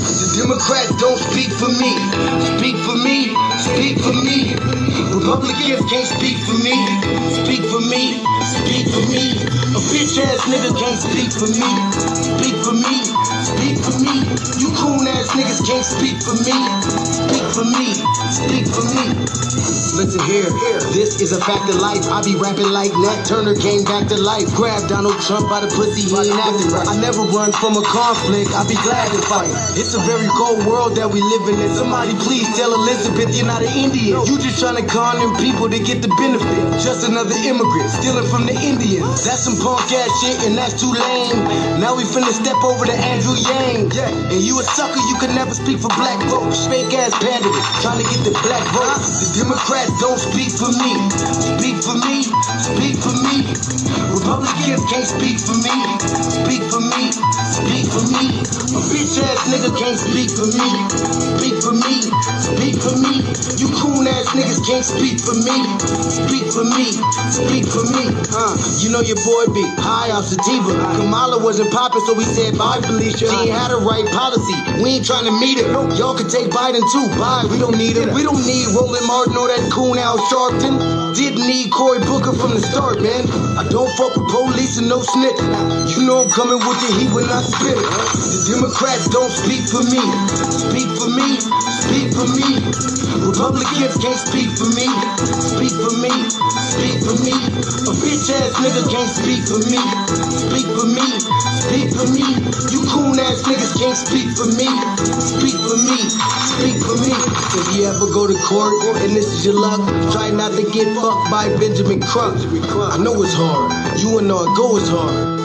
The Democrats don't speak for me. Speak for me. Speak for me. Republicans can't speak for me. Speak for me. Speak for me. A bitch ass nigga can't speak for me. Speak for me. Speak for me. You coon ass niggas can't speak for me. Speak for me. Speak for me. Listen here, this is a fact of life. I be rapping like Nat Turner came back to life. Grab Donald Trump by the pussy, he ain't acting right. I never run from a conflict, I be glad to fight. It's a very cold world that we live in. Somebody please tell Elizabeth you're not an Indian. You just trying to con them people to get the benefit. Just another immigrant, stealing from the Indians. That's some punk ass shit and that's too lame. Now we finna step over to Andrew Yang. And you a sucker, you could never speak for black folks. Fake ass pandemic, trying to get the black votes. The Democrats don't speak for me. Speak for me. Speak for me. Republicans can't speak for me. Speak for me. Speak for me. A bitch ass nigga can't speak for me. Speak for me. Speak for me. You coon ass niggas can't speak for me. Speak for me. Speak for me. You know your boy be high off sativa. Kamala wasn't popping, so we said bye, Felicia. She ain't had a right policy. We ain't trying to meet her. Y'all can take Biden too. Bye. We don't need him. We don't need Roland Martin or that coon Al Sharpton. Didn't need Cory Booker from the start, man. I don't fuck with police and no snitch. You know I'm coming with the heat when I spit it. The Democrats don't speak for me. Speak for me. Speak for me. Republicans can't speak for me. Speak for me. Speak for me. A bitch ass nigga can't speak for me. Speak for me. Speak for me. You coon ass niggas can't speak for me. Speak for me. Speak for me. If you ever go to court and this is your luck, try not to get fucked by Benjamin Crump. I know it's hard. You and go is hard.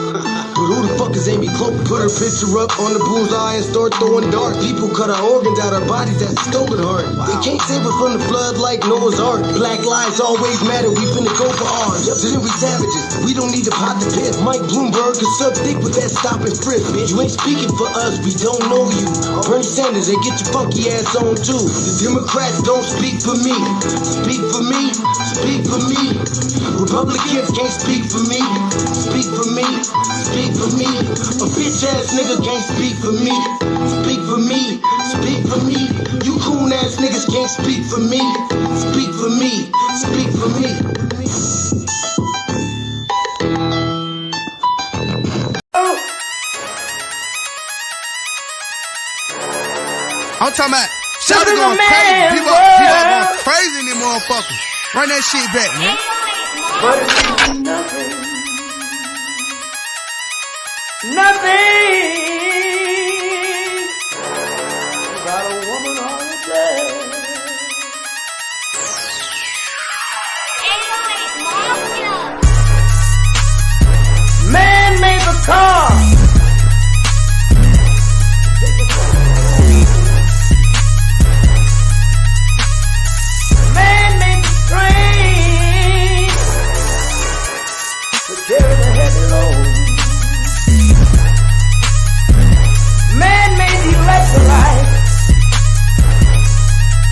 But who the fuck is Amy Cloak? Put her picture up on the bullseye and start throwing darts. People cut our organs out our bodies, that's a stolen heart. They can't save us from the flood like Noah's Ark. Black lives always matter, we finna go for ours. So then we savages, we don't need to pot the piss. Mike Bloomberg is suck dick with that stop and frisk. You ain't speaking for us, we don't know you. Bernie Sanders, they get your funky ass on too. The Democrats don't speak for me. Speak for me. Speak for me. Republicans can't speak for me. Speak for me. Speak for me. A bitch ass nigga can't speak for me. Speak for me. Speak for me. You coon ass niggas can't speak for me. Speak for me. Speak for me. I'm talking about shout it going crazy. People going crazy in them motherfuckers. Run that shit back, man. But it's nothing. Nothing. Got a woman on the day. Man made the car. Man made the train to carry the heavy load. Man made the electrolyte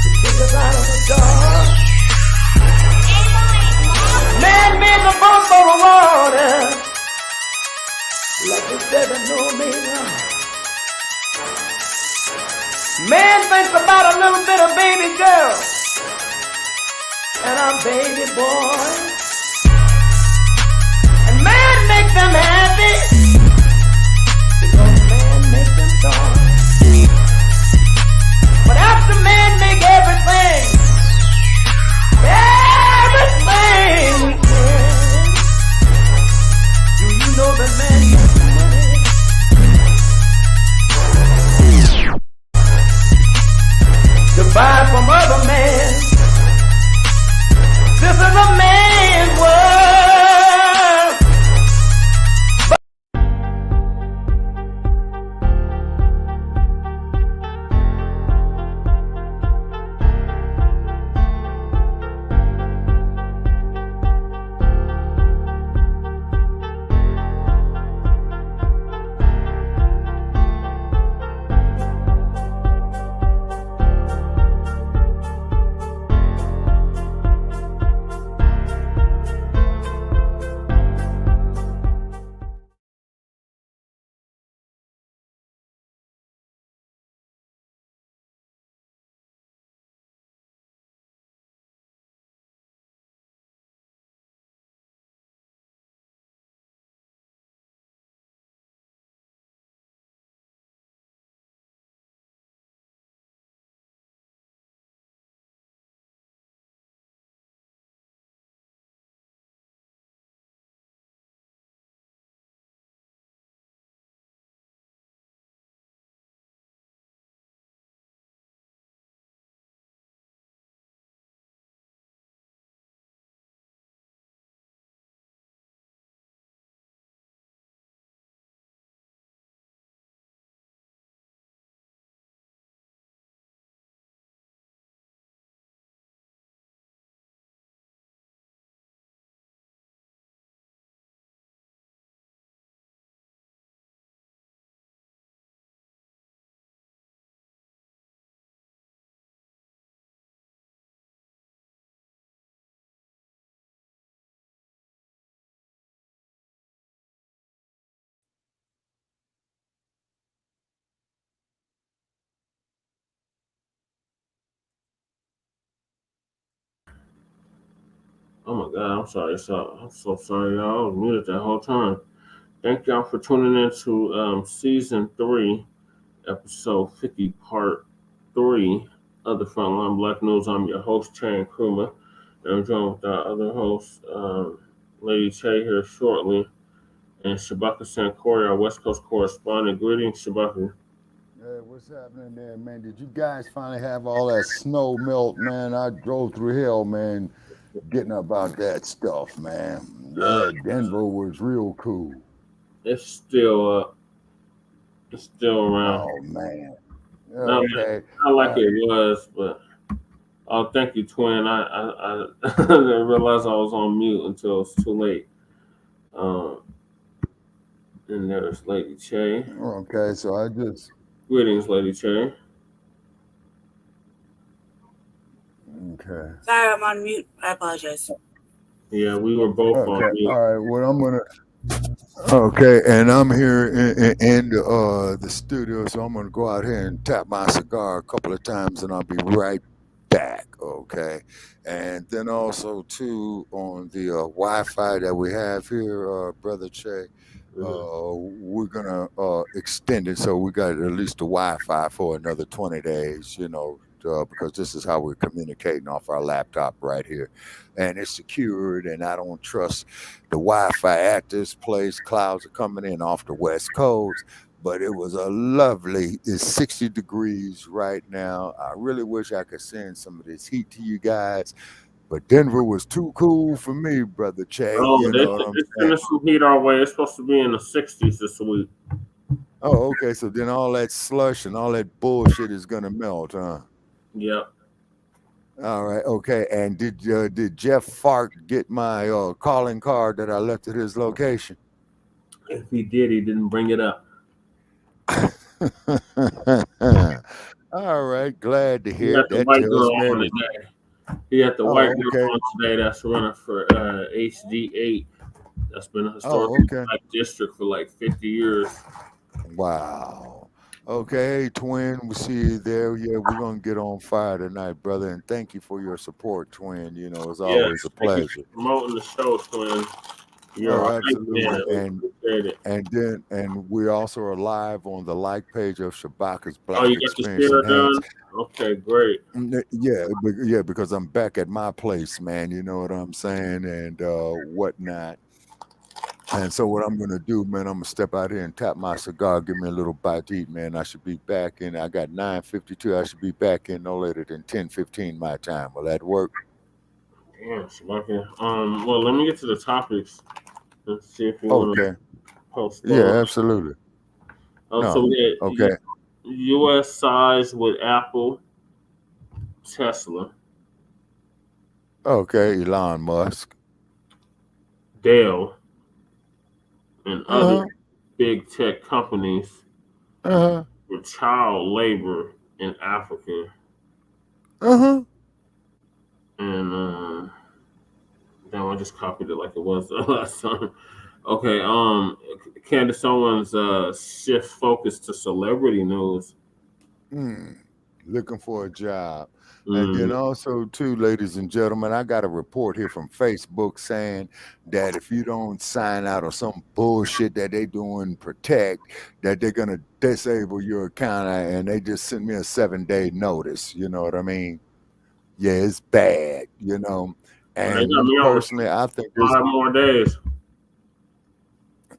to kick us out of the dark. Man made the boat for the water like the 7-no-meter. Man thinks about a little bit of baby girl and a baby boy. And man makes them happy. But after man make everything we can, do you know that man makes money? To buy from other men. This is a man Oh my God, I'm sorry. I'm so sorry, y'all. I was muted that whole time. Thank y'all for tuning in to season 3, episode 50, part 3 of the Frontline Black News. I'm your host, Chan Kruma, and I'm joined with our other host, Lady Che, here shortly, and Shabaka Sankori, our West Coast correspondent. Greetings, Shabaka. Hey, what's happening there, man? Did you guys finally have all that snow melt, man? I drove through hell, man, getting about that stuff, man. Uh, Yeah, Denver was real cool. it's still it's still around. Oh, man. Not, Okay. not like it was, but oh, thank you, twin. I didn't realize I was on mute until it was too late. Um, and there's Lady Che. Okay, so I just. Greetings, Lady Che. Okay. Sorry, I'm on mute. I apologize. Yeah, we were both on Okay. mute. All right. Well, I'm gonna. Okay, and I'm here in the studio, so I'm gonna go out here and tap my cigar a couple of times, and I'll be right back. Okay, and then also too on the Wi-Fi that we have here, brother Che. We're gonna extend it, so we got at least the Wi-Fi for another 20 days. Because this is how we're communicating off our laptop right here, and it's secured. And I don't trust the Wi-Fi at this place. Clouds are coming in off the West Coast, but it was a lovely. It's 60 degrees right now. I really wish I could send some of this heat to you guys. But Denver was too cool for me, brother Che. Oh, You know what I'm they're saying? sending some heat our way. It's supposed to be in the 60s this week. Oh, okay. So then all that slush and all that bullshit is gonna melt, huh? Yep. All right. Okay. And did Jeff Fart get my calling card that I left at his location? If he did, he didn't bring it up. All right. Glad to He hear had it. the That white tells girl me on everything. today. He had the white girl Okay. on today that's running for HD8. That's been a Oh, historic okay. black district for like 50 years. Wow. Okay, twin, we see you there. Yeah, we're gonna get on fire tonight, brother. And thank you for your support, twin. It's Yes, always a thank you pleasure. for promoting the show, twin. You're Oh, a hype man. absolutely. We And appreciate it. we also are live on the like page of Shabaka's Oh, Black you got the Experience share Enhanced. done? Okay, great. Yeah, because I'm back at my place, man. You know what I'm saying, and whatnot. And so what I'm gonna do, man, I'm gonna step out here and tap my cigar, give me a little bite to eat, man. I should be back in. I got 9:52. I should be back in no later than 10:15 my time. Will that work? Yeah, Shabaka. Well, let me get to the topics and see if you want Okay. to post Yeah, those. absolutely. So No. we Okay. had U.S. sides with Apple, Tesla, Okay. Elon Musk. Dell, and other Uh-huh. big tech companies Uh-huh. for child labor in Africa. Uh-huh. And damn, I just copied it like it was the last time. Okay, Candace Owens shift focus to celebrity news. Looking for a job. And then Mm, also, too, ladies and gentlemen, I got a report here from Facebook saying that if you don't sign out of some bullshit that they doing protect, that they're gonna disable your account, and they just sent me a 7-day notice. You know what I mean? Yeah, it's bad. and they And got me me on personally, I think this. 5 more days.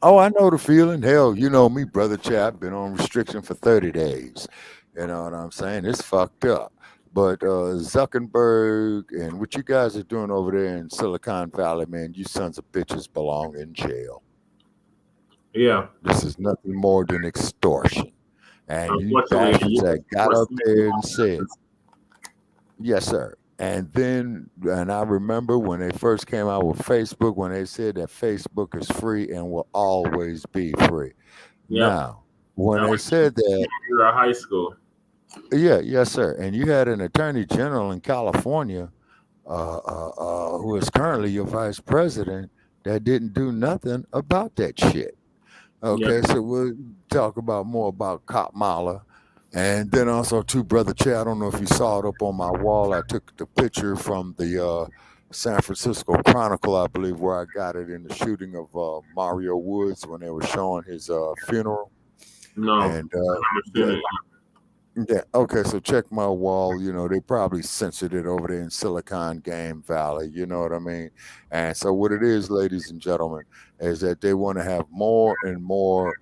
Oh, I know the feeling. Hell, you know me, brother Chap, been on restriction for 30 days. You know what I'm saying? It's fucked up. But Zuckerberg and what you guys are doing over there in Silicon Valley, man, you sons of bitches belong in jail. Yeah, This is nothing more than extortion. And you unfortunately, bastards the that U.S. got courts up there and said, yes, sir. And I remember when they first came out with Facebook, when they said that Facebook is free and will always be free. Yep, Now, when that they was said that, you're at high school. yes, sir. And you had an attorney general in California who is currently your vice president that didn't do nothing about that shit. Yep, Okay, so we'll talk about more about Cop Mala. And then also, too, Brother Che, I don't know if you saw it up on my wall. I took the picture from the San Francisco Chronicle, I believe, where I got it in the shooting of Mario Woods when they were showing his funeral. No, And I haven't seen it. yeah, okay, so check my wall. They probably censored it over there in Silicon Game Valley. You know what I mean? And so, what it is, ladies and gentlemen, is that they want to have more and more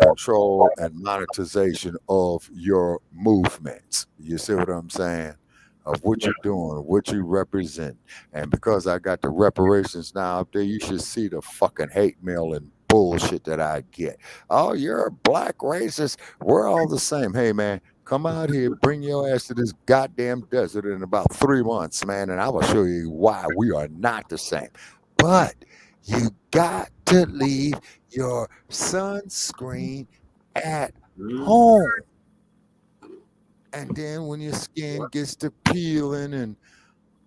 control and monetization of your movements. You see what I'm saying? Of what Yeah. you're doing, what you represent. And because I got the reparations now up there, you should see the fucking hate mail and bullshit that I get. Oh, you're a black racist. We're all the same. Hey, man, come out here, bring your ass to this goddamn desert in about 3 months, man, and I will show you why we are not the same. But you got to leave your sunscreen at home. And then when your skin gets to peeling and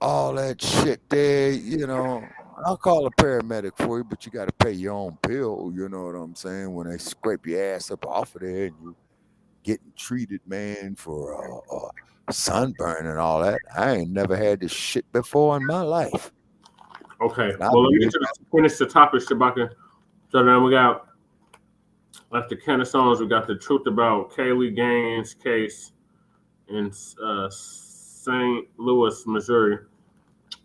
all that shit there, I'll call a paramedic for you, but you got to pay your own bill. You know what I'm saying? When they scrape your ass up off of there and you getting treated, man, for sunburn and all that. I ain't never had this shit before in my life. Okay, well, let me finish the topic, Shabaka. So then we got, after Candace Owens, we got the truth about Kaylee Gaines' case in St. Louis, Missouri.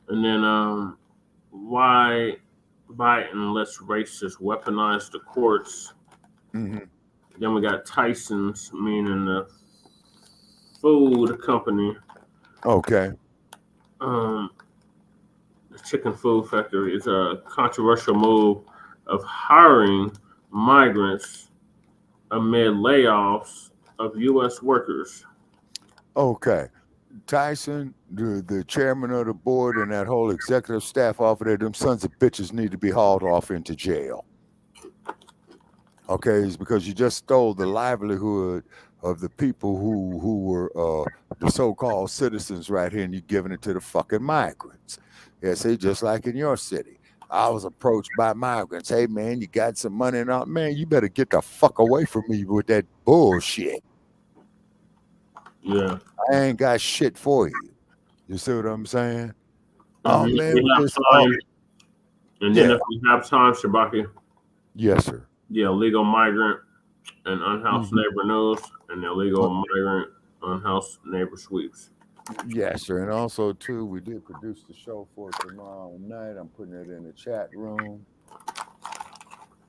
And then why Biden lets racists weaponize the courts. Mm-hmm. Then we got Tysons, meaning the food company. Okay. The chicken food factory is a controversial move of hiring migrants amid layoffs of U.S. workers. Okay. Tyson, the chairman of the board, and that whole executive staff over there, them sons of bitches need to be hauled off into jail. Okay, it's because you just stole the livelihood of the people who were the so-called citizens right here, and you're giving it to the fucking migrants. Yeah, see, just like in your city. I was approached by migrants. Hey, man, you got some money and all. Man, you better get the fuck away from me with that bullshit. Yeah. I ain't got shit for you. You see what I'm saying? Oh, man. And then if we have time, Shabaki. Yes, sir. The illegal migrant and unhoused neighbor news and the illegal migrant unhoused neighbor sweeps. Yes, sir. And also, too, we did produce the show for tomorrow night. I'm putting it in the chat room.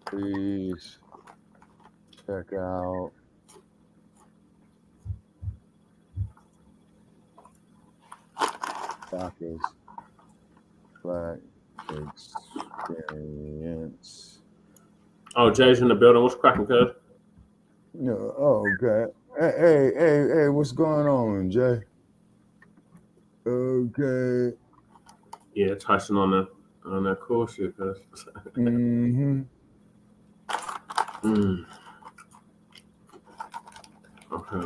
Please check out Doctor's Black Experience. Oh, Jay's in the building. What's cracking, cuz? No, okay. Hey, what's going on, Jay? Okay. Yeah, Tyson on that cool shit, cuz. Mm-hmm. Okay.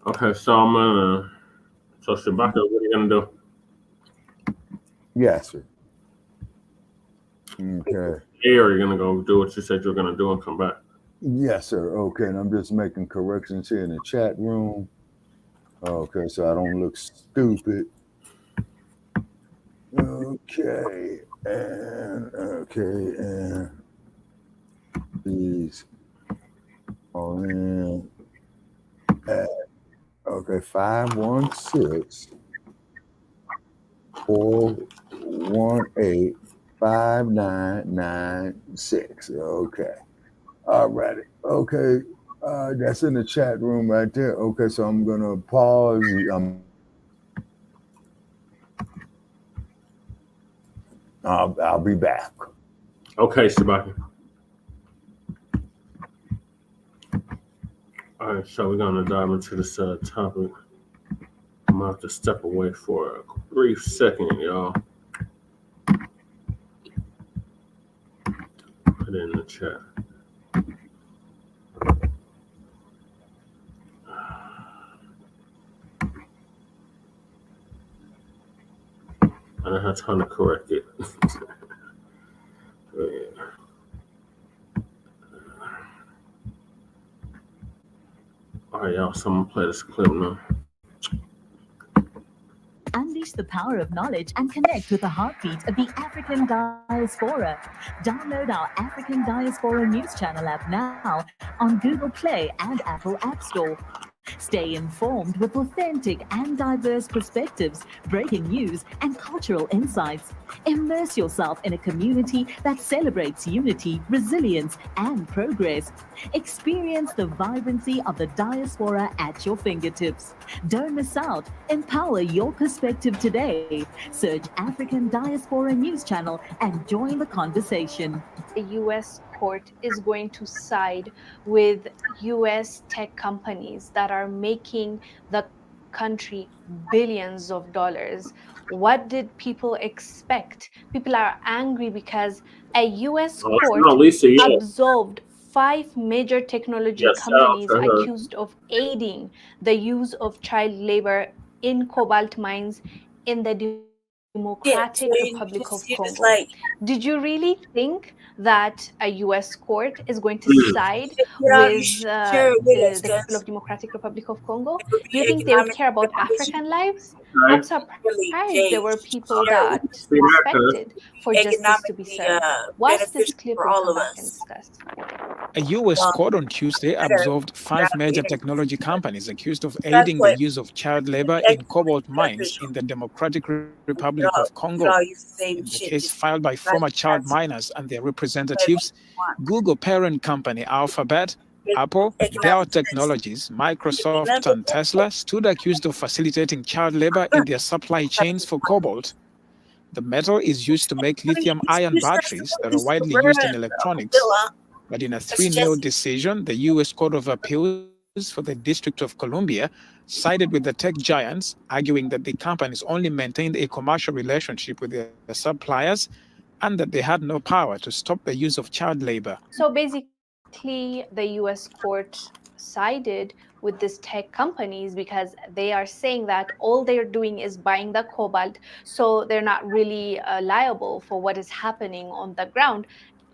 Okay, so I'm gonna. So Shabaka, what are you gonna do? Yes, sir. Okay. Hey, are you gonna go do what you said you're gonna do and come back? Yes, sir. Okay, and I'm just making corrections here in the chat room. Okay, so I don't look stupid. Okay, and these are in at 516 418 5996. Okay. All righty. Okay. That's in the chat room right there. Okay, so I'm gonna pause. I'll be back. Okay, Shabaki. All right, so we're gonna dive into this topic. I'm gonna have to step away for a brief second, y'all. Put it in the chat. I don't have time to correct it. All right, y'all. So I'm gonna play this clip now. And this the power of knowledge and connect with the heartbeat of the African diaspora. Download our African Diaspora News Channel app now on Google Play and Apple App Store. Stay informed with authentic and diverse perspectives, breaking news, and cultural insights. Immerse yourself in a community that celebrates unity, resilience, and progress. Experience the vibrancy of the diaspora at your fingertips. Don't miss out. Empower your perspective today. Search African Diaspora News Channel and join the conversation. The US court is going to side with US tech companies that are making the country billions of dollars. What did people expect? People are angry because a US court Lisa, yeah. absolved 5 major technology companies accused of aiding the use of child labor in cobalt mines in the Democratic Republic of Congo. Did you really think that a US court is going to side with the people of Democratic Republic of Congo? Do you think they would care about African lives? I'm surprised there were people that respected for justice to be served. Watch this clip and come back and discuss. A U.S. court on Tuesday absolved 5 major technology companies accused of aiding the use of child labor in cobalt mines in the Democratic Republic of Congo. In the case filed by former child miners and their representatives, Google parent company Alphabet, Apple, Dell Technologies, Microsoft, and Tesla stood accused of facilitating child labor in their supply chains for cobalt. The metal is used to make lithium-ion batteries that are widely used in electronics. But in a 3-0 decision, the U.S. Court of Appeals for the District of Columbia sided with the tech giants, arguing that the companies only maintained a commercial relationship with their suppliers and that they had no power to stop the use of child labor. So basically, the US court sided with these tech companies because they are saying that all they're doing is buying the cobalt, so they're not really liable for what is happening on the ground.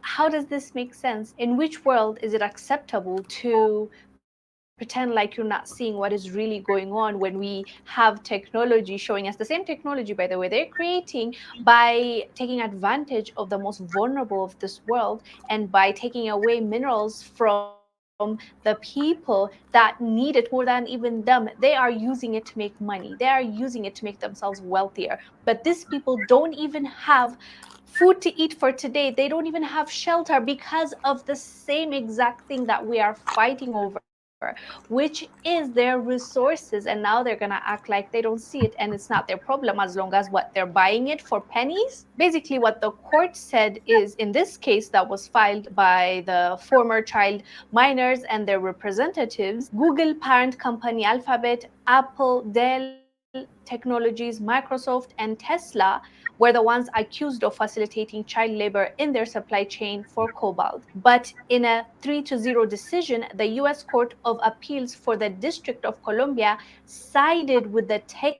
How does this make sense? In which world is it acceptable to pretend like you're not seeing what is really going on when we have technology showing us the same technology, by the way, they're creating by taking advantage of the most vulnerable of this world and by taking away minerals from the people that need it more than even them. They are using it to make money. They are using it to make themselves wealthier. But these people don't even have food to eat for today. They don't even have shelter because of the same exact thing that we are fighting over, which is their resources. And now they're going to act like they don't see it and it's not their problem as long as what they're buying it for pennies. Basically, what the court said is in this case that was filed by the former child miners and their representatives, Google parent company Alphabet, Apple, Dell Technologies, Microsoft, and Tesla were the ones accused of facilitating child labor in their supply chain for cobalt. But in a 3-0 decision, the US Court of Appeals for the District of Columbia sided with the tech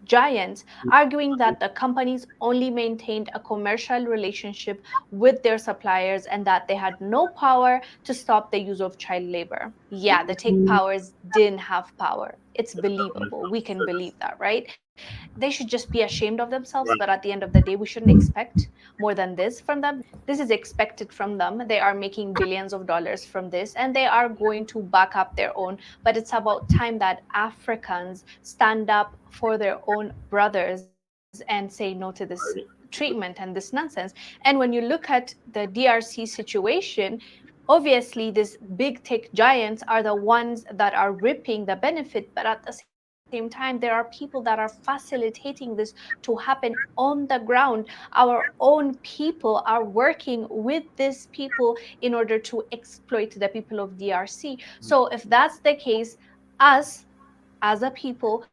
giants, arguing that the companies only maintained a commercial relationship with their suppliers and that they had no power to stop the use of child labor. Yeah, the tech powers didn't have power. It's believable. We can believe that, right? They should just be ashamed of themselves, but at the end of the day, we shouldn't expect more than this from them. This is expected from them. They are making billions of dollars from this, and they are going to back up their own. But it's about time that Africans stand up for their own brothers and say no to this treatment and this nonsense. And when you look at the DRC situation, obviously these big tech giants are the ones that are reaping the benefit, but at the same time there are people that are facilitating this to happen on the ground. Our own people are working with these people in order to exploit the people of DRC. So if that's the case, us as a people,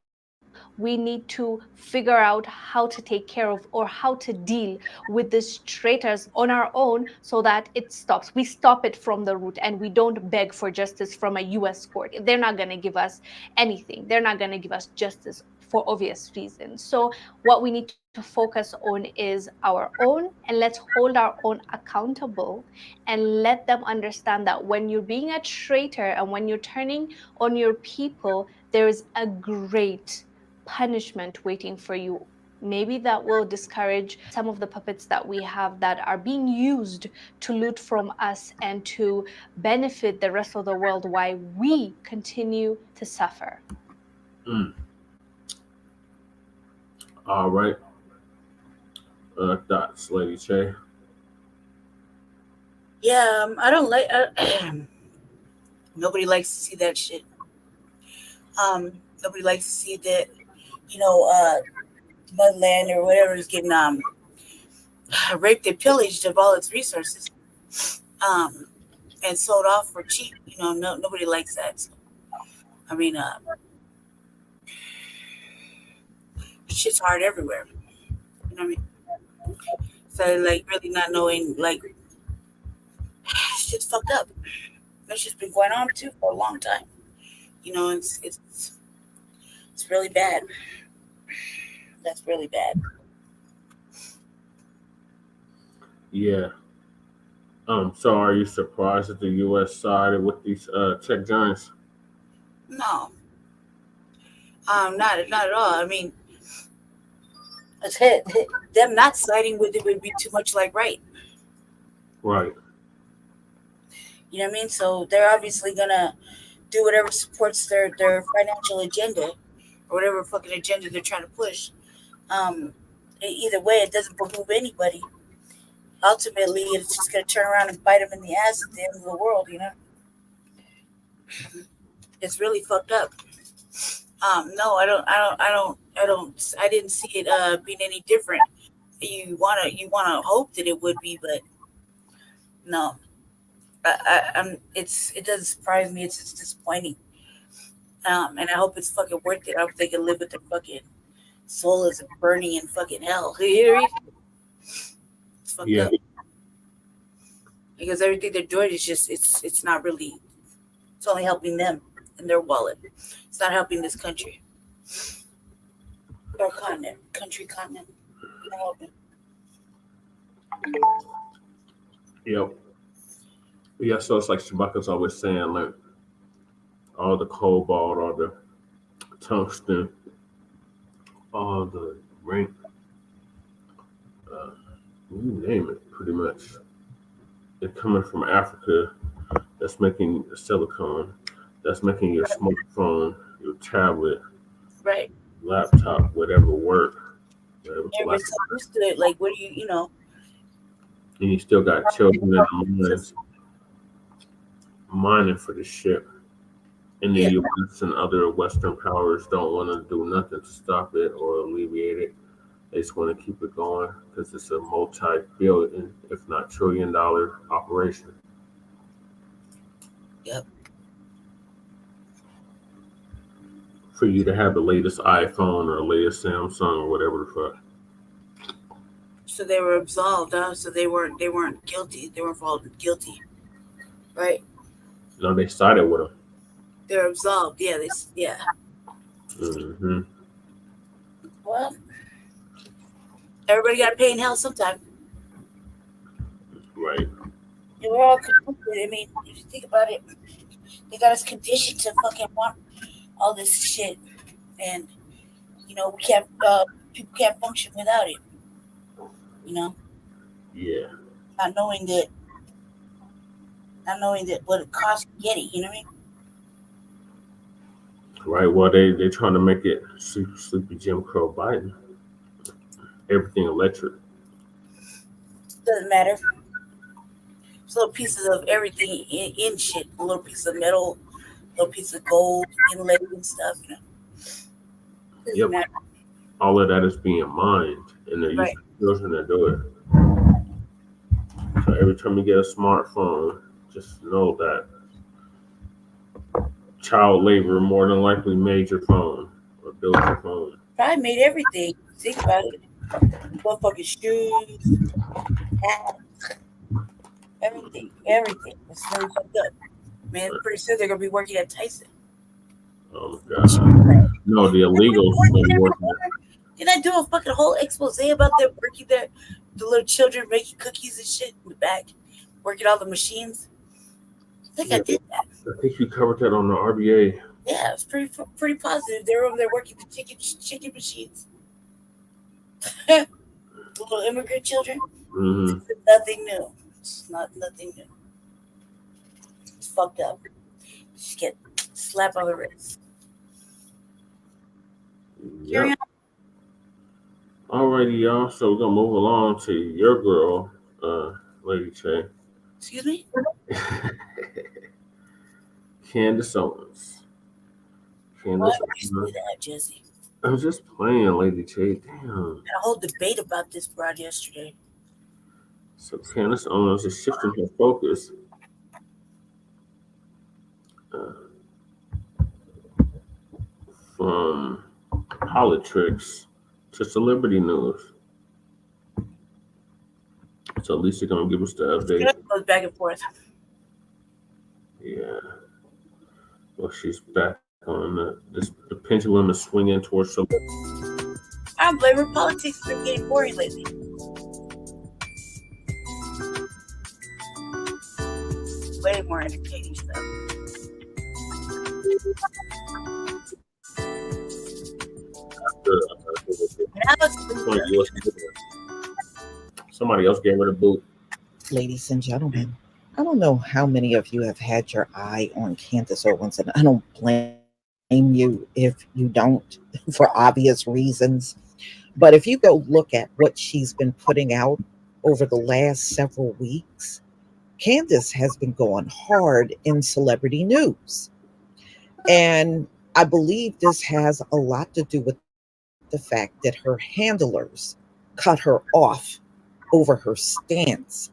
we need to figure out how to take care of or how to deal with these traitors on our own so that it stops. We stop it from the root and we don't beg for justice from a US court. They're not going to give us anything. They're not going to give us justice for obvious reasons. So what we need to focus on is our own, and let's hold our own accountable and let them understand that when you're being a traitor and when you're turning on your people, there is a great punishment waiting for you. Maybe that will discourage some of the puppets that we have that are being used to loot from us and to benefit the rest of the world while we continue to suffer. All right. Thoughts, Lady Che? Yeah, I don't like. Nobody likes to see that shit. Nobody likes to see that, Mudland or whatever is getting raped and pillaged of all its resources, and sold off for cheap. Nobody likes that. So, I mean, shit's hard everywhere. You know what I mean? So, like, really not knowing, like, shit's fucked up. That's just been going on too for a long time. It's really bad. That's really bad. Yeah. So are you surprised that the U.S. sided with these tech giants? No. Not at all. I mean, them not siding with it would be too much like right. Right. You know what I mean? So they're obviously gonna do whatever supports their financial agenda or whatever fucking agenda they're trying to push. Either way, it doesn't behoove anybody. Ultimately, it's just gonna turn around and bite them in the ass at the end of the world. It's really fucked up. No, I didn't see it being any different. You wanna hope that it would be, but no. It doesn't surprise me. It's just disappointing. And I hope it's fucking worth it. I hope they can live with their fucking soul is burning in fucking hell. It's fucked up. Because everything they're doing is just it's not really. It's only helping them and their wallet. It's not helping this country or continent. Not helping. Yep. Yeah, so it's like Shabaka's always saying, like, all the cobalt, all the tungsten, all the ring, you name it, pretty much. They're coming from Africa. That's making silicone. That's making your smartphone, your tablet, right, laptop, whatever work. Everybody's so used to it. Like, what do you know? And you still got children in the mines mining for the shit. And the U.S. and other Western powers don't want to do nothing to stop it or alleviate it. They just want to keep it going because it's a multi-billion, if not trillion-dollar operation. Yep. For you to have the latest iPhone or latest Samsung or whatever the fuck. So they were absolved, huh? So they weren't guilty. They weren't found guilty, right? No, they sided with them. They're absolved. Yeah. Mm-hmm. Well, everybody got to pay in hell sometime. Right. And we're all conflicted. I mean, if you think about it, they got us conditioned to fucking want all this shit, and we can't. People can't function without it. Yeah. Not knowing that what it costs to get it. You know what I mean? Right. Well, they're trying to make it sleepy Jim Crow Biden. Everything electric. Doesn't matter. It's little pieces of everything in shit. A little piece of metal, a little piece of gold, inlaid and stuff. Yep. Matter. All of that is being mined, and they're using children to do it. So every time you get a smartphone, just know that child labor more than likely made your phone or built your phone. Probably made everything. Think about it. Motherfucking shoes, hats, everything. It's really fucked up. Man, pretty soon they're gonna be working at Tyson. Oh my god. No, the illegals are working. Didn't I do a fucking whole expose about them working there? The little children making cookies and shit in the back, working all the machines. I think I did that. I think you covered that on the RBA. Yeah, it's pretty positive. They're over there working the chicken machines. Little immigrant children. Mm-hmm. It's nothing new. It's not nothing new. It's fucked up. Just get slap on the wrist. Yep. Alrighty, y'all. So we're gonna move along to your girl, Lady Che. Excuse me? Candace Owens. Why would you say that, Jesse? I was just playing, Lady Che. Damn. Had a whole debate about this broad yesterday. So Candace Owens is shifting her focus from politics to celebrity news. So Lisa gonna give us the update. It goes back and forth. Yeah. Well, she's back on the pendulum is swinging towards something. I don't blame her. Politics has been getting boring lately. Way more entertaining stuff. Somebody else gave her the boot. Ladies and gentlemen, I don't know how many of you have had your eye on Candace Owens, and I don't blame you if you don't, for obvious reasons. But if you go look at what she's been putting out over the last several weeks, Candace has been going hard in celebrity news. And I believe this has a lot to do with the fact that her handlers cut her off over her stance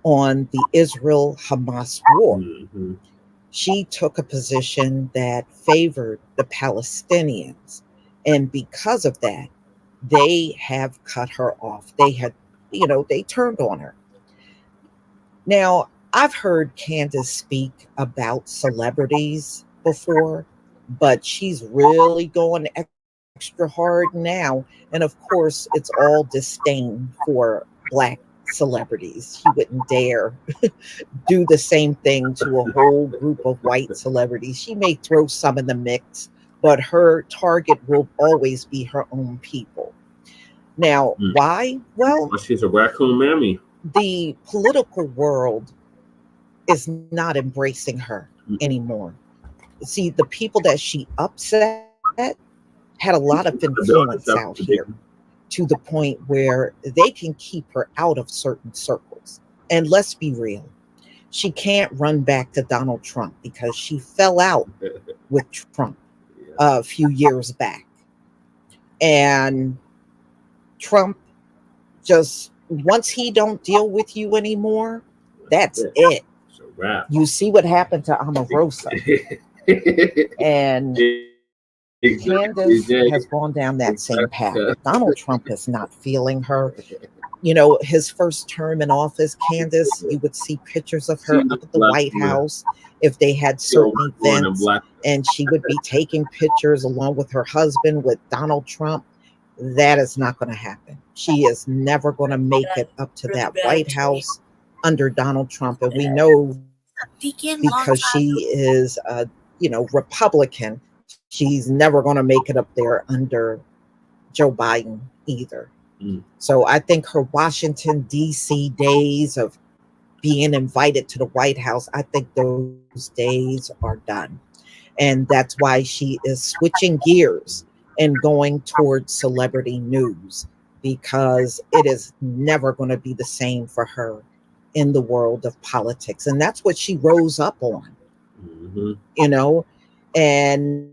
on the Israel-Hamas war. Mm-hmm. She took a position that favored the Palestinians. And because of that, they have cut her off. They had, they turned on her. Now, I've heard Candace speak about celebrities before, but she's really going extra hard now. And of course, it's all disdain for Black celebrities. She wouldn't dare do the same thing to a whole group of white celebrities. She may throw some in the mix, but her target will always be her own people. Now, why? Well, she's a raccoon mammy. The political world is not embracing her anymore. See, the people that she upset had a lot of influence out here, to the point where they can keep her out of certain circles. And let's be real, she can't run back to Donald Trump because she fell out with Trump a few years back. And Trump just, once he don't deal with you anymore, that's it. It's a wrap. You see what happened to Omarosa. And Candace has gone down that same path. Donald Trump is not feeling her. His first term in office, Candace, you would see pictures of her up at the White House if they had certain events, and she would be taking pictures along with her husband with Donald Trump. That is not going to happen. She is never going to make it up to that White House under Donald Trump. And we know because she is Republican, she's never going to make it up there under Joe Biden either. So I think her Washington, D.C. days of being invited to the White House, I think those days are done. And that's why she is switching gears and going towards celebrity news, because it is never going to be the same for her in the world of politics. And that's what she rose up on, and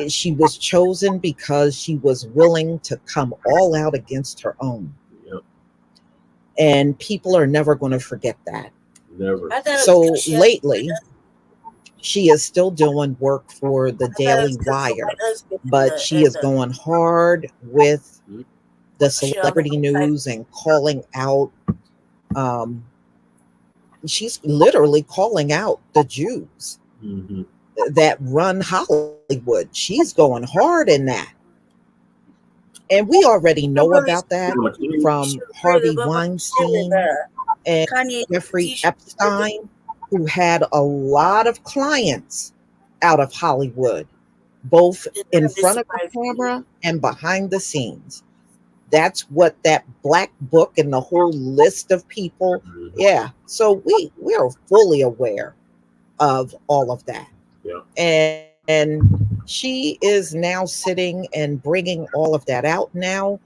she was chosen because she was willing to come all out against her own. Yep. And people are never going to forget that. Never. So lately, she is still doing work for the Daily Wire, but she is going hard with the celebrity news and calling out. She's literally calling out the Jews that run Hollywood. She's going hard in that. And we already know about that from Harvey Weinstein and Jeffrey Epstein, who had a lot of clients out of Hollywood both in This front of the surprised me. camera and behind the scenes. That's what that black book and the whole list of people. Yeah. So we are fully aware of all of that. Yeah. And she is now sitting and bringing all of that out now.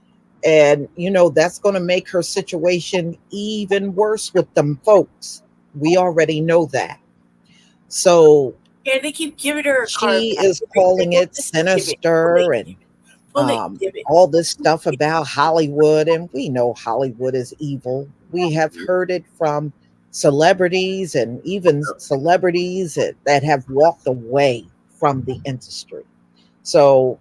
And, that's going to make her situation even worse with them folks. We already know that. So Yeah, they keep giving her a card she back. is calling it sinister and all this stuff about Hollywood. And we know Hollywood is evil. We have heard it from celebrities and even celebrities that have walked away from the industry. So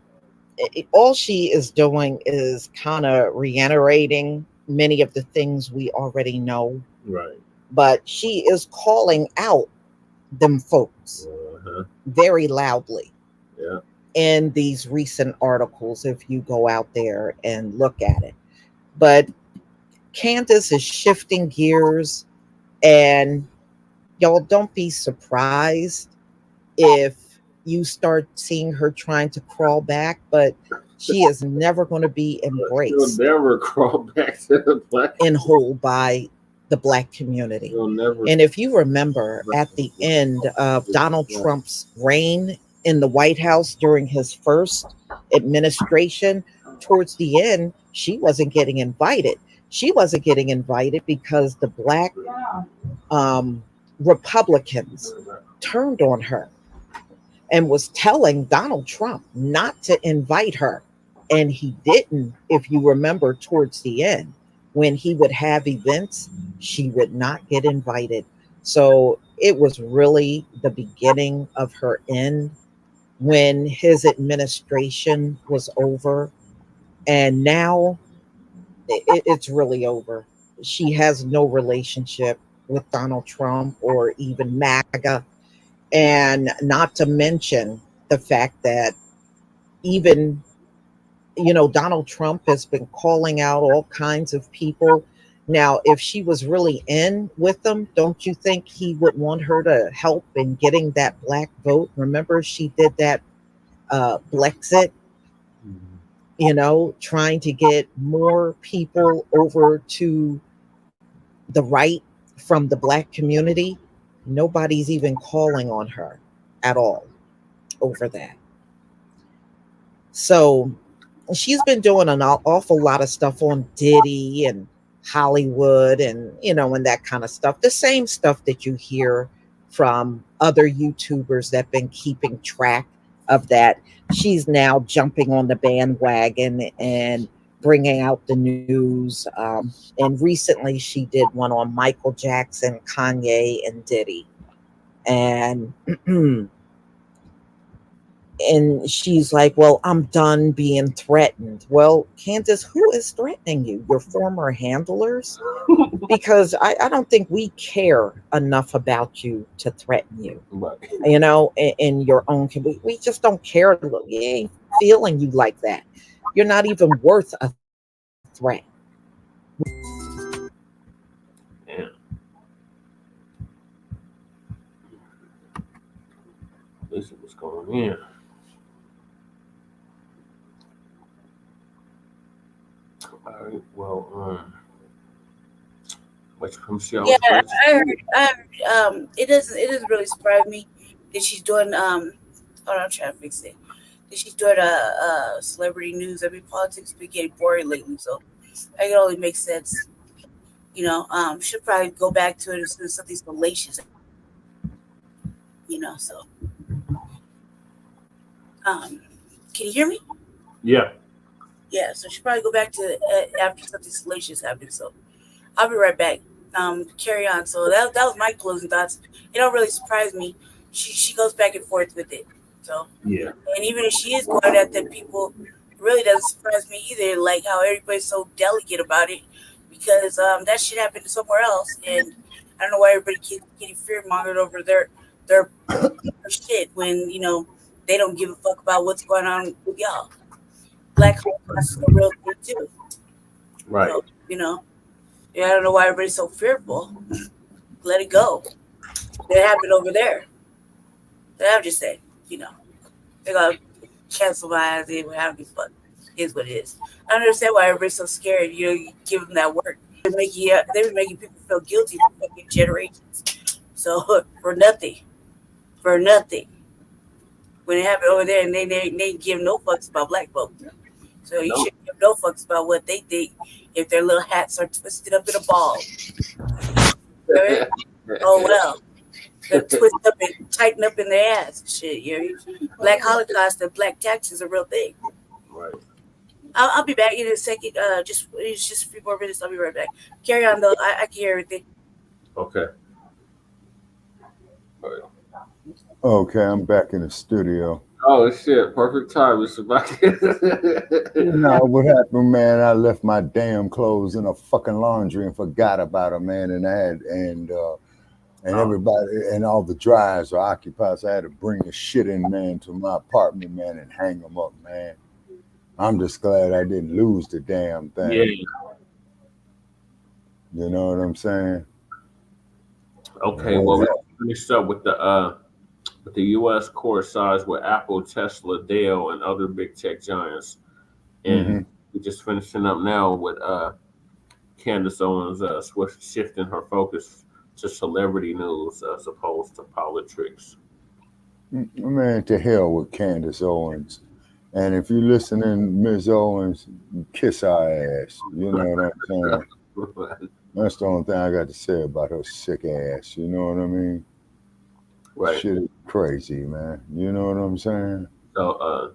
all she is doing is kind of reiterating many of the things we already know. Right. But she is calling out them folks very loudly. Yeah. In these recent articles, if you go out there and look at it. But Candace is shifting gears, and y'all don't be surprised if you start seeing her trying to crawl back, but she is never going to be embraced. She'll never crawl back to the black in whole by the Black community. Never. And if you remember at the end of Donald Trump's reign in the White House during his first administration, towards the end, she wasn't getting invited. She wasn't getting invited because the Black Republicans turned on her and was telling Donald Trump not to invite her. And he didn't, if you remember, towards the end. When he would have events, she would not get invited. So it was really the beginning of her end when his administration was over. And now it's really over. She has no relationship with Donald Trump or even MAGA. And not to mention the fact that even Donald Trump has been calling out all kinds of people. Now, if she was really in with them, don't you think he would want her to help in getting that Black vote? Remember, she did that Blexit, trying to get more people over to the right from the Black community. Nobody's even calling on her at all over that. So she's been doing an awful lot of stuff on Diddy and Hollywood and, and that kind of stuff. The same stuff that you hear from other YouTubers that have been keeping track of that. She's now jumping on the bandwagon and bringing out the news. And recently she did one on Michael Jackson, Kanye, and Diddy. And and she's like, well, I'm done being threatened. Well, Candace, who is threatening you? Your former handlers? Because I don't think we care enough about you to threaten you. Right. In your own, we just don't care. We ain't feeling you like that. You're not even worth a threat. Yeah. This is what's going on. All right. Well, what from Seattle? Yeah, I heard. It doesn't really surprise me that she's doing. Hold on, I'm trying to fix it. That she's doing celebrity news. I mean, politics been getting boring lately, so I think it only makes sense. She'll probably go back to it as soon as something's salacious. So. Can you hear me? Yeah. Yeah, so she'll probably go back to it after something salacious happens. So I'll be right back. Carry on. So that was my closing thoughts. It don't really surprise me. She goes back and forth with it. So yeah. And even if she is going at them people, it really doesn't surprise me either. Like how everybody's so delicate about it, because that shit happened somewhere else, and I don't know why everybody keeps getting fear mongered over their shit when they don't give a fuck about what's going on with y'all. Black Holocaust is a real thing too. Right. So, I don't know why everybody's so fearful. Let it go. It happened over there. But I'm just saying, they got cancel my ass in. How the fuck is what it is. I don't understand why everybody's so scared. You know, you give them that work. They've been making people feel guilty for fucking generations. So for nothing. When it happened over there, and they give no fucks about black folks. So you shouldn't give no fucks about what they think if their little hats are twisted up in a ball. Oh well. They're twisted up and tighten up in their ass. Shit, Black Holocaust and black tax is a real thing. Right. I'll be back in a second. It's just a few more minutes. I'll be right back. Carry on though. I can hear everything. Okay. Okay, I'm back in the studio. Oh shit! Perfect time, Mr. Black. You know what happened, man? I left my damn clothes in a fucking laundry and forgot about them, man. And everybody and all the dryers are occupied, so I had to bring the shit in, man, to my apartment, man, and hang them up, man. I'm just glad I didn't lose the damn thing. Yeah. You know what I'm saying? Okay, well, we finished up with the U.S. court sides with Apple, Tesla, Dell, and other big tech giants, and we're just finishing up now with Candace Owens shifting her focus to celebrity news as opposed to politics. Man, to hell with Candace Owens. And if you're listening, Ms. Owens, kiss our ass. You know what I'm saying? That's the only thing I got to say about her sick ass. You know what I mean? Right. Shit is crazy, man. You know what I'm saying? So,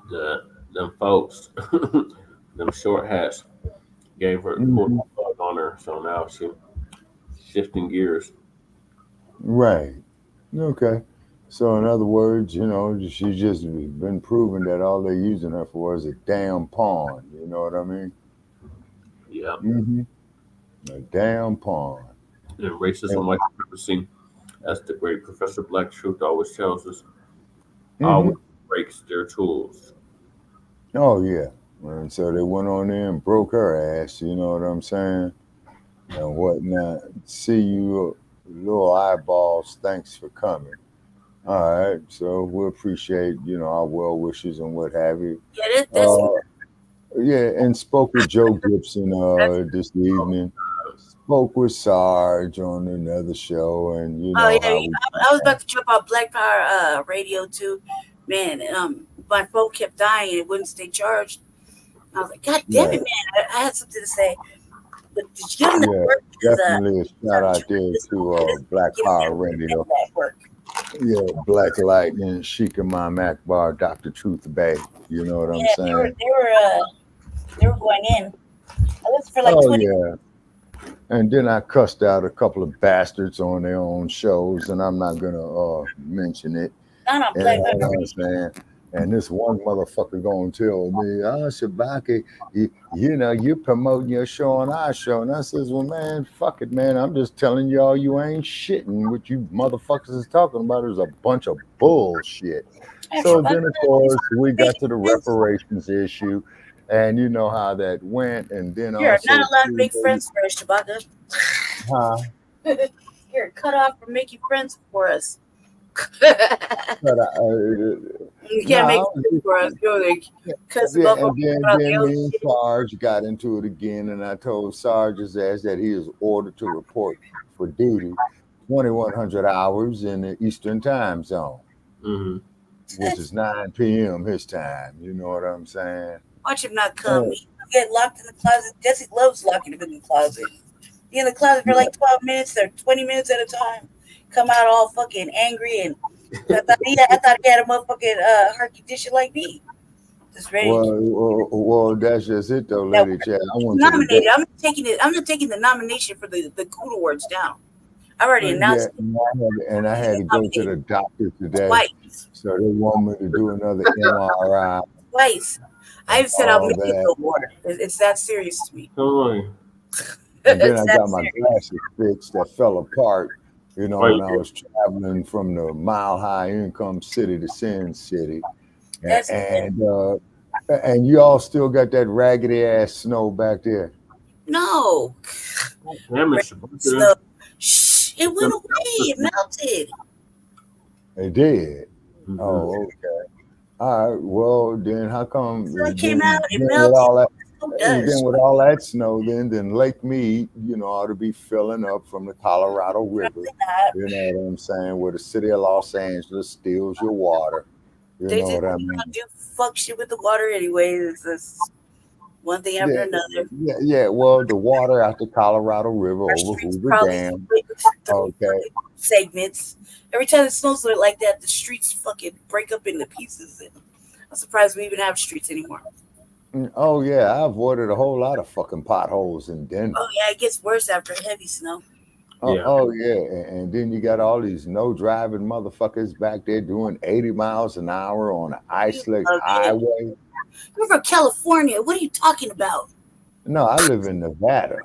them folks, them short hats, gave her pulled the plug on her. So now she's shifting gears. Right. Okay. So in other words, you know, she's just been proving that all they're using her for is a damn pawn. You know what I mean? Yeah. A damn pawn. And racism, like supremacy, as the great Professor Black Truth always tells us, always breaks their tools. Oh yeah. And so they went on there and broke her ass. You know what I'm saying? And whatnot. See you, little eyeballs. Thanks for coming. All right, so we appreciate, you know, our well wishes and what have you. Yeah, and spoke with Joe Gibson this evening. Spoke with Sarge on another show, and you know. I was about to jump on Black Power radio too, man. My phone kept dying; it wouldn't stay charged. I was like, God damn it, man! I had something to say, but did you give them definitely a shout out there to Black Power radio. Yeah, Black Lightning, Sheik Imam Akbar, Dr. Truth Bay. You know what I'm saying? They were going in. I listened for like 20 minutes. And then I cussed out a couple of bastards on their own shows, and I'm not gonna mention it. And this one motherfucker gonna tell me, Shabaki, you know, you promoting your show on our show. And I says, well, man, fuck it, man. I'm just telling y'all you ain't shitting. What you motherfuckers is talking about is a bunch of bullshit. So then, of course, we got to the reparations issue. And you know how that went. And then you're not allowed to make friends for us, Shabaka. Huh? You're cut off from making friends for us. You can't make friends for us. And then me and Sarge got into it again, and I told Sarge's ass that he is ordered to report for duty 2,100 hours in the Eastern time zone, which is 9 p.m. his time. You know what I'm saying? Watch him not come. He get locked in the closet. Jesse loves locking him in the closet. Be in the closet for like 12 minutes or 20 minutes at a time. Come out all fucking angry, and I thought he had a motherfucking herky dish like me. Just ready. Well, that's just it though, Lady Chad. Nominated. I'm not taking the nomination for the Cool Awards down. I already announced it. And I had to go to the doctor today. Twice. So they want me to do another MRI. Twice. I even said I'll make it no more. It's that serious to me. And then I got my glasses fixed that fell apart, you know, when I was traveling from the mile high income city to Sin City. And you all still got that raggedy ass snow back there? No. It went away. It melted. It did? Oh, okay. All right. Well, then how come? So it Then, came out, it then with melted. all that, So and does. then with all that snow, then Lake Mead, ought to be filling up from the Colorado River. Probably not. You know what I'm saying? Where the city of Los Angeles steals your water. You They know just what I mean? do fuck shit with the water anyway. It's just one thing after Yeah, another. yeah. Well, the water out the Colorado River Our over streets Hoover probably Dam. split into three Okay. fucking segments. Every time it snows like that, the streets fucking break up into pieces. And I'm surprised we even have streets anymore. Oh yeah, I avoided a whole lot of fucking potholes in Oh Denver. yeah, it gets worse after heavy snow. Yeah. Oh yeah, and then you got all these no driving motherfuckers back there doing 80 miles an hour on an You ice-slick love it. highway. You're from California. What are you talking about? No, I live in Nevada.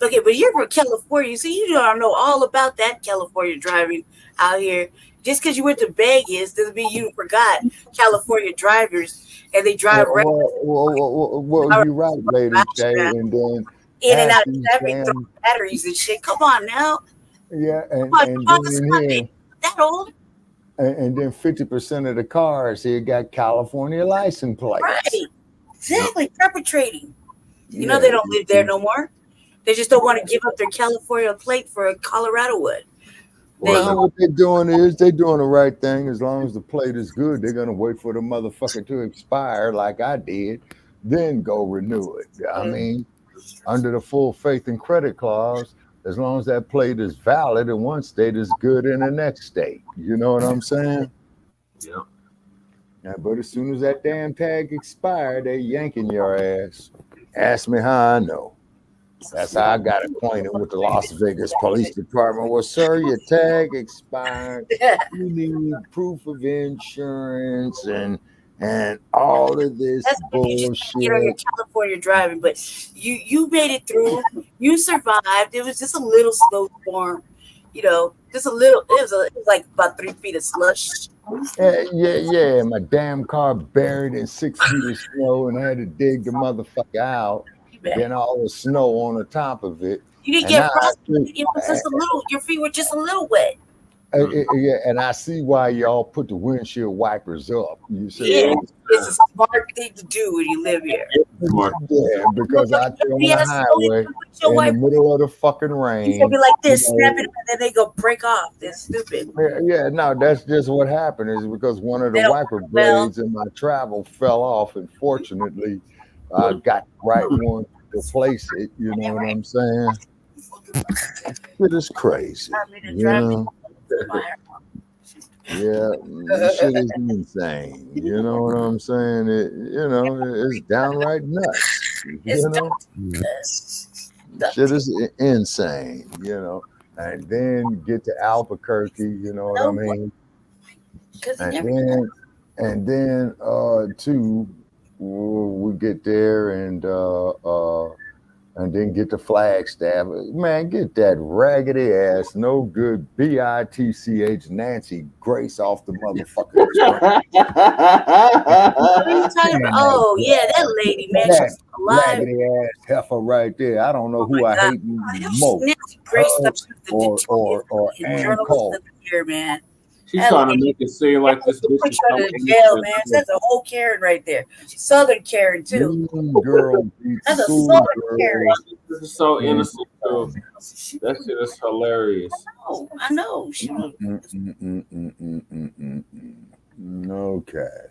Okay, but you're from California, so you don't know all about that California driving out here. Just because you went to Vegas doesn't mean you forgot California drivers and they drive right You're right, Lady Shay, and then in and half out of these traffic, throwing damn batteries and shit. Come on now. yeah, Come on, and come on, then stop in it. here, That old? and then 50% of the cars here got California license plates. Right. Exactly. Perpetrating. You know Yeah, they don't live there no more. They just don't want to give up their California plate for a Colorado wood. Well, what they're doing is they're doing the right thing. As long as the plate is good, they're gonna wait for the motherfucker to expire, like I did, then go renew it. I mean, under the full faith and credit clause, as long as that plate is valid in one state, is good in the next state. You know what I'm saying? Yeah. Yeah, but as soon as that damn tag expired, they yanking your ass. Ask me how I know. That's how I got acquainted with the Las Vegas Police Department. Well, sir, your tag expired. You need proof of insurance and all of this That's when you just get on your bullshit. California driving, but you made it through. You survived. It was just a little snowstorm, just a little. It was like about 3 feet of slush. Yeah. My damn car buried in 6 feet of snow, and I had to dig the motherfucker out. Then all the snow on the top of it. You didn't And get now frostbite. It was just a little. Your feet were just a little wet. yeah, and I see why y'all put the windshield wipers up. You see, Yeah, it's a smart thing to do when you live here. yeah, because out there on the Yes, highway in the middle of the fucking It's rain. gonna be like this, you snap know, it, and then they go break off. They're stupid. yeah, no, that's just what happened. Is because one of the They don't wiper work well. blades in my travel fell off, and fortunately, I got the right one to replace it. You know what I'm saying? It is crazy. You know? Yeah, this shit is insane. You know what I'm saying? It's downright nuts. You know, shit is insane. And then get to Albuquerque. You know what I mean? And then too, we get there and then get the Flagstaff. Man, get that raggedy ass, no good BITCH Nancy Grace off the motherfucking What are you talking about? Oh, yeah, that lady, man. That She's alive. raggedy ass heifer right there. I don't know who I hate most. Nancy Grace Or Ann journalist Cole. of the year, man. She's trying to make it seem like this bitch Put is you in jail, man. That's a whole Karen right there. Southern Karen, too. Girl, That's a school Southern girl. Karen. This is so innocent too. That shit is hilarious. Oh, I know. She was Okay.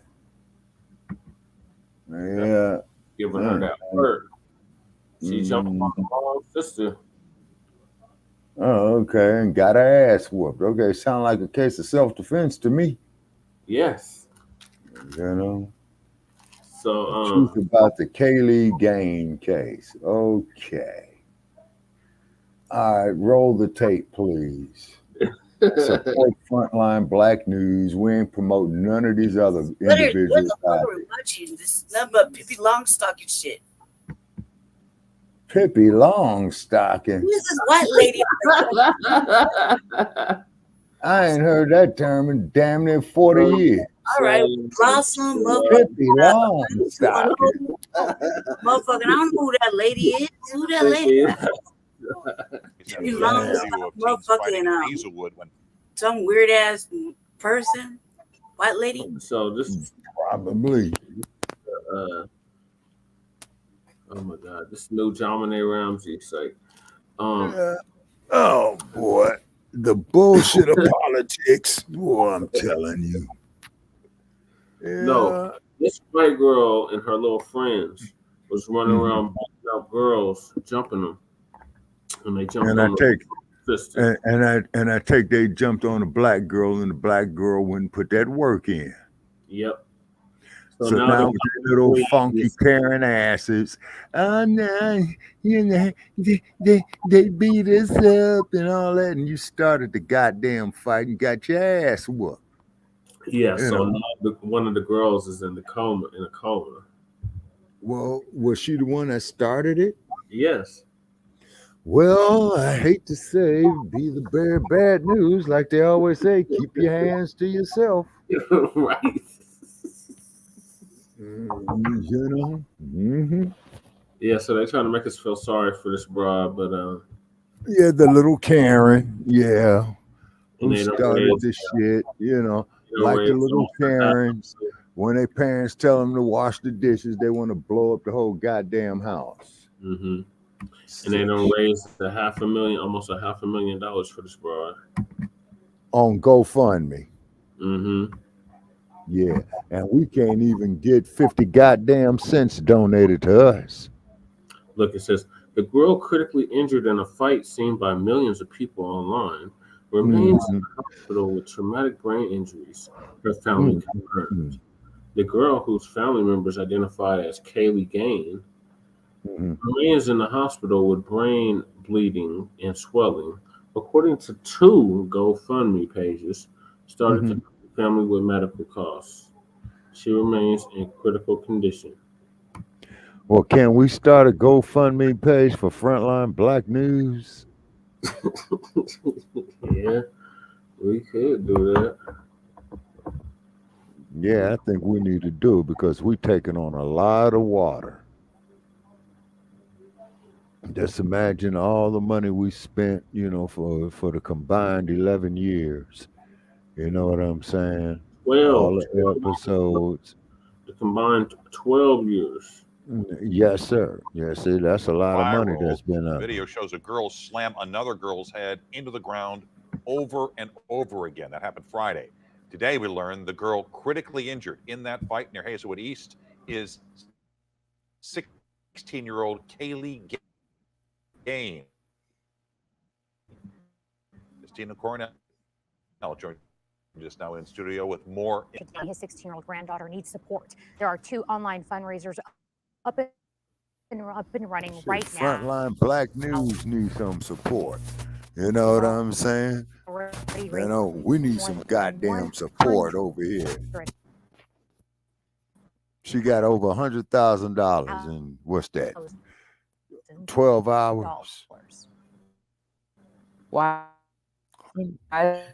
Yeah. Giving her that word. She jumped on the mom's sister. Oh, okay. And got her ass whooped. Okay. Sound like a case of self-defense to me. Yes. You know? So, truth about the Kaylee Gain case. Okay. All right. Roll the tape, please. Support Frontline Black News. We ain't promoting none of these other individuals. What the fuck are we watching? This nothing but Pippi Longstocking shit. Pippi Longstocking. Who is this white lady? I ain't heard that term in damn near 40 years. All right, Blossom, Pippi Longstocking. motherfucker. I don't know who that lady is. Who that lady is? Pippi Longstocking, motherfucking some weird ass person, white lady. So this Probably. Oh my God, this new John Ramsey site. Oh boy, the bullshit of politics. Boy, I'm telling you. No, this white girl and her little friends was running around beating up girls, jumping them, and they jumped on the sister. And I take they jumped on a black girl, and the black girl wouldn't put that work in. Yep. So now with their little funky Karen asses, oh no, you know, they beat us up and all that, and you started the goddamn fight and got your ass whooped. Yeah, so now one of the girls is in a coma. Well, was she the one that started it? Yes. Well, I hate to say, be the bearer of bad news, like they always say, keep your hands to yourself. Right. You know. Mm-hmm. Yeah, so they're trying to make us feel sorry for this broad, but yeah, the little Karen, yeah, who started this shit, like the little Karens. When their parents tell them to wash the dishes, they want to blow up the whole goddamn house. Mm-hmm. And they don't raise almost $500,000 for this broad on GoFundMe. Mm-hmm. Yeah, and we can't even get 50 goddamn cents donated to us. Look, it says the girl critically injured in a fight seen by millions of people online remains in the hospital with traumatic brain injuries. Her family confirmed. The girl, whose family members identified as Kaylee Gain, remains in the hospital with brain bleeding and swelling, according to 2 GoFundMe pages started to help the family with medical costs. She remains in critical condition. Well, can we start a GoFundMe page for Frontline Black News? Yeah, we could do that. Yeah, I think we need to do it because we're taking on a lot of water. Just imagine all the money we spent, for the combined 11 years. You know what I'm saying? 12. All the episodes. The combined 12 years. Yes, sir. Yes, sir. That's a lot of money that's been up. The video shows a girl slam another girl's head into the ground over and over again. That happened Friday. Today, we learned the girl critically injured in that fight near Hazelwood East is 16-year-old Kaylee Gain. Christina Cornell joined just now in studio with more. His 16-year-old granddaughter needs support. There are 2 online fundraisers up and running right now. Frontline Black News needs some support. You know what I'm saying? We need some goddamn support over here. She got over $100,000 in what's that? 12 hours. Wow.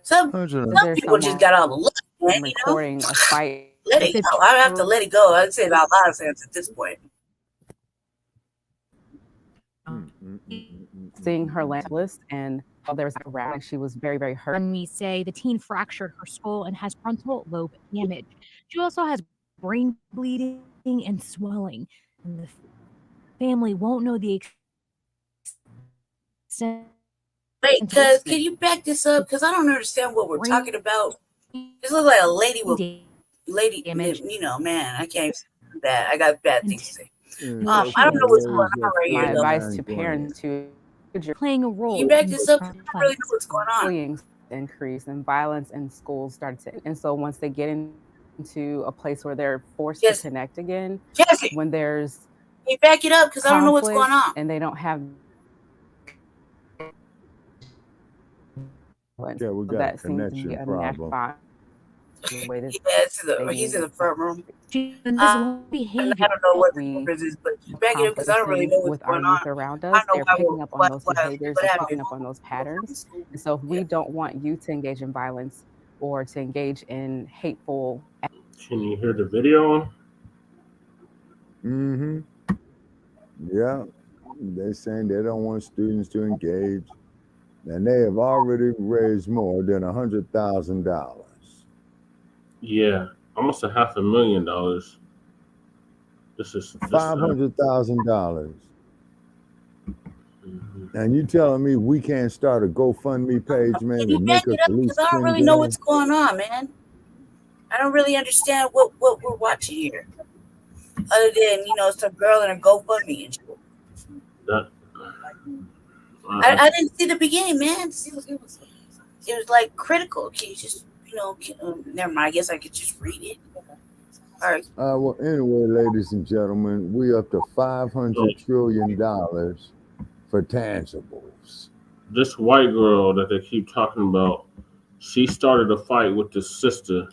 Some people just got all the look, man, recording a fight. Let it go. I have to let it go. I'd say about a lot of sense at this point. Seeing her list and how there was a round, she was very, very hurt. And we say the teen fractured her skull and has frontal lobe damage. She also has brain bleeding and swelling. And the family won't know the extent. Wait, cuz can you back this up? Because I don't understand what we're talking about. This looks like a lady with image. Man, I can't say that. I got bad things to say. I don't know what's going on right here. My advice to parents who playing a role. You back this up? I don't really know what's going on. Bullying increase and violence in schools started to, and so once they get into a place where they're forced to connect again, when there's you back it up because I don't know what's going on, and they don't have. Yeah, we got a connection problem. He's in the front room. I don't know what the purpose is, but back it up because I don't really know what's going on. Around us, they're picking up on those behaviors, they're picking up on those patterns. And so if we don't want you to engage in violence or to engage in hateful. Can you hear the video? Yeah. They're saying they don't want students to engage. And they have already raised more than $100,000. Yeah. almost $500,000. This is $500,000. And you telling me we can't start a GoFundMe page, man, Can you and back make us it up? at least Because I don't 10 really know grand? what's going on, man. I don't really understand what we're watching here. Other than, some girl in a GoFundMe and shit. I didn't see the beginning, man. It was like critical. Can you just, never mind. I guess I could just read it. All right. Well, anyway, ladies and gentlemen, we up to $500 trillion for tangibles. This white girl that they keep talking about, she started a fight with this sister.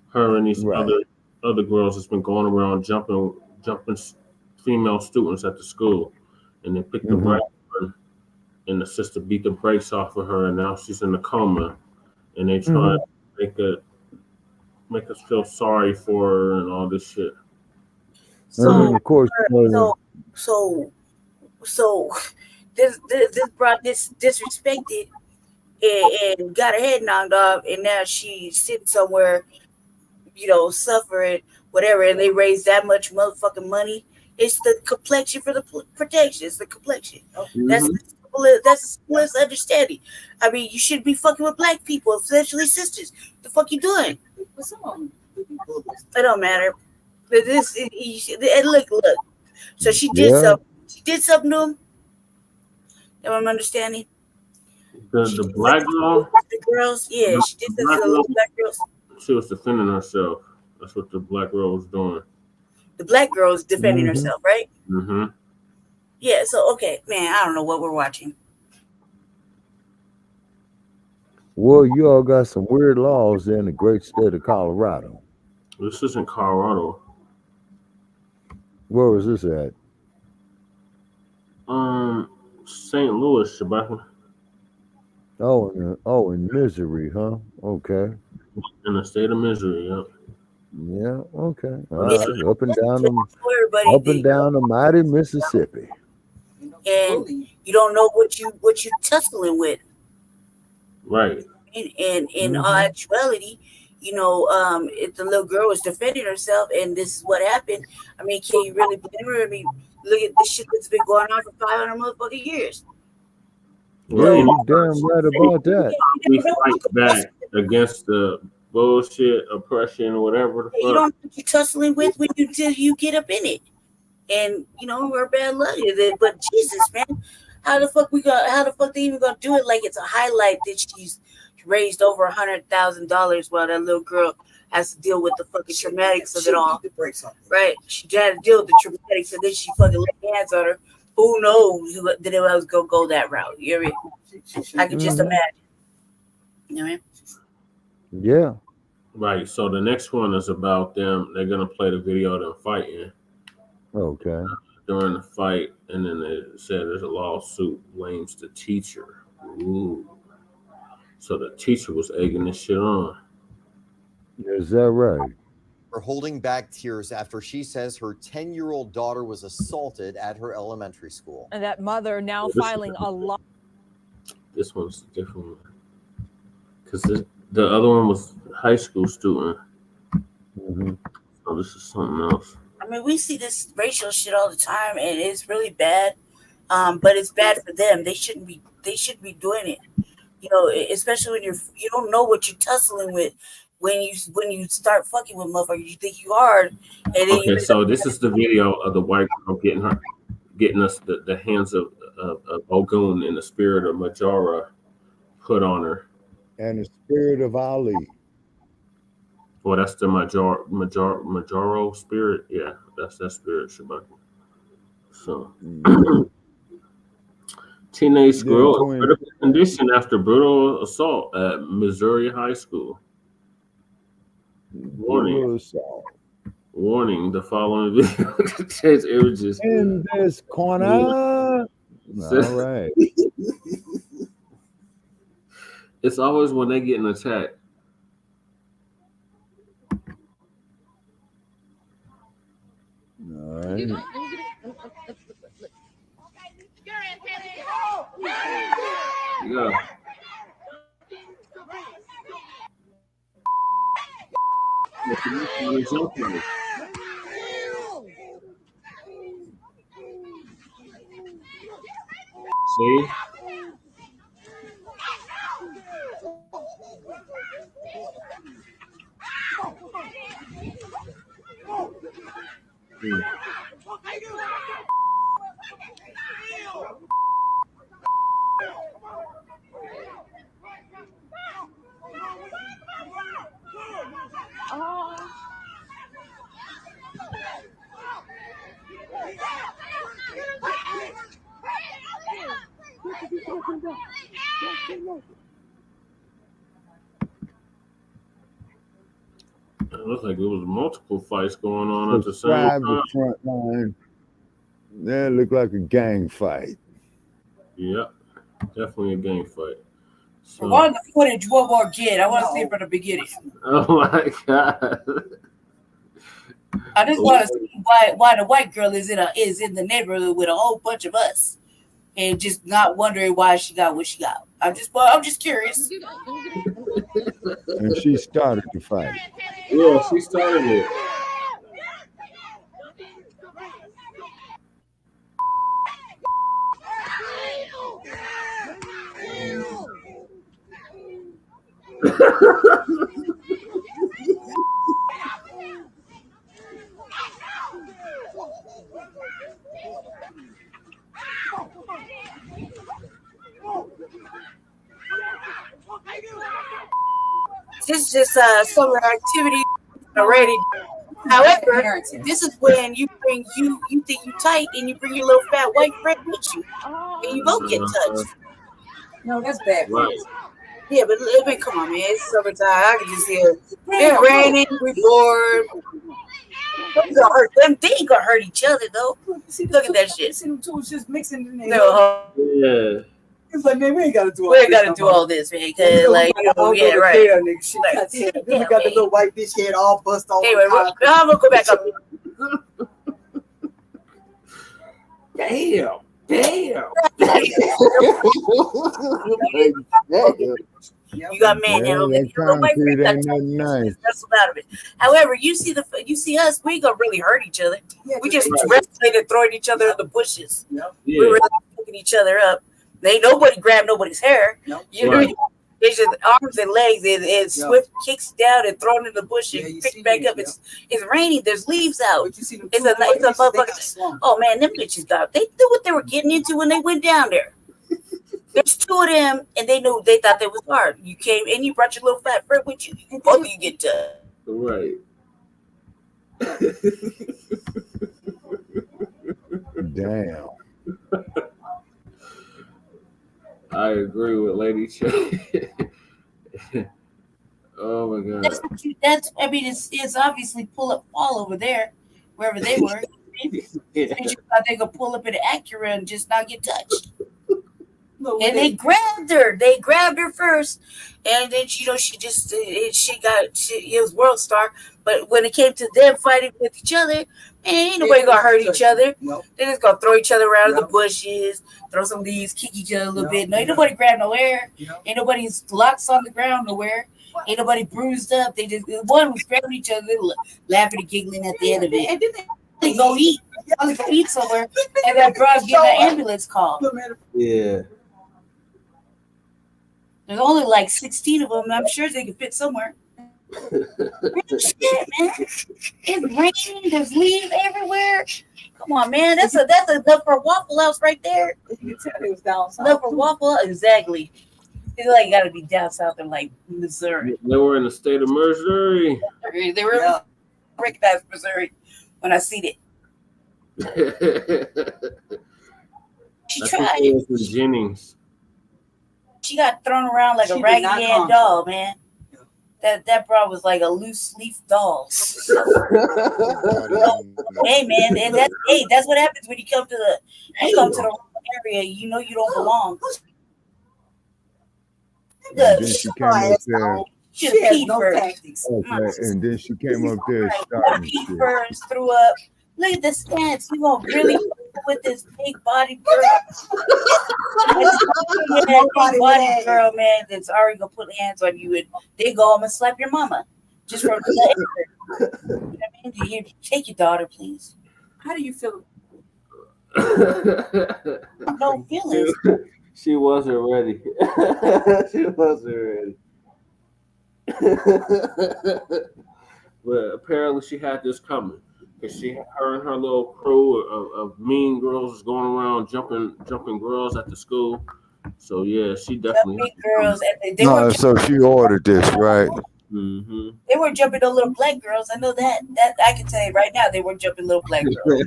Her and these other girls that's been going around jumping female students at the school, and they picked the brakes on, and the sister beat the brakes off of her, and now she's in a coma, and they try to make us feel sorry for her and all this shit. So, of course, so this brought this disrespected and got her head knocked off, and now she's sitting somewhere, suffering whatever, and they raised that much motherfucking money. It's the complexion for the protection. It's the complexion. That's the simplest understanding. I mean, you shouldn't be fucking with black people, especially sisters. What the fuck you doing? It don't matter. And look. So she did something. She did something to him. That I'm understanding. The black girl. The girls, yeah, she did something to the little black girls. She was defending herself. That's what the black girl was doing. The black girl is defending herself, right? Mm-hmm. Yeah. So okay, man, I don't know what we're watching. Well, you all got some weird laws there in the great state of Colorado. This isn't Colorado. Where was this at? St. Louis, Shabaka. Oh, in Missouri, huh? Okay. In the state of Missouri, yeah. Yeah, okay. All right. Up and down the mighty Mississippi. And you don't know what you tussling with. Right. And in all actuality, if the little girl was defending herself and this is what happened, I mean, can you really blame her? I mean, look at the shit that's been going on for 500 motherfucking years. Yeah, you're damn right about that. We fight back against the bullshit, oppression, whatever the fuck. You don't know what you're tussling with until you get up in it. And, we're bad luck. But Jesus, man, how the fuck they even gonna do it like it's a highlight that she's raised over $100,000 while that little girl has to deal with the fucking traumatics of it all. Right? She had to deal with the traumatics, and then she fucking laid hands on her. Who knows that it was gonna go that route? You know what I mean? I can just imagine. You know what I mean? Yeah. Right. So the next one is about them. They're gonna play the video of them fighting. Okay. During the fight, and then they said there's a lawsuit blames the teacher. Ooh. So the teacher was egging this shit on. Is that right? For holding back tears after she says her 10-year-old daughter was assaulted at her elementary school. And that mother now filing a lot. This one's a different one. Because the other one was a high school student. So this is something else. I mean, we see this racial shit all the time, and it's really bad. But it's bad for them. They shouldn't be doing it. Especially when you don't know what you're tussling with. When you start fucking with motherfuckers, you think you hard. And then Okay, so this is the video of the white girl getting us the hands of Ogun and the spirit of Majora put on her. And the spirit of Ali. Well, that's the Majoro spirit. Yeah, that's that spirit, Shabaka. So, teenage girl in critical condition after brutal assault at Missouri high school. Warning, the following video contains images. In this corner. All right. It's always when they getting attacked. All right. Yeah. See? It looks like it was multiple fights going on at the same Describe time. the front line. That looked like a gang fight. Yep, definitely a gang fight. So, Run the footage one more again. I want to see it from the beginning. oh my god! I just want to see why the white girl is in the neighborhood with a whole bunch of us, and just not wondering why she got what she got. I'm just curious. And she started the fight. Yeah, she started it. This is just summer activity already. However, this is when you think you tight and you bring your little fat white friend with you, and you both get touched. No, that's bad. Right. Yeah, but come on, man. It's summertime. I can just hear it's raining. We bored. They ain't gonna hurt each other though. Look at that shit. See them two was just mixing in there. No, Yeah. it's like, man, we ain't gotta do all this, man. Cause like, yeah, right. Like, We got the little white bitch head all bust off. Anyway, I'm gonna go back up. Damn. You got man Yeah, now. that concrete ain't nothing nice. That's about it. However, you see us, we ain't gonna really hurt each other. We just wrestling and throwing each other in the bushes. Yeah. We're really picking each other up. Ain't nobody grab nobody's hair. You know, Right. it's just arms and legs and swift kicks down and thrown in the bush and picked back up. It's raining. There's leaves out. It's a motherfucker. Oh man, them bitches they knew what they were getting into when they went down there. There's two of them, and they thought that was hard. You came and you brought your little fat friend with you. Both of you get to. Right. Damn. I agree with Lady Ch. Oh my god. I mean, it's obviously pull up fall over there, wherever they were. They just thought they could pull up in an Acura and just not get touched. And they grabbed her. They grabbed her first, and then she was World Star. But when it came to them fighting with each other, man, ain't nobody gonna hurt each other. They just gonna throw each other around in the bushes, throw some leaves, kick each other a little bit. No, ain't nobody grab no air. Ain't nobody's locks on the ground nowhere. Ain't nobody bruised up. They just one was grabbing each other, laughing and giggling at the end of it. And then they go eat. They go eat somewhere, and that broad's getting an ambulance call. Yeah. There's only like 16 of them, and I'm sure they can fit somewhere. Shit, man. It's raining. There's leaves everywhere. Come on, man. That's enough for a Waffle House right there. You can tell it was down south. Enough for Waffle House. Exactly. It's like got to be down south in like Missouri. They were in the state of Missouri. They were recognized Missouri when I seen it. She tried. Jennings. She got thrown around like a raggedy ass doll, man. That bra was like a loose leaf doll. Hey man, and that's what happens when you come to the wrong area. You know you don't belong. And then she came up there. She had no tactics. Okay, and then she came up there starting Pete shit. Burns threw up. Look at the stance. You gonna really with this big body girl? Big body girl, man. That's already gonna put hands on you and they go home and slap your mama. Just from the you know what I mean? You take your daughter, please. How do you feel? No feelings. She wasn't ready. She wasn't ready. But apparently she had this coming. Cause her and her little crew of mean girls was going around jumping girls at the school. So yeah, she definitely. Jumping girls, and they No, were so she ordered this, right? Mm-hmm. they were jumping on little black girls. I know that. That I can tell you right now, they were jumping little black girls.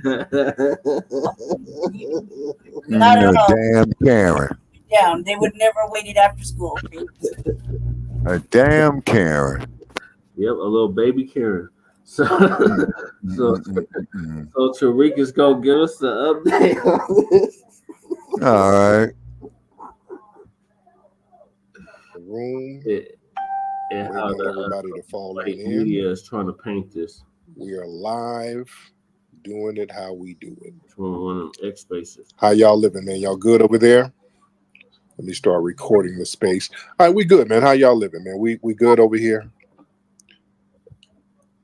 Not at all. Damn Karen. Down. They would never waited after school. A damn Karen. Yep, a little baby Karen. So Tariq is gonna give us the update on this. All right. The room. And waiting how on the everybody to fall on in. media is trying to paint this. We are live, doing it how we do it. One of them X spaces. How y'all living, man? Y'all good over there? Let me start recording the space. All right, we good, man. How y'all living, man? We good over here?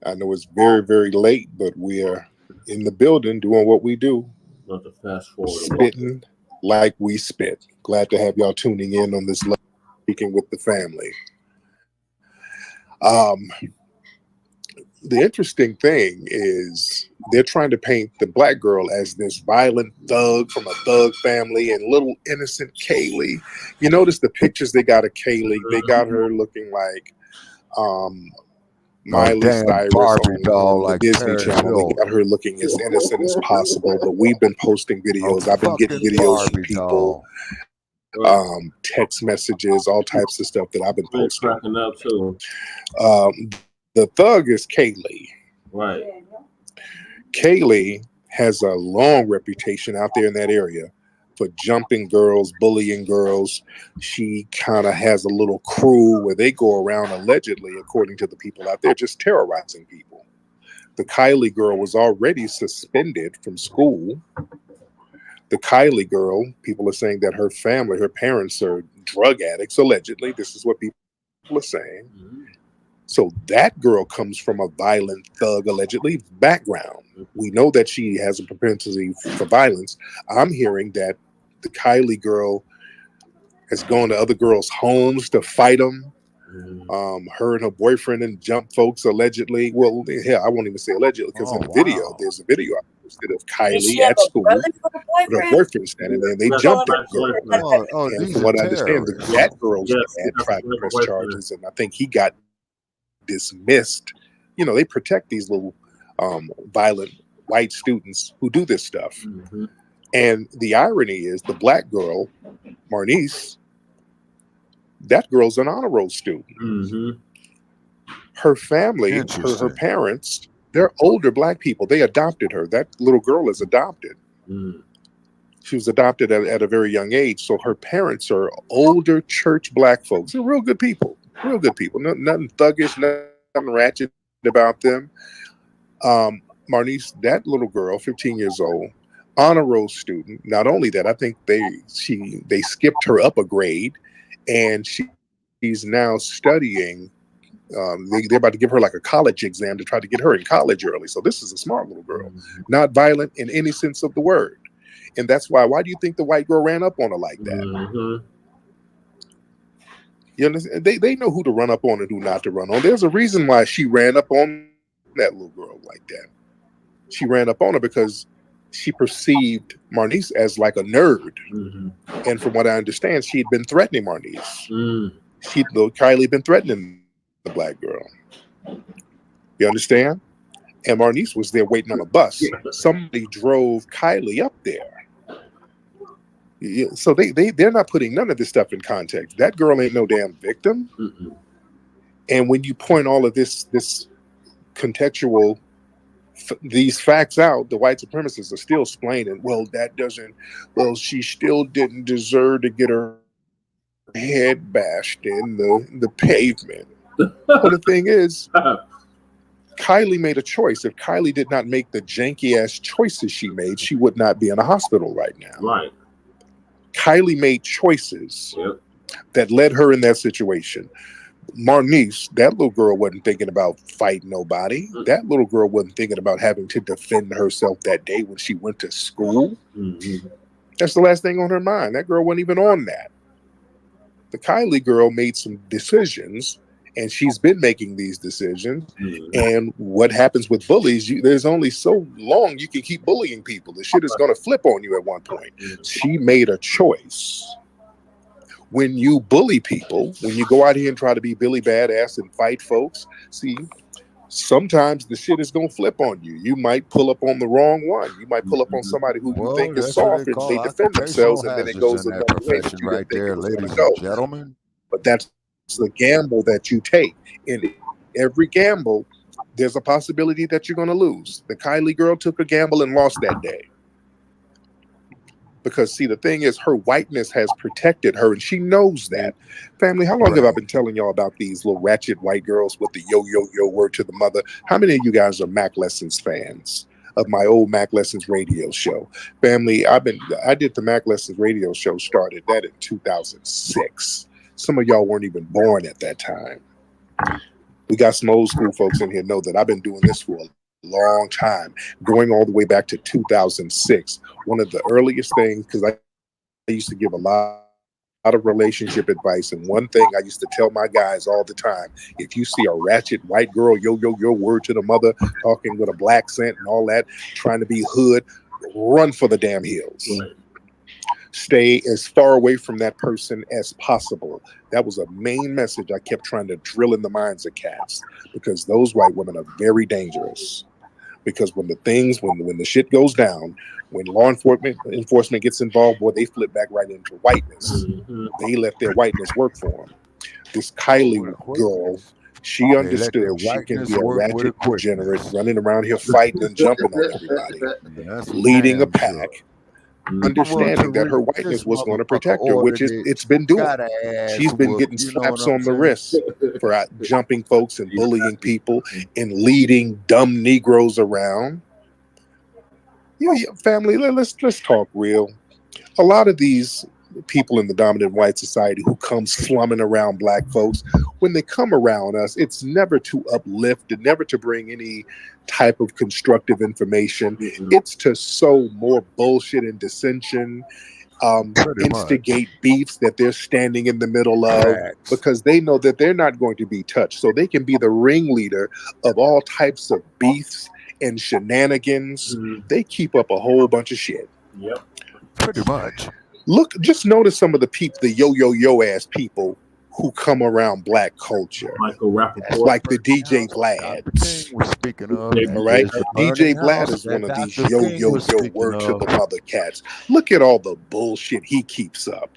I know it's very, very late, but we are in the building doing what we do. Not to fast forward. Spitting like we spit. Glad to have y'all tuning in on this Speaking with the Family. The interesting thing is they're trying to paint the black girl as this violent thug from a thug family and little innocent Kaylee. You notice the pictures they got of Kaylee. They got her looking like Miley Cyrus Barbie doll, on the Disney Channel. They got her looking as innocent as possible. But we've been posting videos. I've been getting videos from people, text messages, all types of stuff that I've been posting. Cracking up too. The thug is Kaylee. Right. Kaylee has a long reputation out there in that area for jumping girls, bullying girls. She kind of has a little crew where they go around, allegedly, according to the people out there, just terrorizing people. The Kylie girl was already suspended from school. The Kylie girl, people are saying that her family, her parents are drug addicts, allegedly. This is what people are saying. So that girl comes from a violent thug, allegedly, background. We know that she has a propensity for violence. I'm hearing that the Kylie girl has gone to other girls' homes to fight them. Her and her boyfriend and jump folks, allegedly. Well, hell, I won't even say allegedly, because in the video, there's a video I posted of Kylie at school with her boyfriend standing there, and they jumped that girl. And from what I understand, that girl's dad tried to press charges, and I think he got dismissed. You know, they protect these little violent white students who do this stuff. And the irony is the black girl, Marnice, that girl's an honor roll student. Her family, her parents, they're older black people. They adopted her. That little girl is adopted. She was adopted at a very young age. So her parents are older church black folks. They're real good people. Real good people. Nothing thuggish, nothing ratchet about them. Marnice, that little girl, 15 years old, honor roll student. Not only that, I think they skipped her up a grade, and she's now studying. They're about to give her like a college exam to try to get her in college early. So this is a smart little girl, not violent in any sense of the word. And that's why do you think the white girl ran up on her like that? You understand? They know who to run up on and who not to run on. There's a reason why she ran up on that little girl like that. She ran up on her because she perceived Marnice as like a nerd. And from what I understand, she'd been threatening Marnice. Kylie been threatening the black girl. You understand? And Marnice was there waiting on a bus. Somebody drove Kylie up there. So they're not putting none of this stuff in context. That girl ain't no damn victim. And when you point all of this contextual, these facts out, the white supremacists are still explaining, she still didn't deserve to get her head bashed in the pavement. But the thing is, Kylie made a choice. If Kylie did not make the janky ass choices she made, she would not be in a hospital right now. Right. Kylie made choices that led her in that situation. Marnice, that little girl wasn't thinking about fighting nobody. That little girl wasn't thinking about having to defend herself that day when she went to school. That's the last thing on her mind. That girl wasn't even on that. The Kylie girl made some decisions, and she's been making these decisions. And what happens with bullies, there's only so long you can keep bullying people. The shit is going to flip on you at one point. She made a choice. When you bully people, when you go out here and try to be Billy Badass and fight folks, see, sometimes the shit is going to flip on you. You might pull up on the wrong one. You might pull up on somebody who you think is soft, and they defend themselves, and then it goes another way that you didn't think it was going to go. Gentlemen. But that's the gamble that you take. In every gamble, there's a possibility that you're going to lose. The Kylie girl took a gamble and lost that day. Because, see, the thing is, her whiteness has protected her, and she knows that. Family, how long have I been telling y'all about these little ratchet white girls with the yo word to the mother? How many of you guys are Mac Lessons fans of my old Mac Lessons radio show? Family, I did the Mac Lessons radio show, started that in 2006. Some of y'all weren't even born at that time. We got some old school folks in here know that I've been doing this for a long time, going all the way back to 2006. One of the earliest things, because I used to give a lot of relationship advice, and one thing I used to tell my guys all the time: if you see a ratchet white girl, yo word to the mother, talking with a black accent and all that, trying to be hood, run for the damn hills. Stay as far away from that person as possible. That was a main message I kept trying to drill in the minds of cats, because those white women are very dangerous. Because when the shit goes down, when law enforcement gets involved, boy, they flip back right into whiteness. They let their whiteness work for them. This Kylie girl, she understood she can be a ratchet degenerate, running around here fighting and jumping on everybody, leading a pack, understanding that her whiteness was going to protect her, which it's been doing. She's been getting slaps on the wrist for jumping folks and bullying people and leading dumb Negroes around. Yeah, family, let's talk real. A lot of these people in the dominant white society who come slumming around black folks, when they come around us, it's never to uplift and never to bring any type of constructive information. It's to sow more bullshit and dissension, instigate beefs that they're standing in the middle of, because they know that they're not going to be touched. So they can be the ringleader of all types of beefs and shenanigans. They keep up a whole bunch of shit. Yep. Pretty much. Look, just notice some of the people, the yo ass people who come around black culture, like the DJ Blacc. We're speaking of, all right? DJ Blacc is one of these yo word to the mother cats. Look at all the bullshit he keeps up.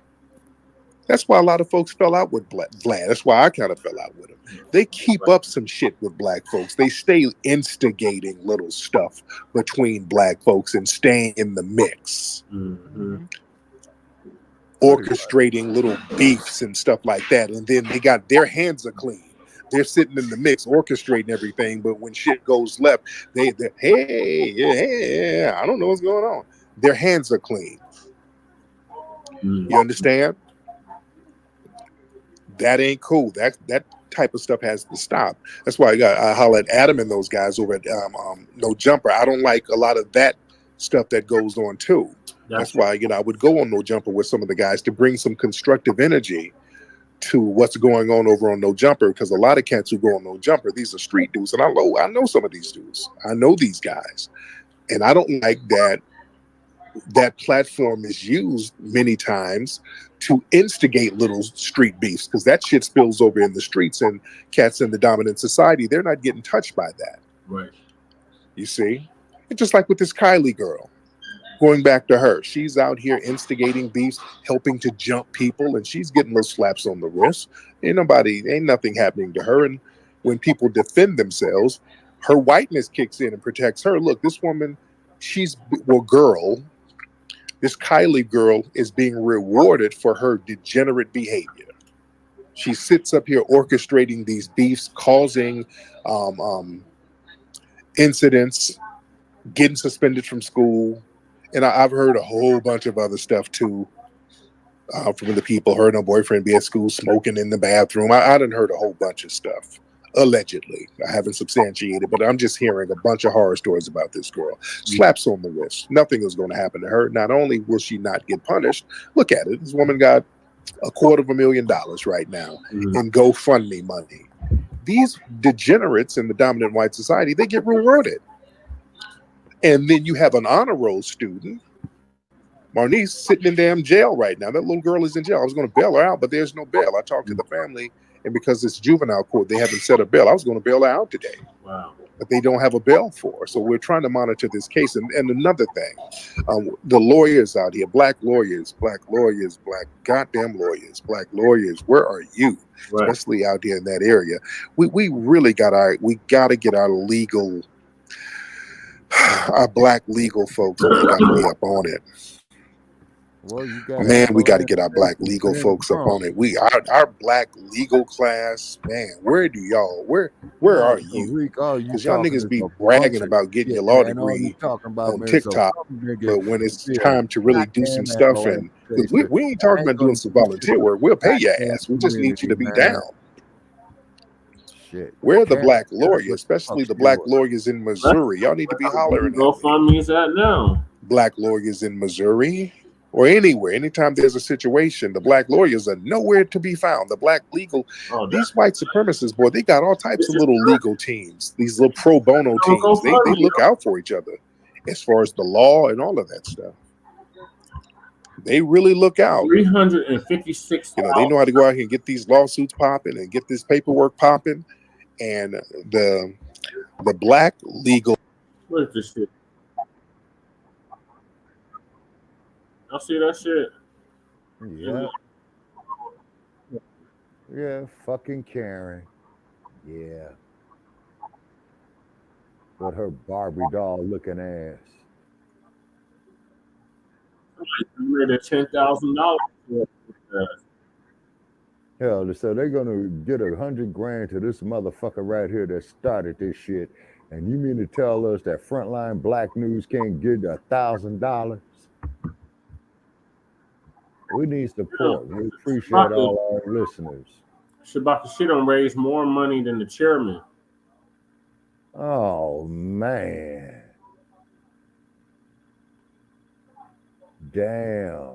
That's why a lot of folks fell out with Vlad. That's why I kind of fell out with him. They keep up some shit with black folks. They stay instigating little stuff between black folks and staying in the mix. Orchestrating little beefs and stuff like that. And then they got their hands are clean. They're sitting in the mix, orchestrating everything. But when shit goes left, they hey, I don't know what's going on. Their hands are clean. You understand? That ain't cool. That type of stuff has to stop. That's why I holler at Adam and those guys over at No Jumper. I don't like a lot of that stuff that goes on too. That's why, I would go on No Jumper with some of the guys to bring some constructive energy to what's going on over on No Jumper, because a lot of cats who go on No Jumper, these are street dudes, and I know some of these dudes. I know these guys, and I don't like that platform is used many times to instigate little street beefs, because that shit spills over in the streets, and cats in the dominant society, they're not getting touched by that. Right. You see? It's just like with this Kylie girl. Going back to her, she's out here instigating beefs, helping to jump people, and she's getting little slaps on the wrist. Ain't nothing happening to her. And when people defend themselves, her whiteness kicks in and protects her. Look, this woman, this Kylie girl is being rewarded for her degenerate behavior. She sits up here orchestrating these beefs, causing incidents, getting suspended from school. And I've heard a whole bunch of other stuff too. from the people. Her and her boyfriend be at school smoking in the bathroom. I done heard a whole bunch of stuff. Allegedly, I haven't substantiated, but I'm just hearing a bunch of horror stories about this girl. Slaps on the wrist. Nothing is going to happen to her. Not only will she not get punished, look at it. This woman got $250,000 right now in GoFundMe money. These degenerates in the dominant white society, they get rewarded. And then you have an honor roll student, Marnice, sitting in damn jail right now. That little girl is in jail. I was going to bail her out, but there's no bail. I talked to the family, and because it's juvenile court, they haven't set a bail. I was going to bail her out today. Wow. But they don't have a bail for her. So we're trying to monitor this case. And another thing, the lawyers out here, black goddamn lawyers, black lawyers, where are you? Right. Especially out here in that area. We really got to get our black legal folks, we got to be up on it. Well, we got to get our black legal folks up on it. Our black legal class, man. Where are you? Because y'all niggas be bragging about getting your law degree on TikTok, but when it's time to really do some stuff, and we ain't talking about doing some volunteer work. We'll pay your ass. We just need you to be down. Where are the black lawyers, especially the black lawyers in Missouri? Y'all need to be hollering. GoFundMe's at now. Black lawyers in Missouri. Or anywhere, anytime there's a situation, the black lawyers are nowhere to be found. The black legal, these white supremacists, boy, they got all types of little legal teams, these little pro bono teams. They look out for each other as far as the law and all of that stuff. They really look out. 356. They know how to go out here and get these lawsuits popping and get this paperwork popping. And the black legal. What is this shit? Y'all see that shit? Yeah. Yeah, fucking Karen. Yeah. With her Barbie doll looking ass. Made a $10,000. Hell, so they're gonna get $100,000 to this motherfucker right here that started this shit. And you mean to tell us that Frontline Black News can't get $1,000? We need support. We appreciate all our listeners. Shabaka, she don't raise more money than the chairman. Oh, man. Damn.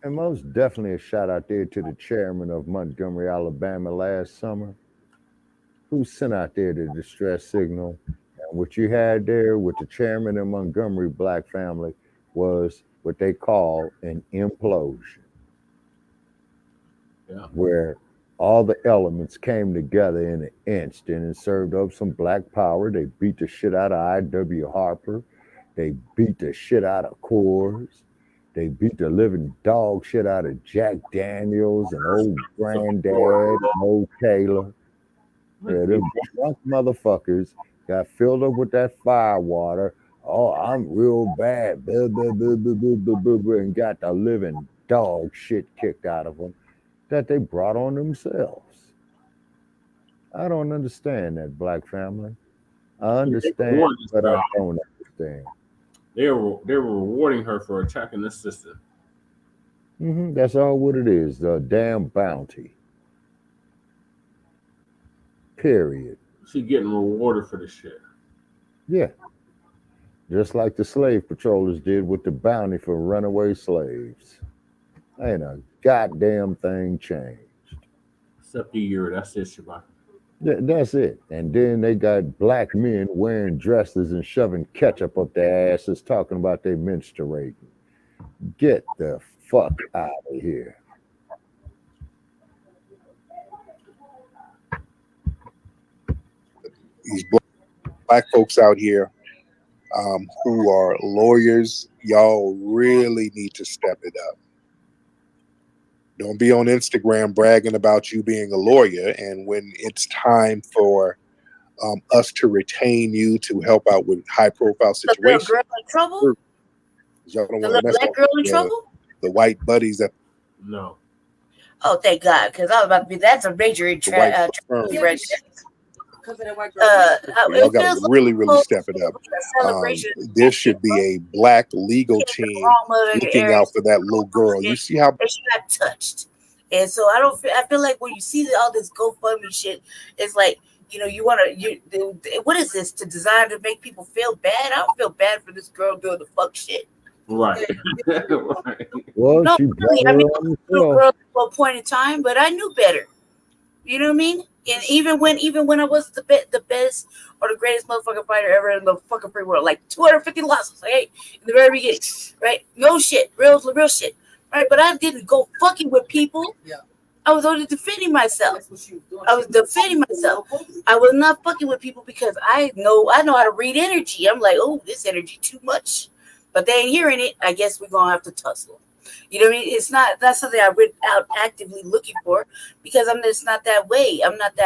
And most definitely a shout out there to the chairman of Montgomery, Alabama last summer, who sent out there the distress signal. And what you had there with the chairman of Montgomery Black family was what they call an implosion, where all the elements came together in an instant and served up some black power. They beat the shit out of I.W. Harper. They beat the shit out of Coors. They beat the living dog shit out of Jack Daniels and old Granddad and old Taylor. Yeah, them drunk motherfuckers got filled up with that fire water. Oh, I'm real bad, blah, blah, blah, blah, blah, blah, blah, blah, and got the living dog shit kicked out of them that they brought on themselves. I don't understand that, black family. I understand, but I don't understand. They were rewarding her for attacking the system. That's all what it is, the damn bounty. Period. She getting rewarded for the shit. Yeah. Just like the slave patrollers did with the bounty for runaway slaves. Ain't a goddamn thing changed. Except the year, that's it, Shabbat. That's it. And then they got black men wearing dresses and shoving ketchup up their asses, talking about they menstruating. Get the fuck out of here. These black folks out here who are lawyers, y'all really need to step it up. Don't be on Instagram bragging about you being a lawyer, and when it's time for us to retain you to help out with high-profile situations, the girl in trouble. Y'all don't The want to mess black up girl in trouble. the white buddies that. No. Oh, thank God, because I was about to be. That's a major Y'all got to really, really step it up. There should be a Black legal team looking out for that little girl. You see how she got touched, and so I feel like when you see all this GoFundMe shit, it's like, you know, what is this to design to make people feel bad? I don't feel bad for this girl doing the fuck shit. Right. Well, No, she really. I mean, I was a little girl at a point in time, but I knew better. You know what I mean? And even when I was the best or the greatest motherfucking fighter ever in the fucking free world, like 250 losses, like, hey, in the very beginning, right? No shit, real shit, right? But I didn't go fucking with people. Yeah. I was only defending myself. I was defending myself. I was not fucking with people because I know how to read energy. I'm like, oh, this energy too much. But they ain't hearing it. I guess we're gonna have to tussle. You know what I mean? It's not that's something I went out actively looking for because I'm just not that way. I'm not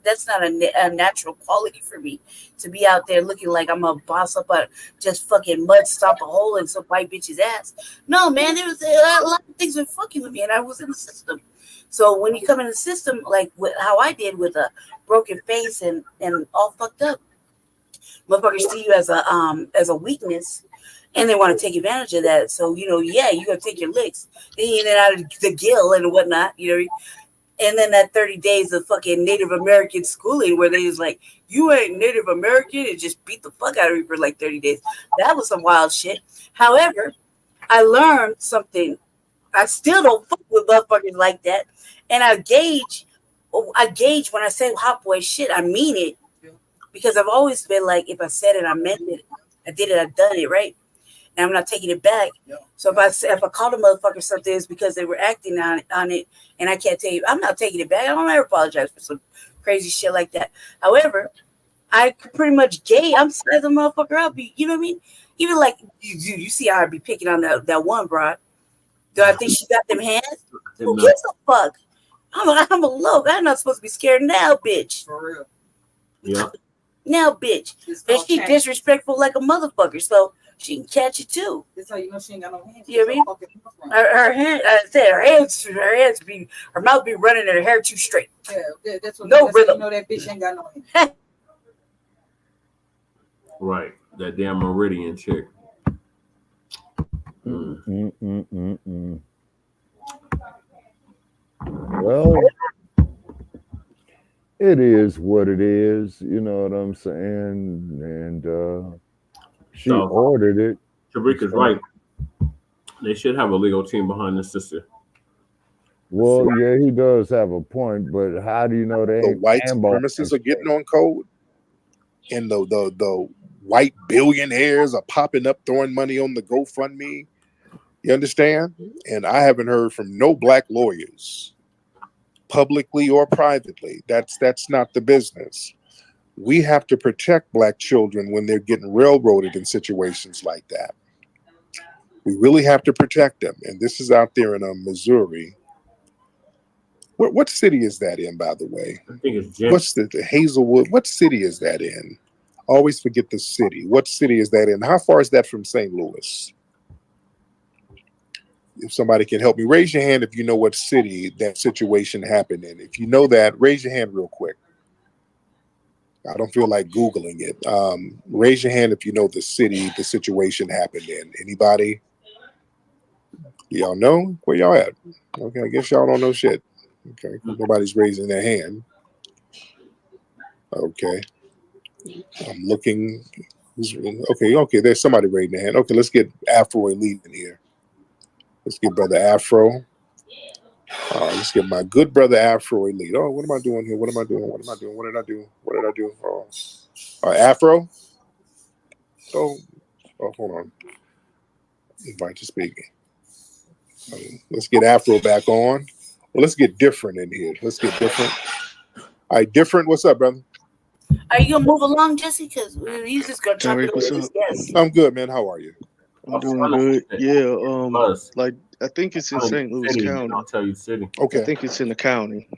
that's not a natural quality for me to be out there looking like I'm a boss up a just fucking mud stomp a hole in some white bitch's ass. No, man, there was a lot of things were fucking with me and I was in the system. So when you come in the system, like how I did with a broken face and all fucked up, motherfuckers see you as a weakness, and they want to take advantage of that. So you know, yeah, you gotta take your licks, in and out of the gill and whatnot, you know. And then that 30 days of fucking Native American schooling where they was like, you ain't Native American, and just beat the fuck out of you for like 30 days. That was some wild shit. However, I learned something. I still don't fuck with motherfuckers like that. And I gauge when I say hot boy shit, I mean it. Because I've always been like, if I said it, I meant it. I did it, I've done it, right? And I'm not taking it back. So if I called a motherfucker something, it's because they were acting on it, and I can't tell you, I'm not taking it back. I don't ever apologize for some crazy shit like that. However, I could pretty much I'm size a motherfucker up. You know what I mean? Even like you see how I be picking on that one broad. Do I think she got them hands? Who gives a fuck? I'm a loke. I'm not supposed to be scared now, bitch. For real. Yeah. Now, bitch. And she disrespectful like a motherfucker, so she can catch it too. That's how you know she ain't got no hands. You know what I mean? Her hand, I said her mouth be running and her hair too straight. Yeah, that's what. No rhythm. You know that bitch ain't got no hands. Right, that damn Meridian chick. Well, it is what it is. You know what I'm saying? And she ordered it. Sharika's right. They should have a legal team behind the sister. Well, yeah, he does have a point, but how do you know they the white supremacists are getting on code, and the white billionaires are popping up, throwing money on the GoFundMe? You understand? And I haven't heard from no Black lawyers, publicly or privately. That's not the business. We have to protect Black children when they're getting railroaded in situations like that. We really have to protect them. And this is out there in Missouri. What city is that in, by the way? I think it's what's the Hazelwood? What city is that in? I always forget the city. What city is that in? How far is that from St. Louis? If somebody can help me, raise your hand if you know what city that situation happened in. If you know that, raise your hand real quick. I don't feel like Googling it. Raise your hand if you know the city the situation happened in. Anybody? Y'all know? Where y'all at? Okay, I guess y'all don't know shit. Okay, nobody's raising their hand. Okay. I'm looking. Okay, there's somebody raising their hand. Okay, let's get Afro Elite in here. Let's get Brother Afro. Let's get my good brother Afro Elite. Oh, what am I doing here? What am I doing? What did I do? Oh, Afro? Oh, hold on. Invite to speak. Let's get Afro back on. Well, let's get different in here. Let's get different. All right, different. What's up, brother? Are you gonna move along, Jesse? Because he's just gonna talk to his guests. I'm good, man. How are you? I'm doing good. Yeah, like I think it's in St. Louis County. I'll tell you city. Okay. I think it's in the county.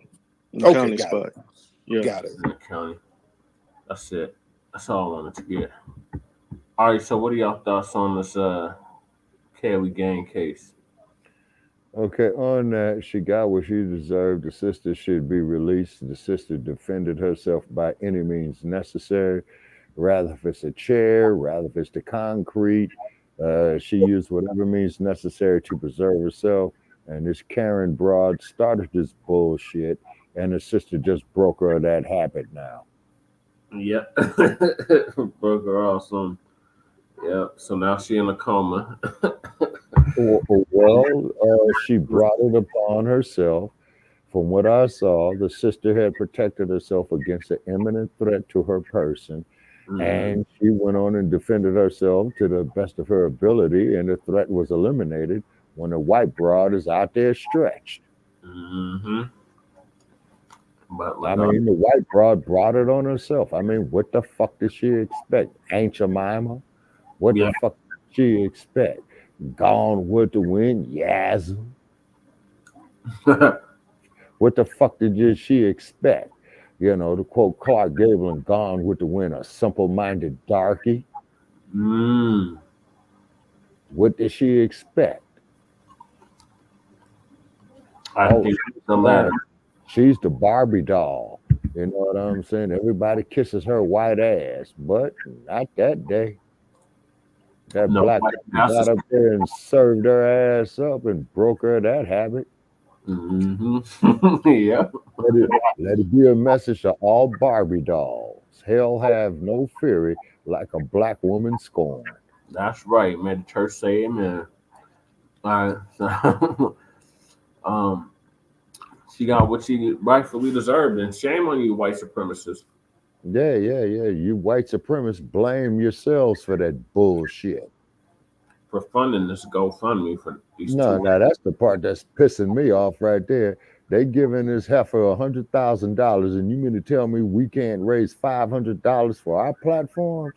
In the county got spot. It. Yeah. Got it. In the county. That's it. That's all I wanted to get. All right, so what are y'all thoughts on this Kaylee gang case? Okay, on that, she got what she deserved. The sister should be released. The sister defended herself by any means necessary, rather if it's a chair, rather if it's the concrete. She used whatever means necessary to preserve herself. And this Karen broad started this bullshit, and the sister just broke her of that habit now. Yep. Broke her off some. Yep. So now she in a coma. Well, she brought it upon herself. From what I saw, the sister had protected herself against an imminent threat to her person, and she went on and defended herself to the best of her ability, and the threat was eliminated when the white broad is out there stretched. Mm-hmm. But I mean, the white broad brought it on herself. I mean, what the fuck did she expect? Ain't Jemima? What the fuck did she expect? Gone with the wind? Yes. What the fuck did she expect? You know, to quote Clark Gable in Gone with the Wind, a simple-minded darky. What did she expect? I think the latter. She's the Barbie doll. You know what I'm saying? Everybody kisses her white ass, but not that day. That black got up there and served her ass up and broke her of that habit. Yeah. Let it be a message to all Barbie dolls. Hell have no fury like a black woman scorned. That's right. May the church say amen. All right. So, she got what she rightfully deserved, and shame on you, white supremacists. Yeah. You white supremacists blame yourselves for that bullshit. For funding this GoFundMe for these No, that's the part that's pissing me off right there. They giving this heifer $100,000, and you mean to tell me we can't raise $500 for our platforms?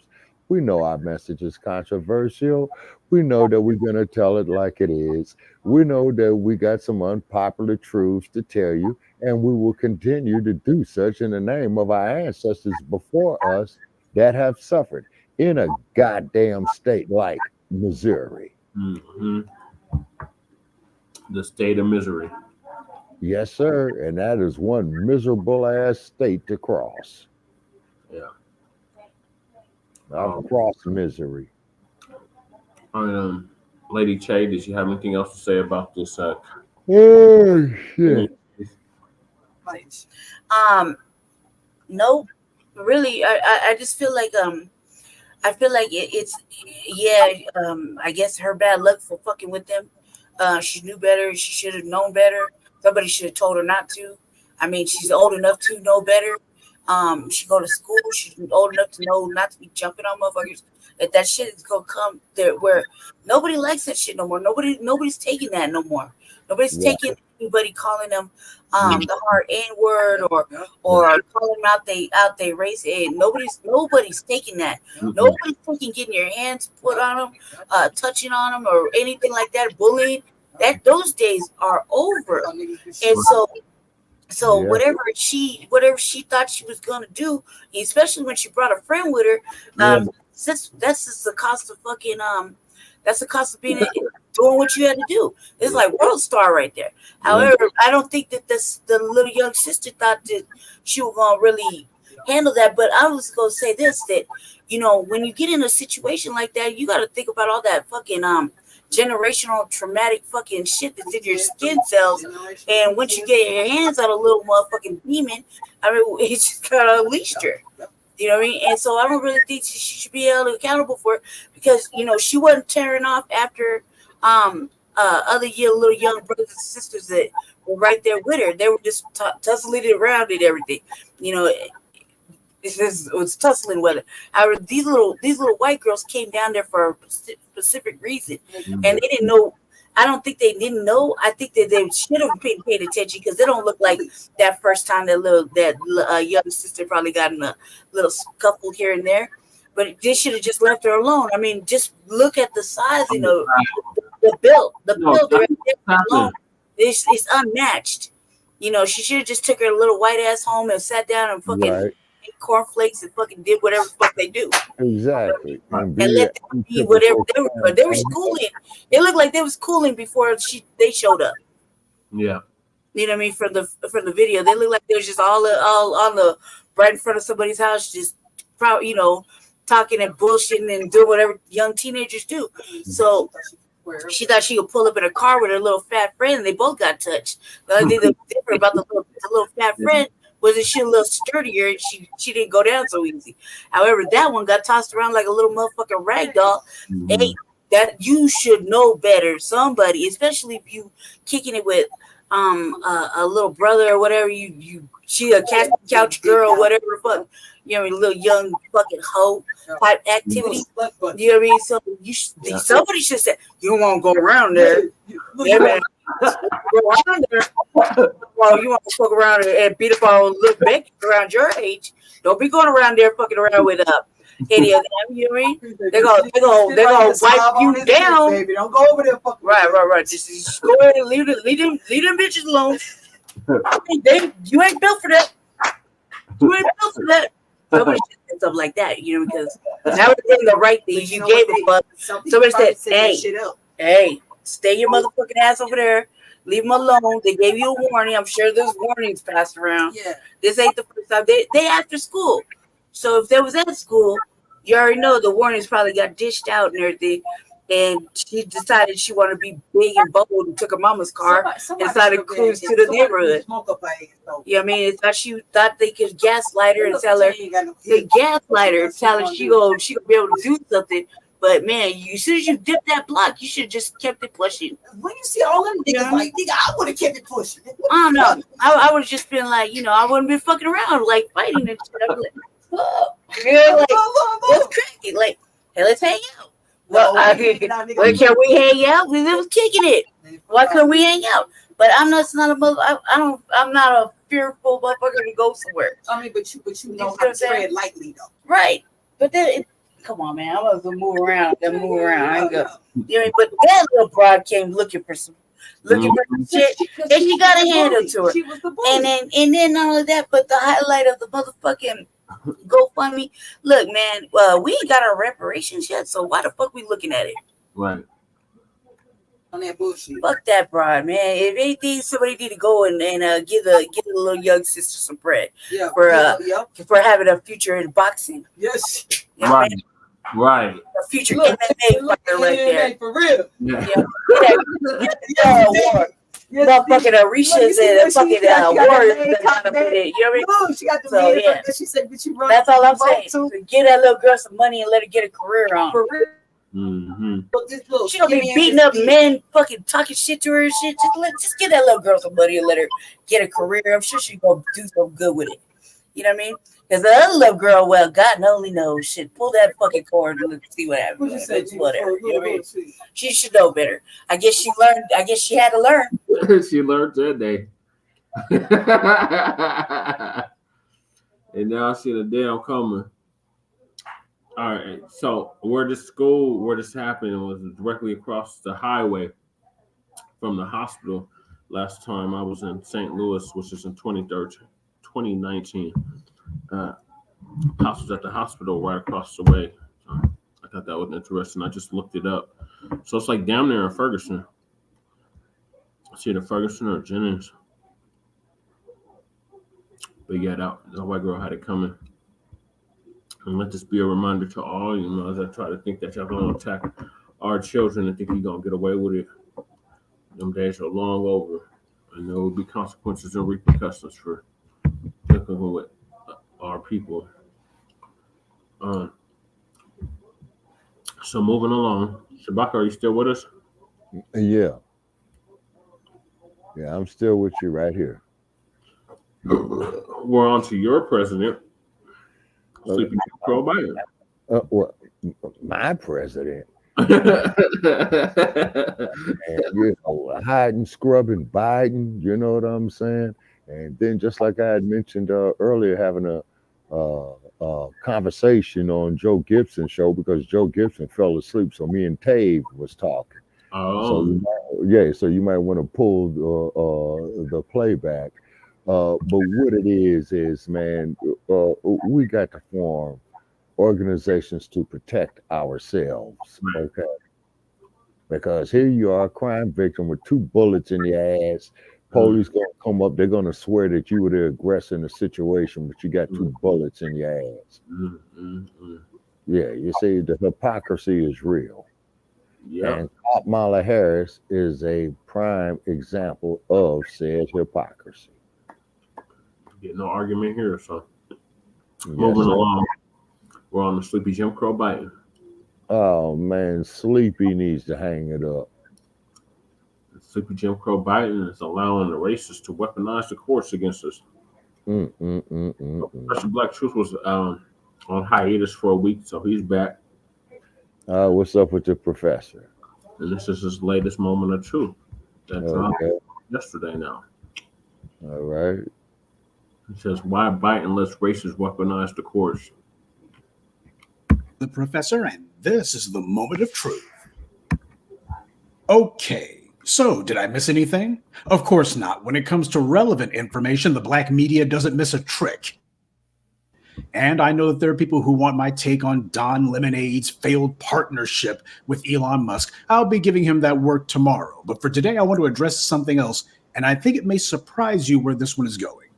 We know our message is controversial. We know that we're going to tell it like it is. We know that we got some unpopular truths to tell you, and we will continue to do such in the name of our ancestors before us that have suffered in a goddamn state like Missouri. Mm-hmm. The state of misery. Yes, sir. And that is one miserable ass state to cross. Yeah. I've crossed misery. Lady Che, did you have anything else to say about this? Oh shit. No, really. I just feel like I feel like it's I guess her bad luck for fucking with them. She knew better. She should have known better. Somebody should have told her not to. I mean, she's old enough to know better. She go to school. She's old enough to know not to be jumping on motherfuckers. That shit is gonna come there where nobody likes that shit no more. Nobody's taking that no more. Nobody's taking anybody calling them the hard N word or calling them out they race. Nobody's taking that. Nobody's taking getting your hands put on them, touching on them or anything like that. Bullying. Those days are over. And so whatever she thought she was gonna do, especially when she brought a friend with her, that's just the cost of fucking that's the cost of being doing what you had to do. It's like World Star right there. However, I don't think that the little young sister thought that she was gonna really handle that. But I was gonna say this, that when you get in a situation like that, you got to think about all that fucking generational traumatic fucking shit that's in your skin cells, and once you get your hands on a little motherfucking demon, I mean, it just kind of unleashed her. You know what I mean? And so I don't really think she should be held accountable for it because she wasn't tearing off after other little young brothers and sisters that were right there with her. They were just tussling around and everything. It was tussling with it. However, these little white girls came down there for a specific reason, and they didn't know. I don't think they didn't know. I think that they should have paid attention because they don't look like that first time that young sister probably got in a little scuffle here and there. But they should have just left her alone. I mean, just look at the size, the build right there alone. It's unmatched. She should have just took her little white ass home and sat down and fucking ate cornflakes and fucking did whatever the fuck they do. Exactly. And let them be whatever they were schooling. It looked like they was schooling before they showed up. Yeah. You know what I mean? From the video, they look like they're just all on the right in front of somebody's house, just probably talking and bullshitting and doing whatever young teenagers do. So she thought she could pull up in a car with her little fat friend, and they both got touched. The only thing that was different about the little fat friend was that she was a little sturdier and she didn't go down so easy. However, that one got tossed around like a little motherfucking rag doll. Hey, that you should know better. Somebody, especially if you kicking it with a little brother or whatever, she a couch girl, whatever the fuck, a little young fucking hoe type activity. You know what I mean? So somebody should say you won't go around there. Yeah, man. Go around there. Well, you want to fuck around and beat up on little Becky around your age. Don't be going around there fucking around with any of them. You know what I mean? They're gonna wipe you down. Baby, don't go over there fucking. Right. Just go ahead and leave them bitches alone. You ain't built for that. You ain't built for that. Somebody should say something like that, because that would have been the right thing. You gave a fuck. Somebody said, hey, stay your motherfucking ass over there. Leave them alone. They gave you a warning. I'm sure there's warnings passed around. Yeah. This ain't the first time. They after school. So if they was at school, you already know the warnings probably got dished out and everything. And she decided she wanted to be big and bold and took her mama's car and decided to cruise to the neighborhood. You know what I mean? She thought they could gaslight her and tell her she gonna be able to do something. But man, as soon as you dip that block, you should have just kept it pushing. When you see all them niggas like, nigga, I would have kept it pushing. I don't know. I would have just been like, I wouldn't been fucking around like fighting and shit. I'd be like, oh, let's crack it. Like, hey, let's hang out. Well, can we hang out? We was kicking it. Why couldn't we hang out? But I'm not a mother. I'm not a fearful motherfucker to go somewhere. I mean, but you know how to tread lightly though. Right. But then, come on, man. I'm gonna move around. I ain't gonna. But that little broad came looking for some shit, and she got a handle to her. And then not only that, but the highlight of the motherfucking GoFundMe. Look, man, we ain't got our reparations yet, so why the fuck we looking at it? Right. On that bullshit. Fuck that broad, man. If anything, somebody need to go and give the little young sister some bread for having a future in boxing. Yes. You know Right. A future MMA fighter right there. For real. Yeah. Motherfucking Orisha's and fucking Warriors. You know what I mean? She got the so, she said, but you run. That's all I'm saying. So give that little girl some money and let her get a career on. For real. Mm-hmm. She gonna be beating up men, fucking talking shit to her and shit. Just give that little girl some money and let her get a career. I'm sure she's gonna do something good with it. You know what I mean? Because the other little girl, well, God only knows. Shit, pull that fucking cord and see what happens. Whatever. You know what I mean? She should know better. I guess she learned. I guess she had to learn. She learned that day. And now I see the damn coming. All right. So where this happened was directly across the highway from the hospital. Last time I was in St. Louis, which is in 2019. House was at the hospital right across the way. I thought that was interesting. I just looked it up. So it's like down there in Ferguson. It's either Ferguson or Jennings. But yeah, that white girl had it coming. And let this be a reminder to all, as I try to think that y'all gonna attack our children and think you're gonna get away with it. Them days are long over. And there will be consequences and repercussions for looking with our people. So moving along, Shabaka, are you still with us? Yeah, I'm still with you right here. We're on to your president, Sleepy Joe Biden. Well, my president. And, hiding, scrubbing Biden, you know what I'm saying? And then just like I had mentioned earlier, having a conversation on Joe Gibson's show because Joe Gibson fell asleep, so me and Tave was talking. Oh. So you might want to pull the playback. But what it is, man, we got to form organizations to protect ourselves, okay? Because here you are, a crime victim with 2 bullets in your ass, Police gonna come up. They're gonna swear that you were the aggressor in the situation, but you got 2 bullets in your ass. Yeah, you see, the hypocrisy is real. Yeah. And Kamala Harris is a prime example of said hypocrisy. Get no argument here, so Yes, moving sir. along. We're on the Sleepy Jim Crow biting. Oh man, Sleepy needs to hang it up. Sleepy Jim Crow Biden is allowing the racists to weaponize the courts against us. Professor Black Truth was on hiatus for a week, so he's back. What's up with the professor? And this is his latest moment of truth. That dropped Okay. yesterday now. All right. He says, why Biden lets racists weaponize the courts? The professor, and this is the moment of truth. Okay, so did I miss anything? Of course not. When it comes to relevant information, the black media doesn't miss a trick. And I know that there are people who want my take on Don Lemonade's failed partnership with Elon Musk. I'll be giving him that work tomorrow. But for today, I want to address something else, and I think it may surprise you where this one is going.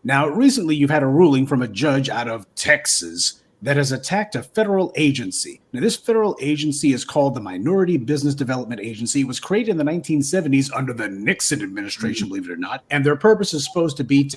Now, recently, you've had a ruling from a judge out of Texas that has attacked a federal agency. Now, this federal agency is called the Minority Business Development Agency. It was created in the 1970s under the Nixon administration, believe it or not, and their purpose is supposed to be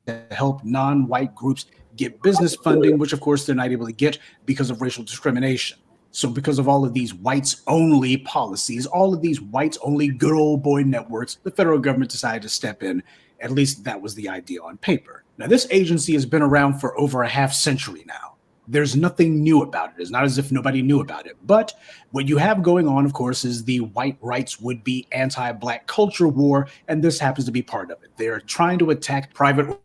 to help non-white groups get business funding, which of course they're not able to get because of racial discrimination. So because of all of these whites-only policies, all of these whites-only good old boy networks, the federal government decided to step in. At least that was the idea on paper. Now, this agency has been around for over a half century now. There's nothing new about it. It's not as if nobody knew about it. But what you have going on, of course, is the white rights would-be anti-black culture war, and this happens to be part of it. They're trying to attack private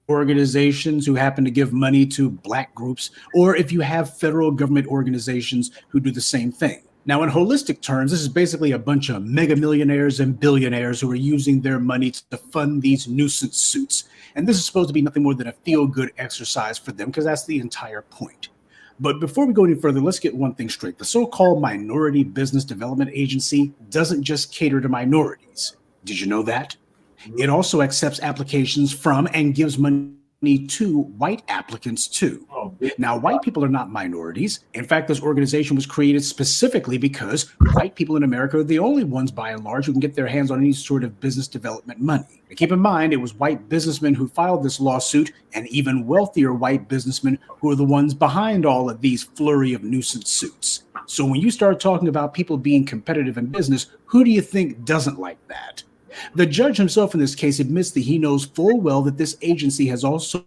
organizations who happen to give money to black groups, or if you have federal government organizations who do the same thing. Now, in holistic terms, this is basically a bunch of mega millionaires and billionaires who are using their money to fund these nuisance suits. And this is supposed to be nothing more than a feel-good exercise for them, because that's the entire point. But before we go any further, let's get one thing straight. The so-called Minority Business Development Agency doesn't just cater to minorities. Did you know that? It also accepts applications from and gives money to white applicants too. Now, white people are not minorities. In fact, this organization was created specifically because white people in America are the only ones, by and large, who can get their hands on any sort of business development money. Now, keep in mind, it was white businessmen who filed this lawsuit, and even wealthier white businessmen who are the ones behind all of these flurry of nuisance suits. So when you start talking about people being competitive in business, who do you think doesn't like that? The judge himself in this case admits that he knows full well that this agency has also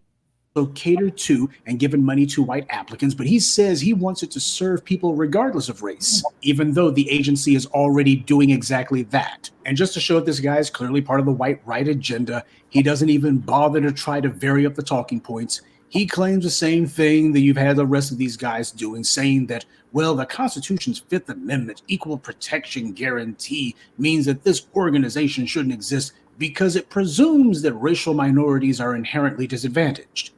catered to and given money to white applicants, but he says he wants it to serve people regardless of race, even though the agency is already doing exactly that. And just to show that this guy is clearly part of the white right agenda, he doesn't even bother to try to vary up the talking points. He claims the same thing that you've had the rest of these guys doing, saying that, well, the Constitution's Fifth Amendment equal protection guarantee means that this organization shouldn't exist because it presumes that racial minorities are inherently disadvantaged.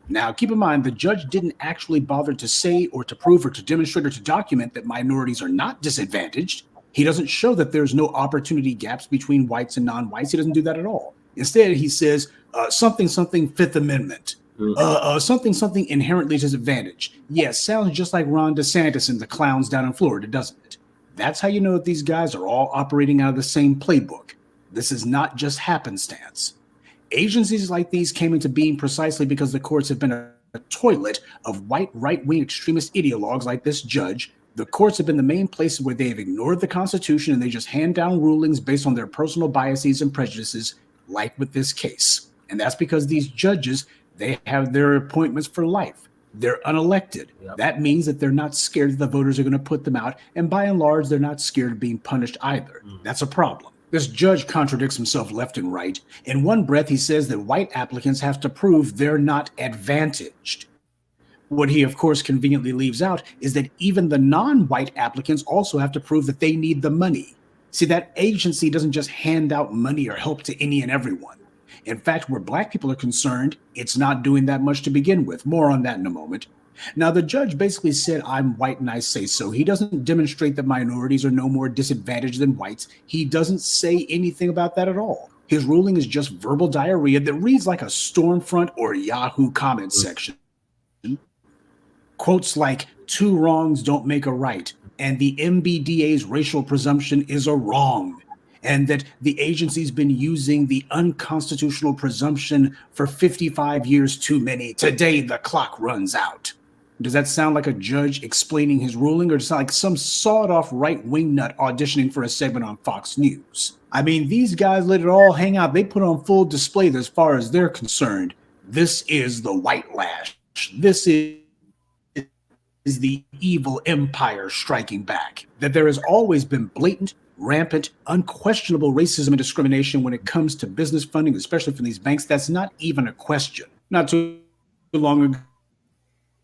Now, keep in mind, the judge didn't actually bother to say or to prove or to demonstrate or to document that minorities are not disadvantaged. He doesn't show that there's no opportunity gaps between whites and non-whites. He doesn't do that at all. Instead, he says something Fifth Amendment. Something inherently disadvantaged. Yes, sounds just like Ron DeSantis and the clowns down in Florida, doesn't it? That's how you know that these guys are all operating out of the same playbook. This is not just happenstance. Agencies like these came into being precisely because the courts have been a toilet of white right-wing extremist ideologues like this judge. The courts have been the main places where they have ignored the Constitution and they just hand down rulings based on their personal biases and prejudices, like with this case. And that's because these judges, they have their appointments for life. They're unelected. Yep. That means that they're not scared that the voters are going to put them out. And by and large, they're not scared of being punished either. That's a problem. This judge contradicts himself left and right. In one breath, he says that white applicants have to prove they're not advantaged. What he, of course, conveniently leaves out is that even the non-white applicants also have to prove that they need the money. See, that agency doesn't just hand out money or help to any and everyone. In fact, where black people are concerned, it's not doing that much to begin with. More on that in a moment. Now, the judge basically said, I'm white and I say so. He doesn't demonstrate that minorities are no more disadvantaged than whites. He doesn't say anything about that at all. His ruling is just verbal diarrhea that reads like a Stormfront or Yahoo comment section. Quotes like, 2 wrongs don't make a right, and the MBDA's racial presumption is a wrong, and that the agency's been using the unconstitutional presumption for 55 years too many. Today, the clock runs out. Does that sound like a judge explaining his ruling, or does it sound like some sawed-off right-wing nut auditioning for a segment on Fox News? I mean, these guys let it all hang out. They put on full display that as far as they're concerned. This is the white lash. This is the evil empire striking back. That there has always been blatant, rampant, unquestionable racism and discrimination when it comes to business funding, especially from these banks. That's not even a question. Not too long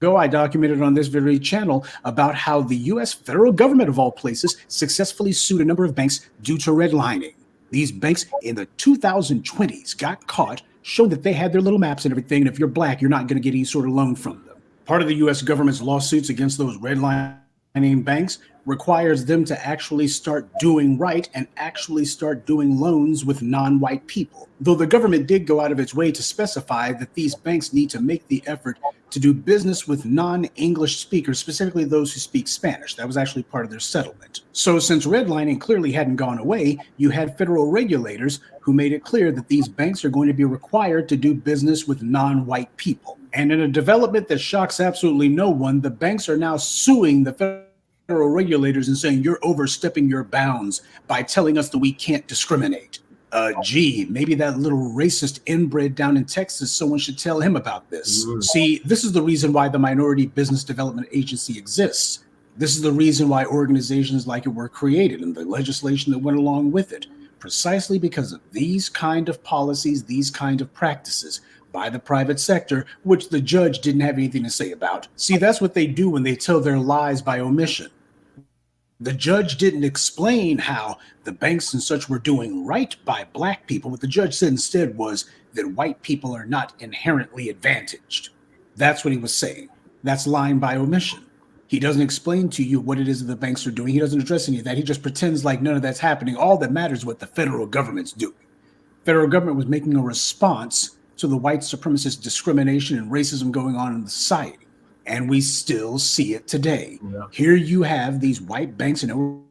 ago, I documented on this very channel about how the U.S. federal government, of all places, successfully sued a number of banks due to redlining. These banks in the 2020s got caught, showing that they had their little maps and everything, and if you're black, you're not going to get any sort of loan from them. Part of the U.S. government's lawsuits against those redlining banks requires them to actually start doing right and actually start doing loans with non-white people. Though the government did go out of its way to specify that these banks need to make the effort to do business with non-English speakers, specifically those who speak Spanish. That was actually part of their settlement. So since redlining clearly hadn't gone away, you had federal regulators who made it clear that these banks are going to be required to do business with non-white people. And in a development that shocks absolutely no one, the banks are now suing the federal regulators and saying, you're overstepping your bounds by telling us that we can't discriminate. Gee, maybe that little racist inbred down in Texas, someone should tell him about this. See, this is the reason why the Minority Business Development Agency exists. This is the reason why organizations like it were created and the legislation that went along with it, precisely because of these kind of policies, these kind of practices by the private sector, which the judge didn't have anything to say about. See, that's what they do when they tell their lies by omission. The judge didn't explain how the banks and such were doing right by black people. What the judge said instead was that white people are not inherently advantaged. That's what he was saying. That's lying by omission. He doesn't explain to you what it is that the banks are doing. He doesn't address any of that. He just pretends like none of that's happening. All that matters is what the federal government's doing. Federal government was making a response to the white supremacist discrimination and racism going on in the society. And we still see it today. Yeah. Here you have these white banks and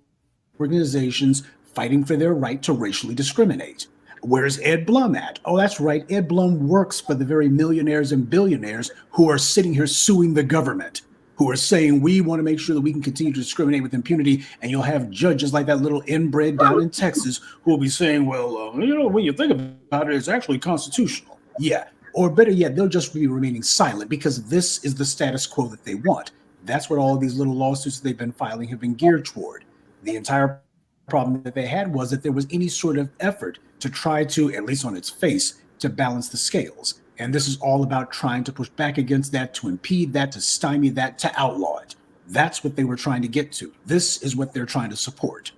organizations fighting for their right to racially discriminate. Where's Ed Blum at? Oh, that's right. Ed Blum works for the very millionaires and billionaires who are sitting here suing the government, who are saying we want to make sure that we can continue to discriminate with impunity. And you'll have judges like that little inbred down in Texas who will be saying, well, when you think about it, it's actually constitutional. Yeah. Or better yet, they'll just be remaining silent because this is the status quo that they want. That's what all of these little lawsuits that they've been filing have been geared toward. The entire problem that they had was that there was any sort of effort to try to, at least on its face, to balance the scales. And this is all about trying to push back against that, to impede that, to stymie that, to outlaw it. That's what they were trying to get to. This is what they're trying to support.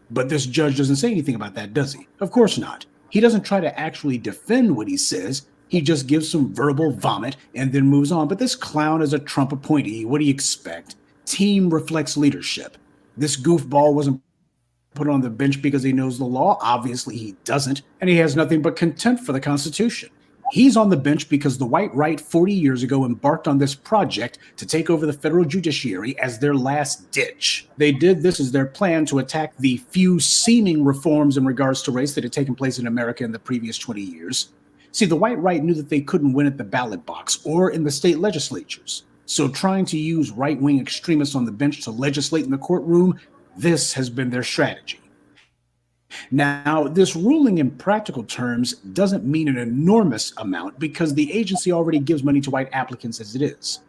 But this judge doesn't say anything about that, does he? Of course not. He doesn't try to actually defend what he says. He just gives some verbal vomit and then moves on. But this clown is a Trump appointee. What do you expect? Team reflects leadership. This goofball wasn't put on the bench because he knows the law. Obviously, he doesn't. And he has nothing but contempt for the Constitution. He's on the bench because the white right 40 years ago embarked on this project to take over the federal judiciary as their last ditch. They did this as their plan to attack the few seeming reforms in regards to race that had taken place in America in the previous 20 years. See, the white right knew that they couldn't win at the ballot box or in the state legislatures. So trying to use right-wing extremists on the bench to legislate in the courtroom, this has been their strategy. Now, this ruling in practical terms doesn't mean an enormous amount because the agency already gives money to white applicants as it is.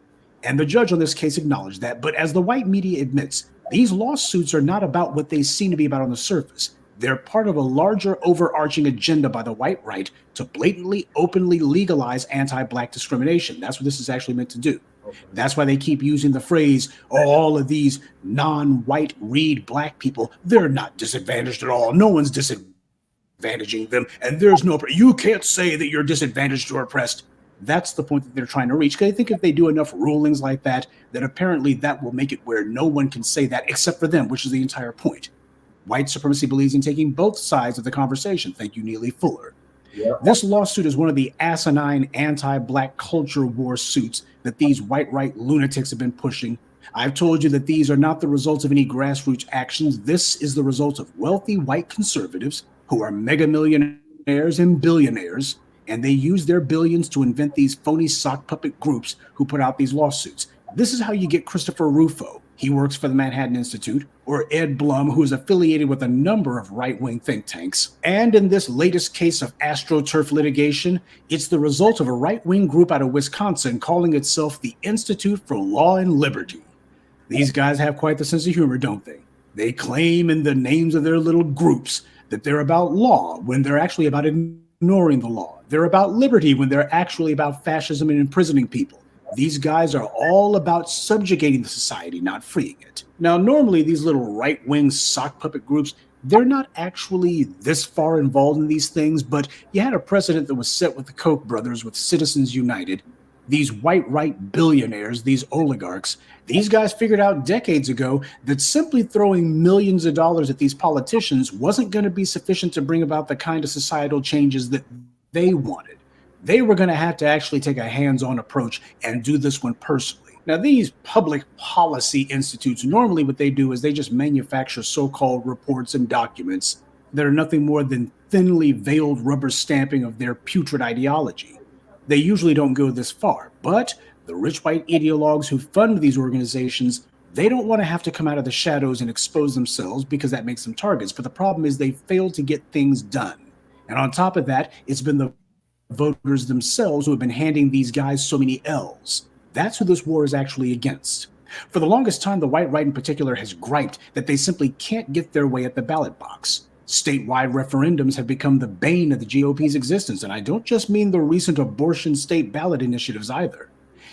And the judge on this case acknowledged that. But as the white media admits, these lawsuits are not about what they seem to be about on the surface. They're part of a larger overarching agenda by the white right to blatantly, openly legalize anti-black discrimination. That's what this is actually meant to do. That's why they keep using the phrase, oh, all of these non-white read black people, they're not disadvantaged at all. No one's disadvantaging them. And there's no, you can't say that you're disadvantaged or oppressed. That's the point that they're trying to reach. Because I think if they do enough rulings like that, then apparently that will make it where no one can say that except for them, which is the entire point. White supremacy believes in taking both sides of the conversation. Thank you, Neely Fuller. This lawsuit is one of the asinine anti-Black culture war suits that these white right lunatics have been pushing. I've told you that these are not the results of any grassroots actions. This is the result of wealthy white conservatives who are mega millionaires and billionaires, and they use their billions to invent these phony sock puppet groups who put out these lawsuits. This is how you get Christopher Rufo. He works for the Manhattan Institute, or Ed Blum, who is affiliated with a number of right-wing think tanks. And in this latest case of AstroTurf litigation, it's the result of a right-wing group out of Wisconsin calling itself the Institute for Law and Liberty. These guys have quite the sense of humor, don't they? They claim in the names of their little groups that they're about law when they're actually about ignoring the law. They're about liberty when they're actually about fascism and imprisoning people. These guys are all about subjugating the society, not freeing it. Now, normally these little right-wing sock puppet groups, they're not actually this far involved in these things, but you had a precedent that was set with the Koch brothers, with Citizens United. These white right billionaires, these oligarchs, these guys figured out decades ago that simply throwing millions of dollars at these politicians wasn't going to be sufficient to bring about the kind of societal changes that they wanted. They were going to have to actually take a hands-on approach and do this one personally. Now, these public policy institutes, normally what they do is they just manufacture so-called reports and documents that are nothing more than thinly veiled rubber stamping of their putrid ideology. They usually don't go this far, but the rich white ideologues who fund these organizations, they don't want to have to come out of the shadows and expose themselves because that makes them targets. But the problem is they fail to get things done. And on top of that, it's been the voters themselves who have been handing these guys so many L's. That's who this war is actually against. For the longest time, the white right in particular has griped that they simply can't get their way at the ballot box. Statewide referendums have become the bane of the GOP's existence, and I don't just mean the recent abortion state ballot initiatives either.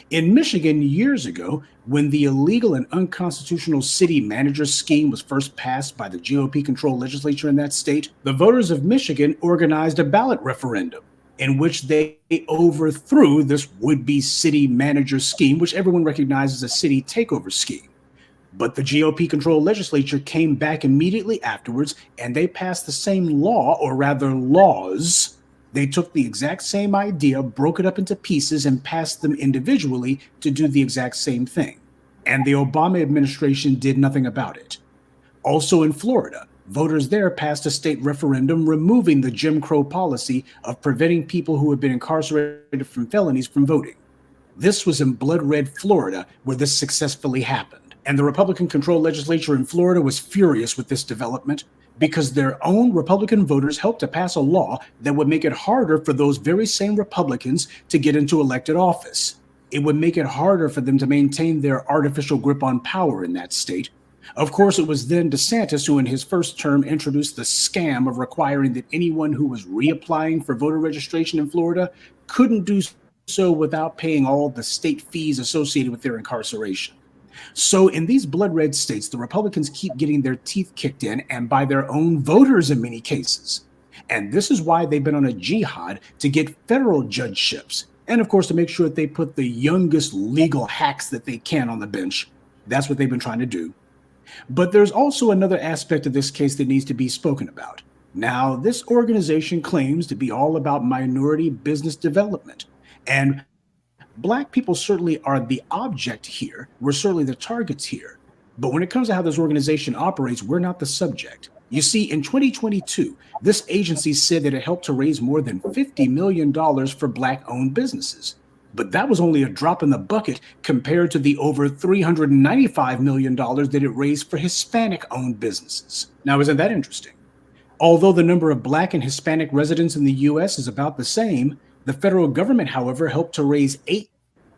In Michigan years ago, when the illegal and unconstitutional city manager scheme was first passed by the GOP-controlled legislature in that state, the voters of Michigan organized a ballot referendum in which they overthrew this would-be city manager scheme, which everyone recognizes as a city takeover scheme. But the GOP-controlled legislature came back immediately afterwards, and they passed the same law, or rather laws. They took the exact same idea, broke it up into pieces, and passed them individually to do the exact same thing. And the Obama administration did nothing about it. Also in Florida, voters there passed a state referendum removing the Jim Crow policy of preventing people who had been incarcerated from felonies from voting. This was in blood red Florida where this successfully happened. And the Republican-controlled legislature in Florida was furious with this development because their own Republican voters helped to pass a law that would make it harder for those very same Republicans to get into elected office. It would make it harder for them to maintain their artificial grip on power in that state. Of course, it was then DeSantis who in his first term introduced the scam of requiring that anyone who was reapplying for voter registration in Florida couldn't do so without paying all the state fees associated with their incarceration. So in these blood red states, the Republicans keep getting their teeth kicked in, and by their own voters in many cases. And this is why they've been on a jihad to get federal judgeships. And of course, to make sure that they put the youngest legal hacks that they can on the bench. That's what they've been trying to do. But there's also another aspect of this case that needs to be spoken about. Now, this organization claims to be all about minority business development. And Black people certainly are the object here. We're certainly the targets here. But when it comes to how this organization operates, we're not the subject. You see, in 2022, this agency said that it helped to raise more than $50 million for Black-owned businesses. But that was only a drop in the bucket compared to the over $395 million that it raised for Hispanic-owned businesses. Now, isn't that interesting? Although the number of Black and Hispanic residents in the U.S. is about the same, the federal government, however, helped to raise 8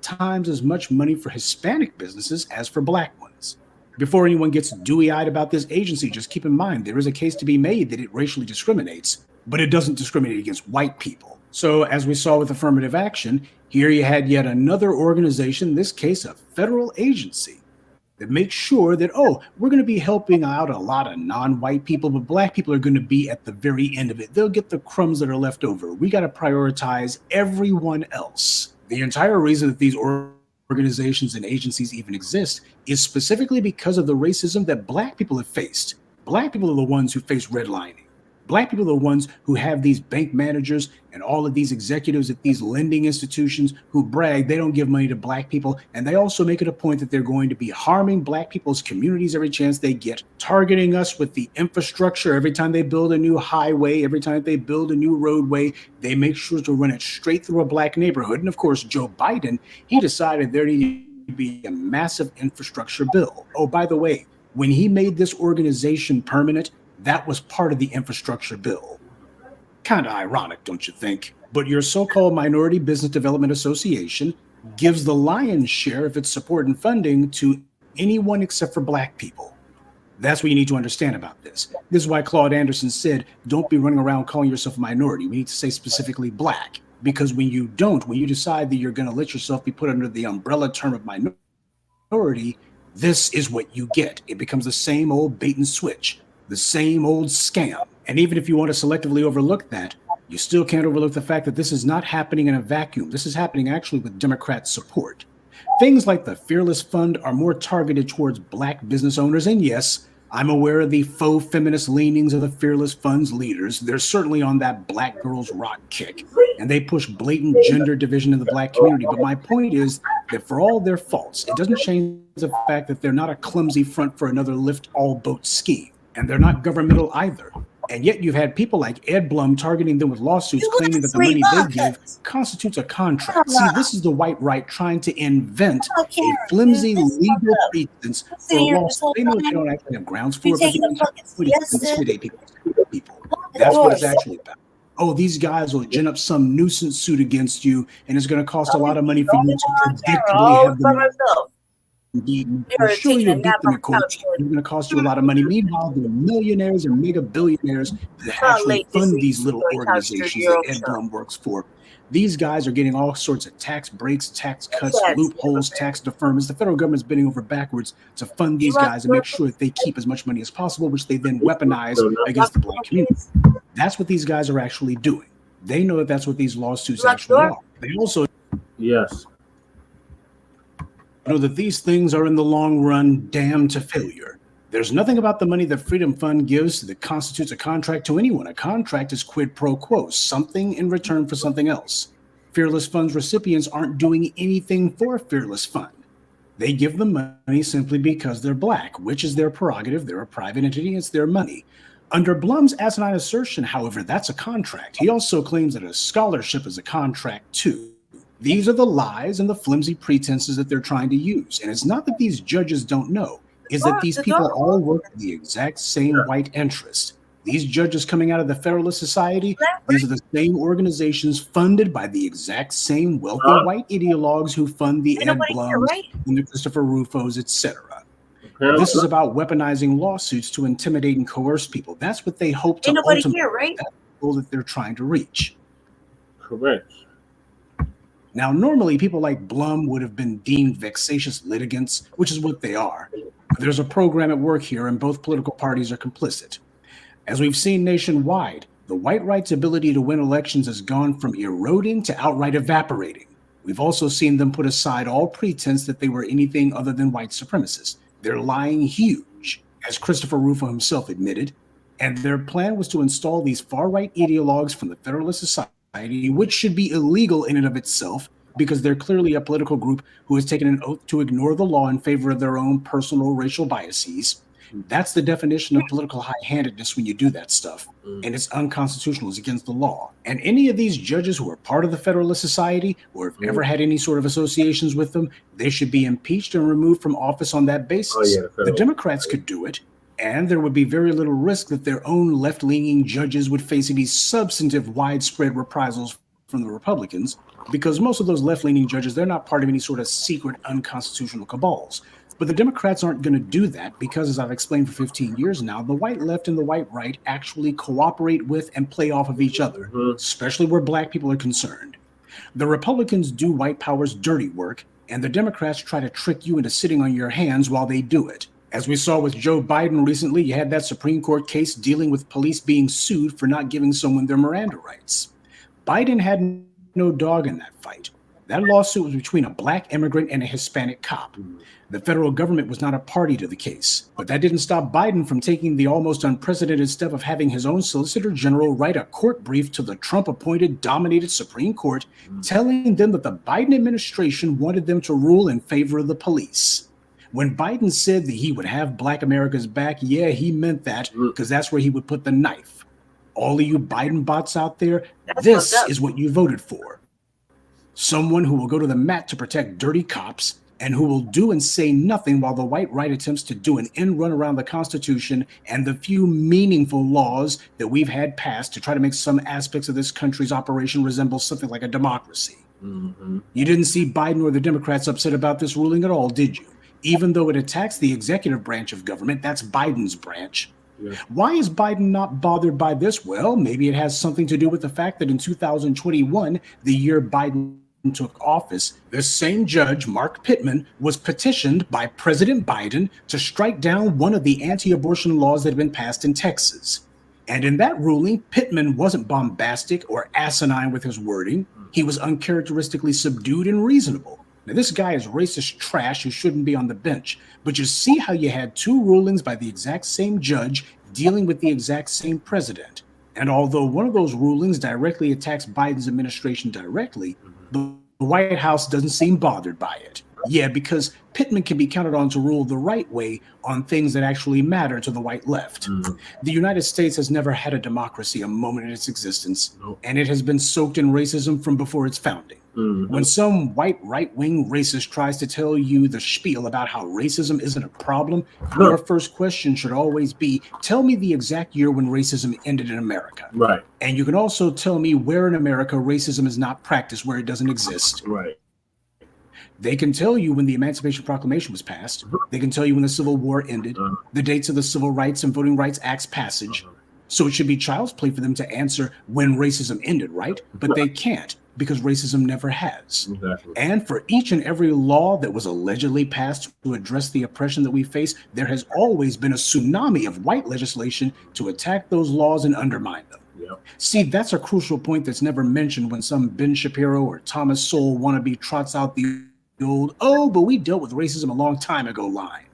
times as much money for Hispanic businesses as for Black ones. Before anyone gets dewy-eyed about this agency, just keep in mind there is a case to be made that it racially discriminates, but it doesn't discriminate against white people. So as we saw with affirmative action, here you had yet another organization, in this case a federal agency, that makes sure that, oh, we're going to be helping out a lot of non-white people, but Black people are going to be at the very end of it. They'll get the crumbs that are left over. We got to prioritize everyone else. The entire reason that these organizations and agencies even exist is specifically because of the racism that Black people have faced. Black people are the ones who face redlining. Black people are the ones who have these bank managers and all of these executives at these lending institutions who brag they don't give money to Black people. And they also make it a point that they're going to be harming Black people's communities every chance they get, targeting us with the infrastructure. Every time they build a new highway, every time they build a new roadway, they make sure to run it straight through a Black neighborhood. And of course, Joe Biden, he decided there needed to be a massive infrastructure bill. Oh, by the way, when he made this organization permanent, that was part of the infrastructure bill. Kind of ironic, don't you think? But your so-called Minority Business Development Association gives the lion's share of its support and funding to anyone except for Black people. That's what you need to understand about this. This is why Claude Anderson said, don't be running around calling yourself a minority. We need to say specifically Black, because when you don't, when you decide that you're going to let yourself be put under the umbrella term of minority, this is what you get. It becomes the same old bait and switch, the same old scam. And even if you want to selectively overlook that, you still can't overlook the fact that this is not happening in a vacuum. This is happening actually with Democrat support. Things like the Fearless Fund are more targeted towards Black business owners. And yes, I'm aware of the faux feminist leanings of the Fearless Fund's leaders. They're certainly on that Black girls rock kick, and they push blatant gender division in the Black community. But my point is that for all their faults, it doesn't change the fact that they're not a clumsy front for another lift all boats scheme, and they're not governmental either. And yet you've had people like Ed Blum targeting them with lawsuits claiming that the money they give constitutes a contract. See, this is the white right trying to invent a flimsy legal pretense for a lawsuit. They know they don't actually have grounds for it, but they intimidate people. That's what it's actually about. Oh, these guys will gin up some nuisance suit against you, and it's going to cost a lot of money for you to predictably have them. Sure, you'll beat them in court. It's going to cost you a lot of money. Meanwhile, the millionaires and mega billionaires that actually fund these little organizations that Ed Blum works for, these guys are getting all sorts of tax breaks, tax cuts, loopholes, tax deferments. The federal government's bending over backwards to fund these guys and make sure that they keep as much money as possible, which they then weaponize against the Black community. That's what these guys are actually doing. They know that that's what these lawsuits actually are. They also know that these things are in the long run damned to failure. There's nothing about the money that Freedom Fund gives that constitutes a contract to anyone. A contract is quid pro quo, something in return for something else. Fearless Fund's recipients aren't doing anything for Fearless Fund. They give them money simply because they're Black, which is their prerogative. They're a private entity. It's their money. Under Blum's asinine assertion, however, that's a contract. He also claims that a scholarship is a contract too. These are the lies and the flimsy pretenses that they're trying to use. And it's not that these judges don't know, it's that these people all work for the exact same white interest. These judges coming out of the Federalist Society, these are the same organizations funded by the exact same wealthy white ideologues who fund the Ed Blums and the Christopher Rufos, etc. This is about weaponizing lawsuits to intimidate and coerce people. That's what they hope to ultimately, that's the goal that they're trying to reach. Correct. Now, normally people like Blum would have been deemed vexatious litigants, which is what they are. But there's a program at work here, and both political parties are complicit. As we've seen nationwide, the white right's ability to win elections has gone from eroding to outright evaporating. We've also seen them put aside all pretense that they were anything other than white supremacists. They're lying huge, as Christopher Rufo himself admitted, and their plan was to install these far-right ideologues from the Federalist Society, which should be illegal in and of itself because they're clearly a political group who has taken an oath to ignore the law in favor of their own personal racial biases. That's the definition of political high-handedness when you do that stuff. And it's unconstitutional. It's against the law. And any of these judges who are part of the Federalist Society or have ever had any sort of associations with them, they should be impeached and removed from office on that basis. The Democrats could do it. And there would be very little risk that their own left-leaning judges would face any substantive widespread reprisals from the Republicans, because most of those left-leaning judges, they're not part of any sort of secret unconstitutional cabals. But the Democrats aren't going to do that because, as I've explained for 15 years now, the white left and the white right actually cooperate with and play off of each other, especially where Black people are concerned. The Republicans do white power's dirty work, and the Democrats try to trick you into sitting on your hands while they do it. As we saw with Joe Biden recently, you had that Supreme Court case dealing with police being sued for not giving someone their Miranda rights. Biden had no dog in that fight. That lawsuit was between a black immigrant and a Hispanic cop. The federal government was not a party to the case, but that didn't stop Biden from taking the almost unprecedented step of having his own Solicitor General write a court brief to the Trump-appointed dominated Supreme Court, telling them that the Biden administration wanted them to rule in favor of the police. When Biden said that he would have Black America's back, yeah, he meant that, because that's where he would put the knife. All of you Biden bots out there, this is what you voted for. Someone who will go to the mat to protect dirty cops, and who will do and say nothing while the white right attempts to do an end run around the Constitution and the few meaningful laws that we've had passed to try to make some aspects of this country's operation resemble something like a democracy. You didn't see Biden or the Democrats upset about this ruling at all, did you? Even though it attacks the executive branch of government, that's Biden's branch. Why is Biden not bothered by this? Well, maybe it has something to do with the fact that in 2021, the year Biden took office, this same judge, Mark Pittman, was petitioned by President Biden to strike down one of the anti-abortion laws that had been passed in Texas. And in that ruling, Pittman wasn't bombastic or asinine with his wording. He was uncharacteristically subdued and reasonable. Now, this guy is racist trash who shouldn't be on the bench. But you see how you had two rulings by the exact same judge dealing with the exact same president. And although one of those rulings directly attacks Biden's administration directly, the White House doesn't seem bothered by it. Yeah, because Pittman can be counted on to rule the right way on things that actually matter to the white left. The United States has never had a democracy a moment in its existence, and it has been soaked in racism from before its founding. When some white right-wing racist tries to tell you the spiel about how racism isn't a problem, your first question should always be, tell me the exact year when racism ended in America. Right. And you can also tell me where in America racism is not practiced, where it doesn't exist. Right. They can tell you when the Emancipation Proclamation was passed. They can tell you when the Civil War ended, the dates of the Civil Rights and Voting Rights Act's passage. So it should be child's play for them to answer when racism ended, right? But they can't, because racism never has. Exactly. And for each and every law that was allegedly passed to address the oppression that we face, there has always been a tsunami of white legislation to attack those laws and undermine them. See, that's a crucial point that's never mentioned when some Ben Shapiro or Thomas Sowell wannabe trots out the old, oh, but we dealt with racism a long time ago line.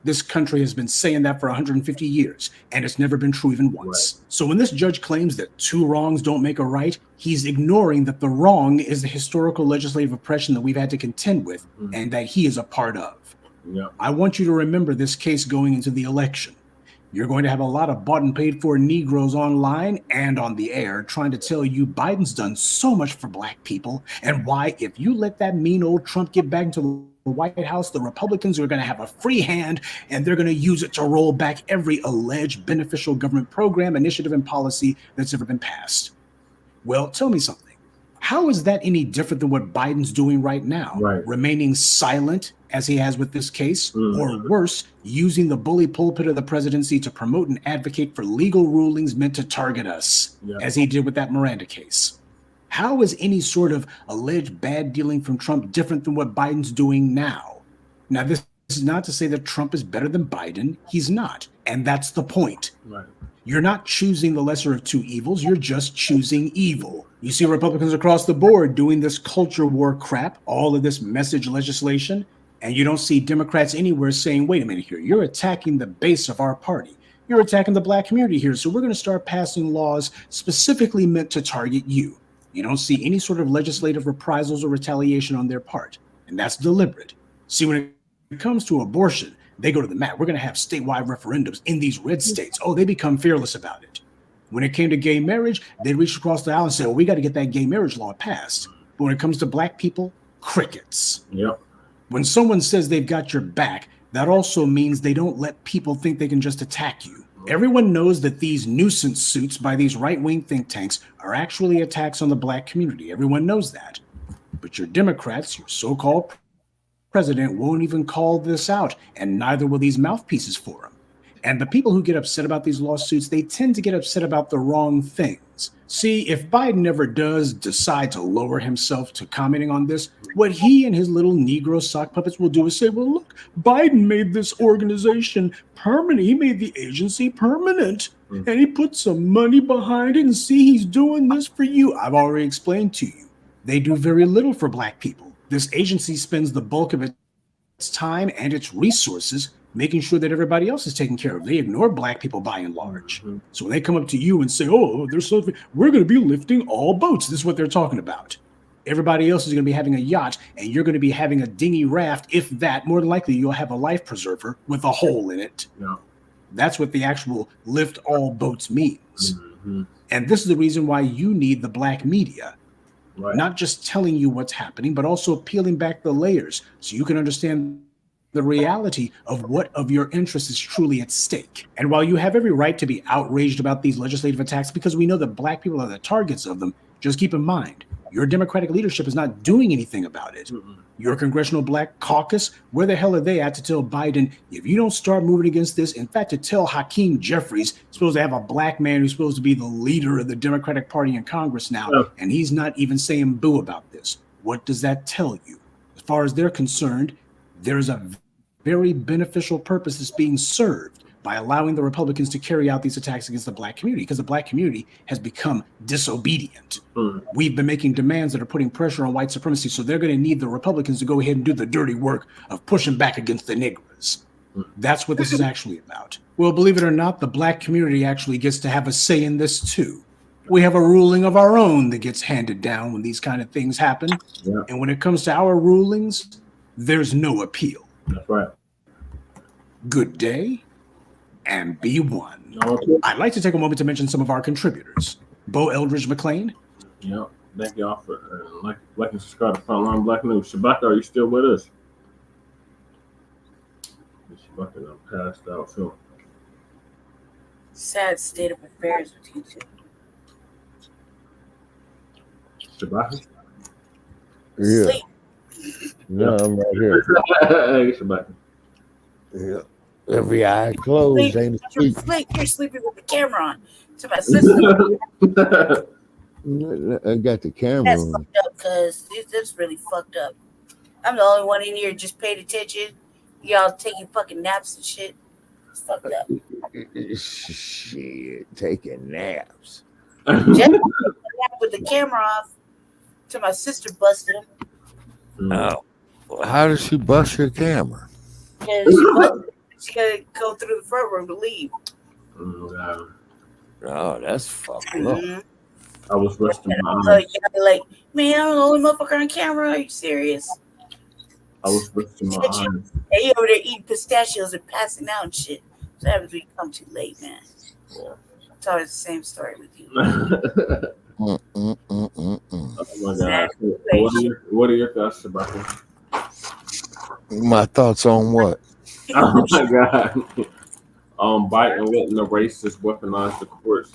This country has been saying that for 150 years, and it's never been true even once. So when this judge claims that two wrongs don't make a right, he's ignoring that the wrong is the historical legislative oppression that we've had to contend with, and that he is a part of. I want you to remember this case going into the election. You're going to have a lot of bought and paid for Negroes online and on the air trying to tell you Biden's done so much for black people, and why if you let that mean old Trump get back into the White House, the Republicans are going to have a free hand and they're going to use it to roll back every alleged beneficial government program, initiative, and policy that's ever been passed. Well, tell me something. How is that any different than what Biden's doing right now? Remaining silent as he has with this case, or worse, using the bully pulpit of the presidency to promote and advocate for legal rulings meant to target us, as he did with that Miranda case. How is any sort of alleged bad dealing from Trump different than what Biden's doing now? Now, this is not to say that Trump is better than Biden. He's not. And that's the point. You're not choosing the lesser of two evils. You're just choosing evil. You see Republicans across the board doing this culture war crap, all of this message legislation, and you don't see Democrats anywhere saying, wait a minute here, you're attacking the base of our party. You're attacking the black community here. So we're going to start passing laws specifically meant to target you. You don't see any sort of legislative reprisals or retaliation on their part. And that's deliberate. See, when it comes to abortion, they go to the mat. We're going to have statewide referendums in these red states. Oh, they become fearless about it. When it came to gay marriage, they reached across the aisle and said, well, we got to get that gay marriage law passed. But when it comes to black people, crickets. When someone says they've got your back, that also means they don't let people think they can just attack you. Everyone knows that these nuisance suits by these right-wing think tanks are actually attacks on the black community. Everyone knows that. But your Democrats, your so-called president, won't even call this out, and neither will these mouthpieces for him. And the people who get upset about these lawsuits, they tend to get upset about the wrong things. See, if Biden ever does decide to lower himself to commenting on this, what he and his little Negro sock puppets will do is say, well, look, Biden made this organization permanent. He made the agency permanent, and he put some money behind it, and see, he's doing this for you. I've already explained to you. they do very little for Black people. This agency spends the bulk of its time and its resources making sure that everybody else is taken care of. They ignore Black people by and large. So when they come up to you and say, oh, we're going to be lifting all boats, this is what they're talking about. Everybody else is going to be having a yacht, and you're going to be having a dinghy raft. If that, more than likely, you'll have a life preserver with a hole in it. Yeah. That's what the actual lift all boats means. And this is the reason why you need the Black media. Right. Not just telling you what's happening, but also peeling back the layers so you can understand the reality of what of your interest is truly at stake. And while you have every right to be outraged about these legislative attacks because we know that Black people are the targets of them, just keep in mind, your Democratic leadership is not doing anything about it. Your Congressional Black Caucus, where the hell are they at to tell Biden, if you don't start moving against this, in fact, to tell Hakeem Jeffries, supposed to have a Black man who's supposed to be the leader of the Democratic Party in Congress now, and he's not even saying boo about this. What does that tell you? As far as they're concerned, there's a very beneficial purpose that's being served by allowing the Republicans to carry out these attacks against the Black community, because the Black community has become disobedient. We've been making demands that are putting pressure on white supremacy, so they're going to need the Republicans to go ahead and do the dirty work of pushing back against the niggers. That's what this is actually about. Well, believe it or not, the Black community actually gets to have a say in this too. We have a ruling of our own that gets handed down when these kind of things happen. Yeah. And when it comes to our rulings, there's no appeal. That's right. Good day. And be one. Okay. I'd like to take a moment to mention some of our contributors. Bo Eldridge McLean. Yeah, thank y'all for like and subscribe to Frontline Black News. Shabaka, are you still with us? Shabaka done passed out too. Sad state of affairs with you two. Shabaka? Yeah. Sleep. No, I'm right here. Hey, Shabaka. Yeah. Every eye closed, ain't a Sleep. You're sleeping with the camera on. To my sister. I got the camera That's on. fucked up, because it's really fucked up. I'm the only one in here just paid attention. Y'all taking fucking naps and shit. It's fucked up. Shit, taking naps. Just with the camera off. To my sister busted him. Oh, how did she bust your camera? Because she gotta go through the front room to leave. Oh, that's fucked up. I was resting my eyes. Like, man, I'm the only motherfucker on camera. Are you serious? I was resting my eyes. And you over there eating pistachios and passing out and shit. So that happens when you come too late, man. Yeah. It's always the same story with you. Oh my God. What are your thoughts about this? My thoughts on what? Oh my God. Biden letting the racists weaponize the courts.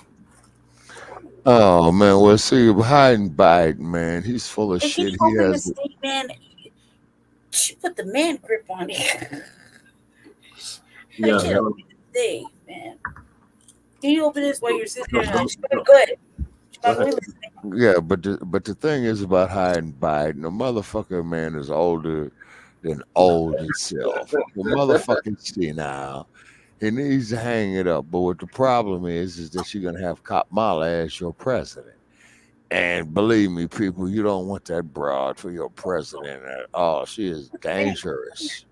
Oh man, well, see, Biden, man, he's full of shit. He has. State, man, she put the man grip on it. Yeah. Thing, man. Can you open this while you're sitting there? Go ahead. Yeah, but the thing is about hiding Biden, the motherfucker, man, is older than old itself. The motherfucking senile. He needs to hang it up. But what the problem is that you're gonna have Kamala as your president. And believe me, people, you don't want that broad for your president at all. She is dangerous.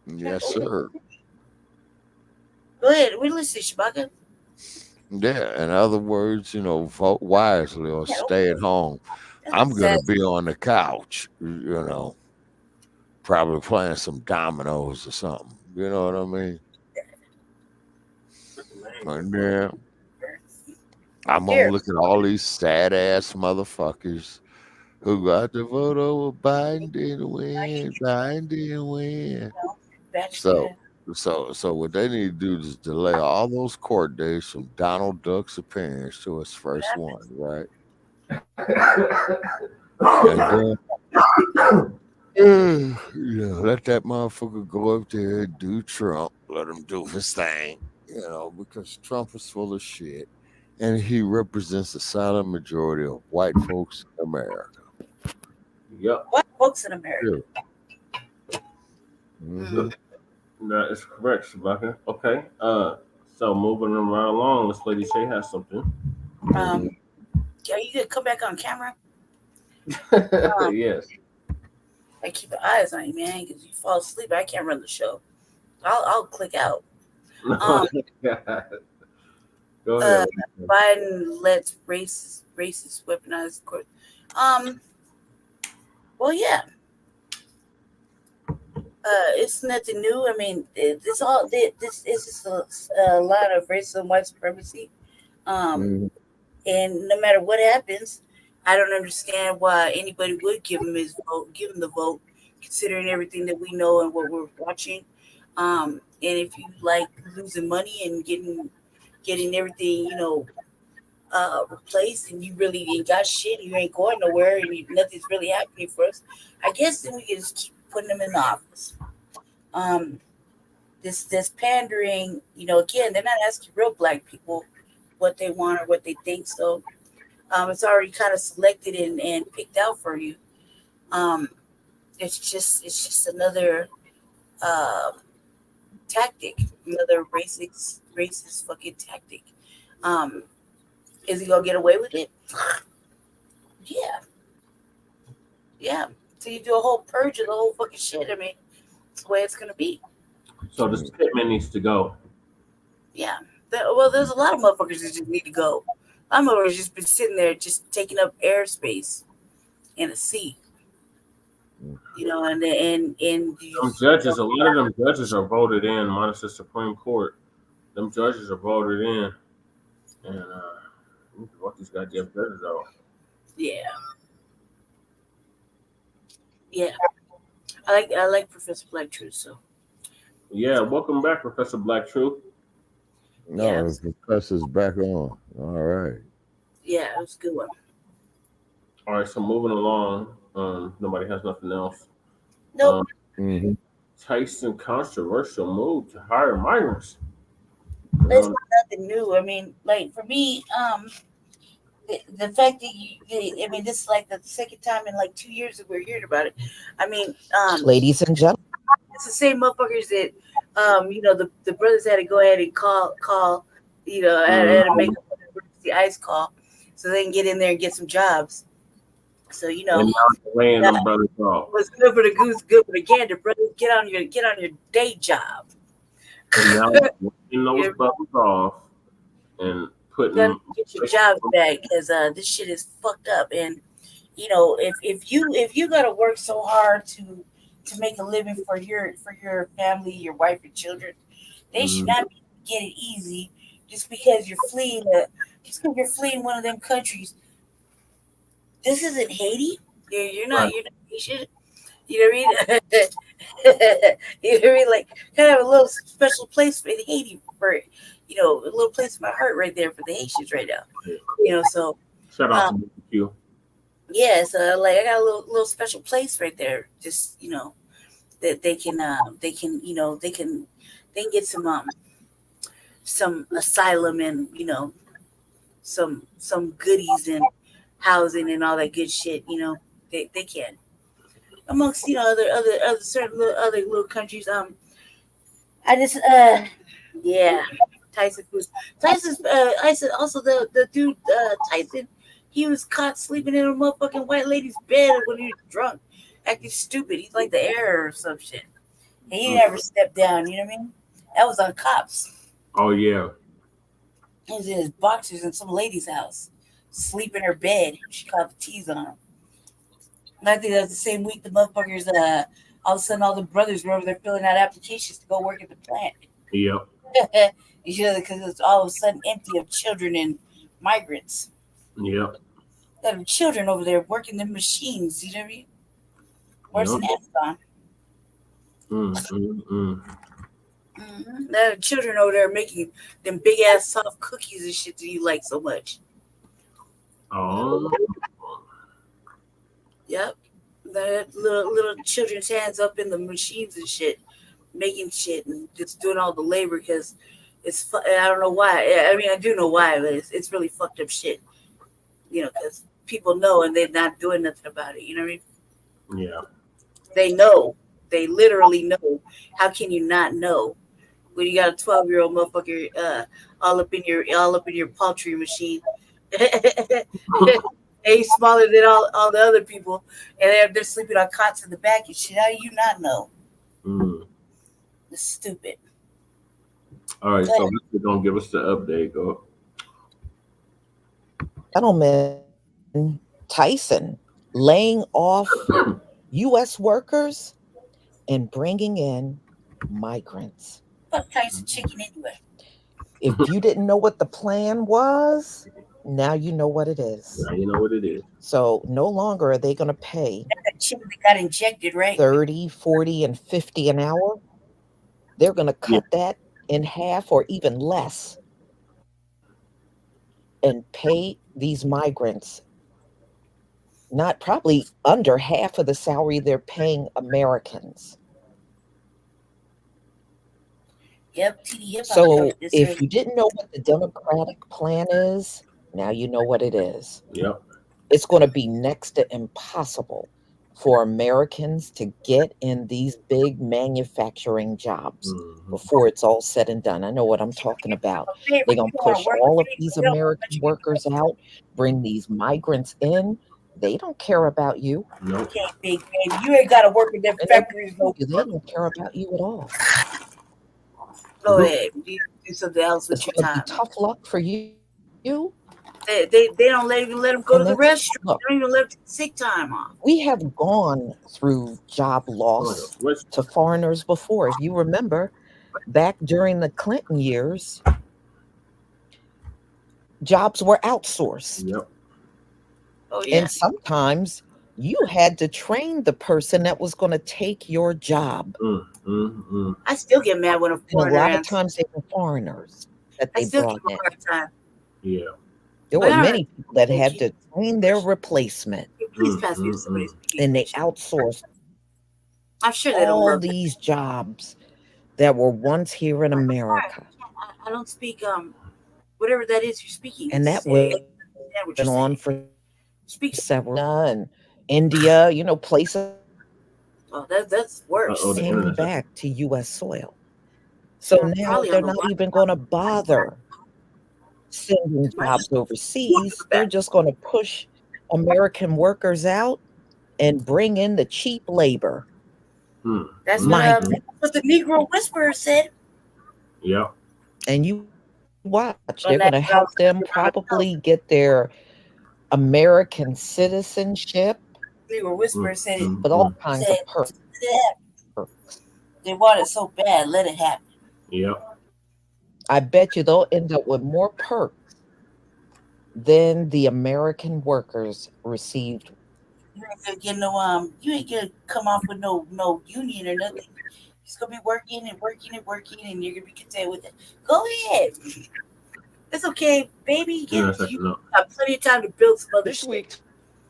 Yes, sir. Go ahead. We listen, Shabaka. Yeah, in other words, vote wisely or stay at home. I'm going to be on the couch, probably playing some dominoes or something. You know what I mean? And yeah, I'm going to look at all these sad-ass motherfuckers who got to vote over Biden didn't win. Biden didn't win. So what they need to do is delay all those court days from Donald Duck's appearance to his first one, right? And then, let that motherfucker go up there and do Trump. Let him do his thing, because Trump is full of shit, and he represents the silent majority of white folks in America. Yep. White folks in America. Yeah. Mm-hmm. That is correct, Shabaka. Okay. So moving right along, this lady Shay has something. Yeah, you could come back on camera. Yes. I keep the eyes on you, man, because you fall asleep. I can't run the show. I'll click out. Go ahead. Biden lets racist weaponize court. Well, yeah. It's nothing new. I mean, this is just a lot of racism, white supremacy. Mhm. And no matter what happens, I don't understand why anybody would give him the vote, considering everything that we know and what we're watching. And if you like losing money and getting everything, replaced, and you really ain't got shit, you ain't going nowhere, and nothing's really happening for us, I guess then we can just keep putting them in the office. This pandering, again, they're not asking real black people what they want or what they think. So it's already kind of selected and picked out for you. It's just another tactic, another racist fucking tactic. Is he gonna get away with it? Yeah. So you do a whole purge of the whole fucking shit. I mean, it's the way it's gonna be. So the statement needs to go. Yeah. Well, there's a lot of motherfuckers that just need to go. A lot of motherfuckers just been sitting there just taking up airspace in a seat. And Some judges, a lot of them judges are voted in, minus the Supreme Court. Them judges are voted in, and what these goddamn judges are. Yeah. I like Professor Black Truth. So Yeah, welcome back, Professor Black Truth. No, the professor's back on. All right. Yeah, it was a good one. All right, so moving along. Nobody has nothing else. Nope. Tyson controversial move to hire migrants. It's nothing new. I mean, like for me, the fact that this is like the second time in like 2 years that we're hearing about it. I mean, Ladies and gentlemen, it's the same motherfuckers that the brothers had to go ahead and call had to make the ICE call so they can get in there and get some jobs. So and now they're laying them brothers off. What's good for the goose, good for the gander, brothers. Get on your day job. And now laying those brothers off and putting get your jobs back because this shit is fucked up. And if you gotta work so hard to make a living for your family, your wife, your children, they should not be get it easy just because you're fleeing one of them countries. This isn't Haiti. You're not Haitian. You know what I mean? You know what I mean? Like, kind of have a little special place in Haiti for, a little place in my heart right there for the Haitians right now. So shout out to you. Yeah, so like I got a little special place right there. Just that they can get some asylum and some goodies and housing and all that good shit. They can amongst other certain little countries. I just Tyson's also the dude Tyson. He was caught sleeping in a motherfucking white lady's bed when he was drunk, acting stupid. He's like the heir or some shit. And he never stepped down. You know what I mean? That was on cops. Oh yeah. He was in his boxers in some lady's house, sleep in her bed. She called the T's on him. And I think that was the same week the motherfuckers, all of a sudden, all the brothers were over there filling out applications to go work at the plant. Yep. Because it's all of a sudden empty of children and migrants. Yep. There are children over there working the machines. You know what I mean? Worse than Amazon. There are children over there making them big ass soft cookies and shit that you like so much. Oh. Yep. The little children's hands up in the machines and shit, making shit and just doing all the labor because it's. I don't know why. I mean, I do know why, but it's really fucked up shit. Because people know and they're not doing nothing about it. You know what I mean? Yeah. They know. They literally know. How can you not know when you got a 12-year-old motherfucker all up in your poultry machine He's smaller than all the other people, and they're sleeping on cots in the back and shit. How do you not know? It's stupid. All right, so we're gonna give us the update. Go. Gentleman Tyson laying off U.S. workers and bringing in migrants. Fuck Tyson chicken anyway. If you didn't know what the plan was, now you know what it is. Now you know what it is. So no longer are they going to pay that chicken that got injected, right? 30, 40, and 50 an hour. They're going to cut that in half or even less and pay these migrants not probably under half of the salary they're paying Americans. Yep. So if you didn't know what the Democratic plan is, now you know what it is. Yep. It's going to be next to impossible for Americans to get in these big manufacturing jobs before it's all said and done. I know what I'm talking about. They're going to push all of these American workers out, bring these migrants in. They don't care about you. Nope. Okay, big baby. You ain't got to work in their factories. They don't care about you at all. Go ahead. You do something else with your time. Tough luck for you. They don't even let them go to the restroom. They don't even let them take sick time off. We have gone through job loss to foreigners before. If you remember, back during the Clinton years, jobs were outsourced. Yep. Oh, yeah. And sometimes you had to train the person that was going to take your job. I still get mad when a foreigner. And a lot of times they were foreigners that they brought in. Yeah. There were many people that had to train their replacement. Please pass me somebody's. And they outsourced I'm sure they don't all work. these jobs that were once here in America. I don't speak whatever that is you're speaking. And that went on for several and India, places. Oh, that's worse. Came back to U.S. soil. So now they're not even going to bother sending jobs overseas. They're just going to push American workers out and bring in the cheap labor. That's what the Negro Whisperer said. Yeah. And you watch, they're going to help them probably get their American citizenship. Negro Whisperer said it. With all kinds of perks. They want it so bad, let it happen. Yep. I bet you they'll end up with more perks than the American workers received. You ain't gonna get no you ain't gonna come off with no union or nothing. It's gonna be working, and you're gonna be content with it. Go ahead. It's okay, baby. You got plenty of time to build some other this week.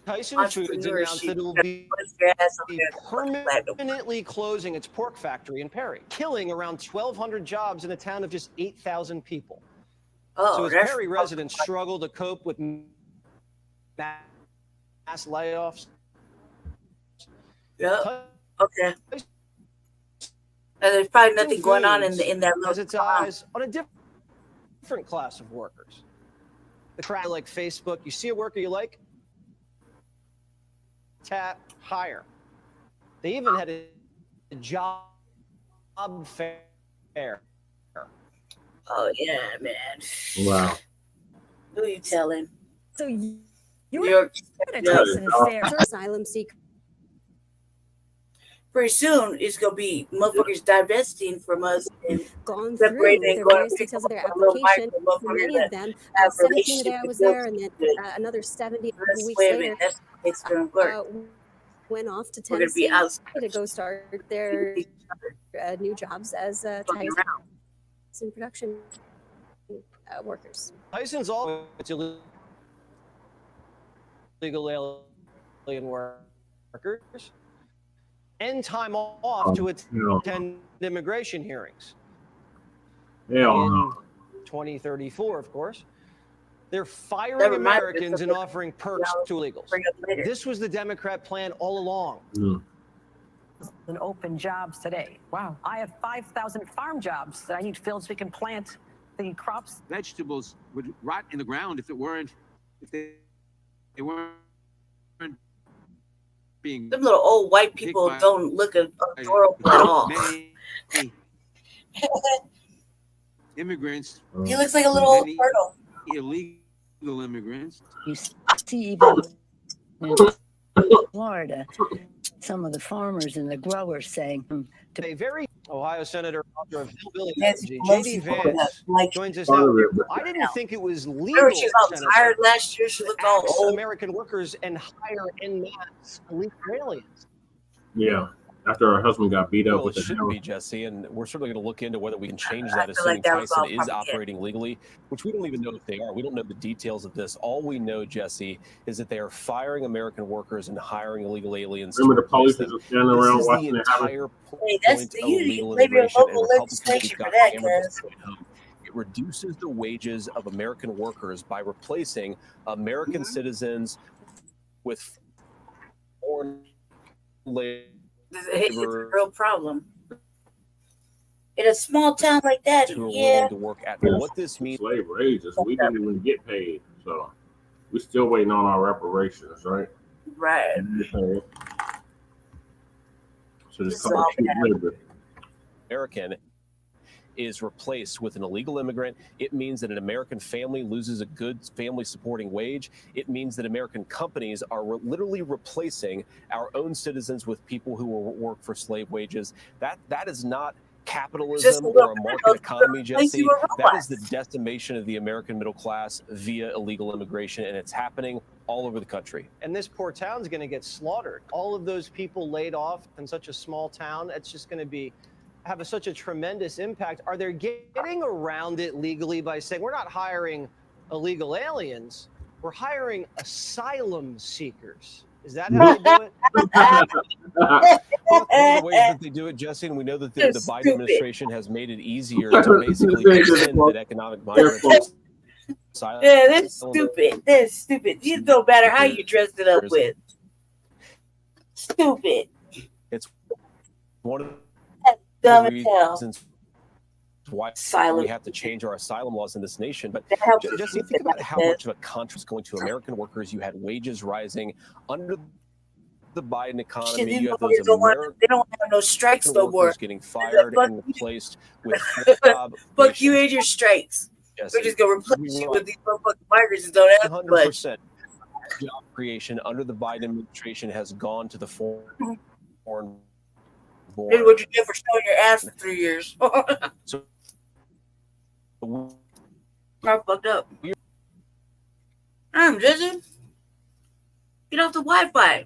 Tyson Foods announced that it will be permanently closing its pork factory in Perry, killing around 1,200 jobs in a town of just 8,000 people. So as Perry residents struggle to cope with mass layoffs. Yeah. Okay. And there's probably nothing going on in that little has its eyes on a different class of workers. The crowd like Facebook. You see a worker you like? Tap hire. They even had a job fair. Oh yeah, man. Wow. Who you telling? So you're asylum seeker. Pretty soon it's gonna be motherfuckers divesting from us and gone through the various details of their application. For many of them, 17 the day I was there, and then another 70 weeks later, went off to Tennessee to go start their new jobs as Tysons production workers. Tysons all illegal alien workers. End time off to attend immigration hearings. In 2034, of course. They're firing Americans and offering perks to illegals. This was the Democrat plan all along. And open jobs today. Wow. I have 5,000 farm jobs that I need filled so we can plant the crops. Vegetables would rot in the ground if it weren't they weren't being Them little old white people don't look adorable at all. Immigrants. He looks like a little old turtle. Illegal immigrants. You see, even in Florida, some of the farmers and the growers saying to a very Ohio Senator, author of Hillbilly Nancy J.D. Pelosi Vance joins us now. I didn't think it was legal. Remember she was all Senator, tired last year. She looked all to old. American workers and hire en masse illegal aliens. Yeah. After her husband got beat up Well, with it the shouldn't hammer. be, Jesse, and we're certainly going to look into whether we can change that, I feel like assuming that was all Tyson is propaganda. operating legally, which we don't even know if they are. We don't know the details of this. All we know, Jesse, is that they are firing American workers and hiring illegal aliens. Remember to the police replace them. was standing around This is watching the it happen? entire Hey, that's point the of you illegal blame your immigration, and local Republicans legislature got for that, hammered this cuz. point home. It reduces the wages of American workers by replacing American citizens with foreign labor. It's a real problem. In a small town like that, who are yeah. willing to work at what this means. Slave wages. We didn't even get paid. So we're still waiting on our reparations, right? Right. So this called cheap labor. American is replaced with an illegal immigrant. It means that an American family loses a good family supporting wage. It means that American companies are literally replacing our own citizens with people who will work for slave wages. That is not capitalism or a market economy, Jesse. That is the decimation of the American middle class via illegal immigration, and it's happening all over the country. And this poor town's going to get slaughtered. All of those people laid off in such a small town, it's just going to have such a tremendous impact. Are they getting around it legally by saying we're not hiring illegal aliens, we're hiring asylum seekers? Is that how they do it? One of the ways that they do it, Jesse, and we know that the Biden administration has made it easier to basically extend that economic migrants. Yeah, that's stupid. That's stupid. It don't matter how you dressed it up with. Stupid. It's one of Dumb the as hell. reasons why Asylum. we have to change our asylum laws in this nation. But helps Jesse, think about how much of a contrast is going to American workers. You had wages rising under the Biden economy. Shit, these You have those motherfuckers American they don't have no strikes no more. workers getting fired and replaced with job. Fuck you and your strikes. Jesse, We're just gonna replace you with these motherfucking migrants that don't have much. 100% job creation under the Biden administration has gone to the foreign born. Here's what you did for showing your ass for 3 years. So I fucked up. Jesse. Get off the Wi-Fi.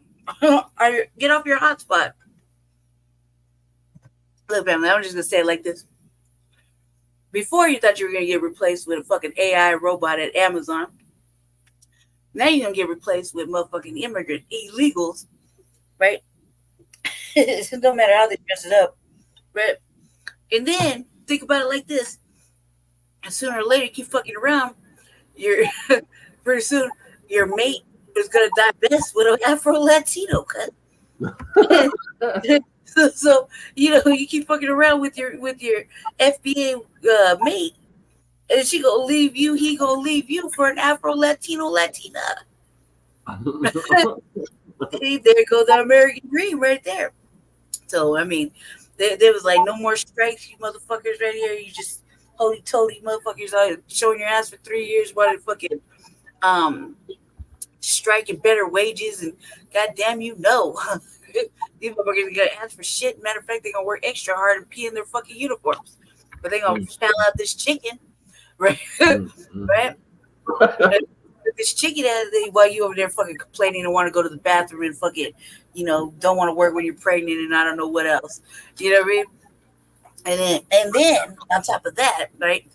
Get off your hotspot. Look, family, I'm just gonna say it like this. Before you thought you were gonna get replaced with a fucking AI robot at Amazon. Now you're gonna get replaced with motherfucking immigrant illegals, right? It don't matter how they dress it up, right? And then think about it like this: sooner or later, you keep fucking around, pretty soon your mate is gonna die best with an Afro Latino cut. so you keep fucking around with your FBA mate, and she gonna leave you. He gonna leave you for an Afro Latino Latina. There goes the American dream right there. So I mean, there was like no more strikes, you motherfuckers right here. You just holy toady motherfuckers are showing your ass for 3 years while they fucking striking better wages, and goddamn these motherfuckers are gonna ask for shit. Matter of fact, they're gonna work extra hard and pee in their fucking uniforms, but they're gonna spell out this chicken, right? Right? This chicken while you over there fucking complaining and want to go to the bathroom and fucking, don't want to work when you're pregnant and I don't know what else. You know what I mean? And then on top of that, right?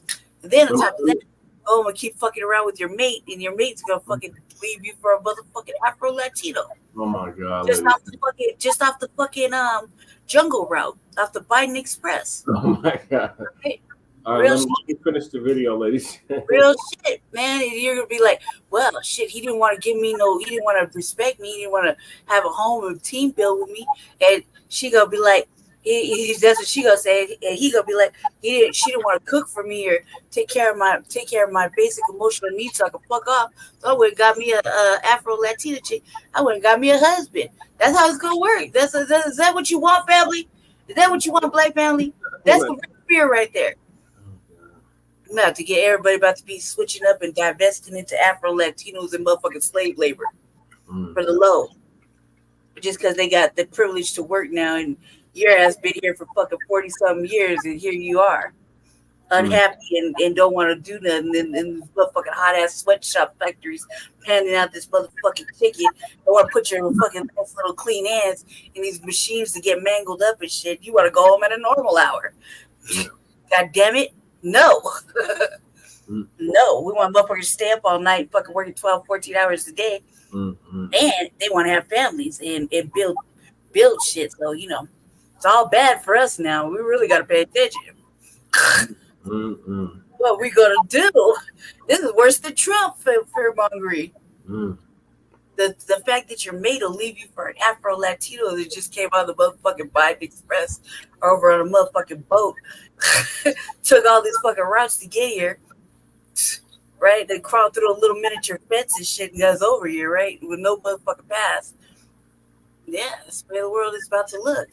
And then on top of that, and keep fucking around with your mate, and your mate's gonna fucking leave you for a motherfucking Afro Latino. Oh my God! Just off the fucking jungle route, off the Biden Express. Oh my God! Right? All right, let me finish the video, ladies. Real shit, man. And you're gonna be like, well, shit. He didn't want to give me he didn't want to respect me. He didn't want to have a home and team build with me. And she gonna be like, That's what she gonna say, and he gonna be like, she didn't want to cook for me or take care of my basic emotional needs so I can fuck off. So I went and got me a Afro Latina chick. I went and got me a husband. That's how it's gonna work. Is that what you want, family? Is that what you want, Black family? That's the real fear right there. Not to get everybody about to be switching up and divesting into Afro Latinos and motherfucking slave labor for the low, just because they got the privilege to work now, and your ass been here for fucking 40-something years, and here you are, unhappy and don't want to do nothing in motherfucking hot ass sweatshop factories, handing out this motherfucking ticket. Don't want to put your fucking nice little clean hands in these machines to get mangled up and shit. You want to go home at a normal hour. God damn it. No. No. We want motherfuckers to stay up all night, fucking working 12, 14 hours a day. And they want to have families and build shit. So, it's all bad for us now. We really got to pay attention. What we gonna do? This is worse than Trump fearmongery. The fact that your mate will leave you for an Afro Latino that just came on the motherfucking Biden Express over on a motherfucking boat, took all these fucking routes to get here, right? They crawled through a little miniature fence and shit and got over here, right? With no motherfucking pass. Yeah, that's the way the world is about to look.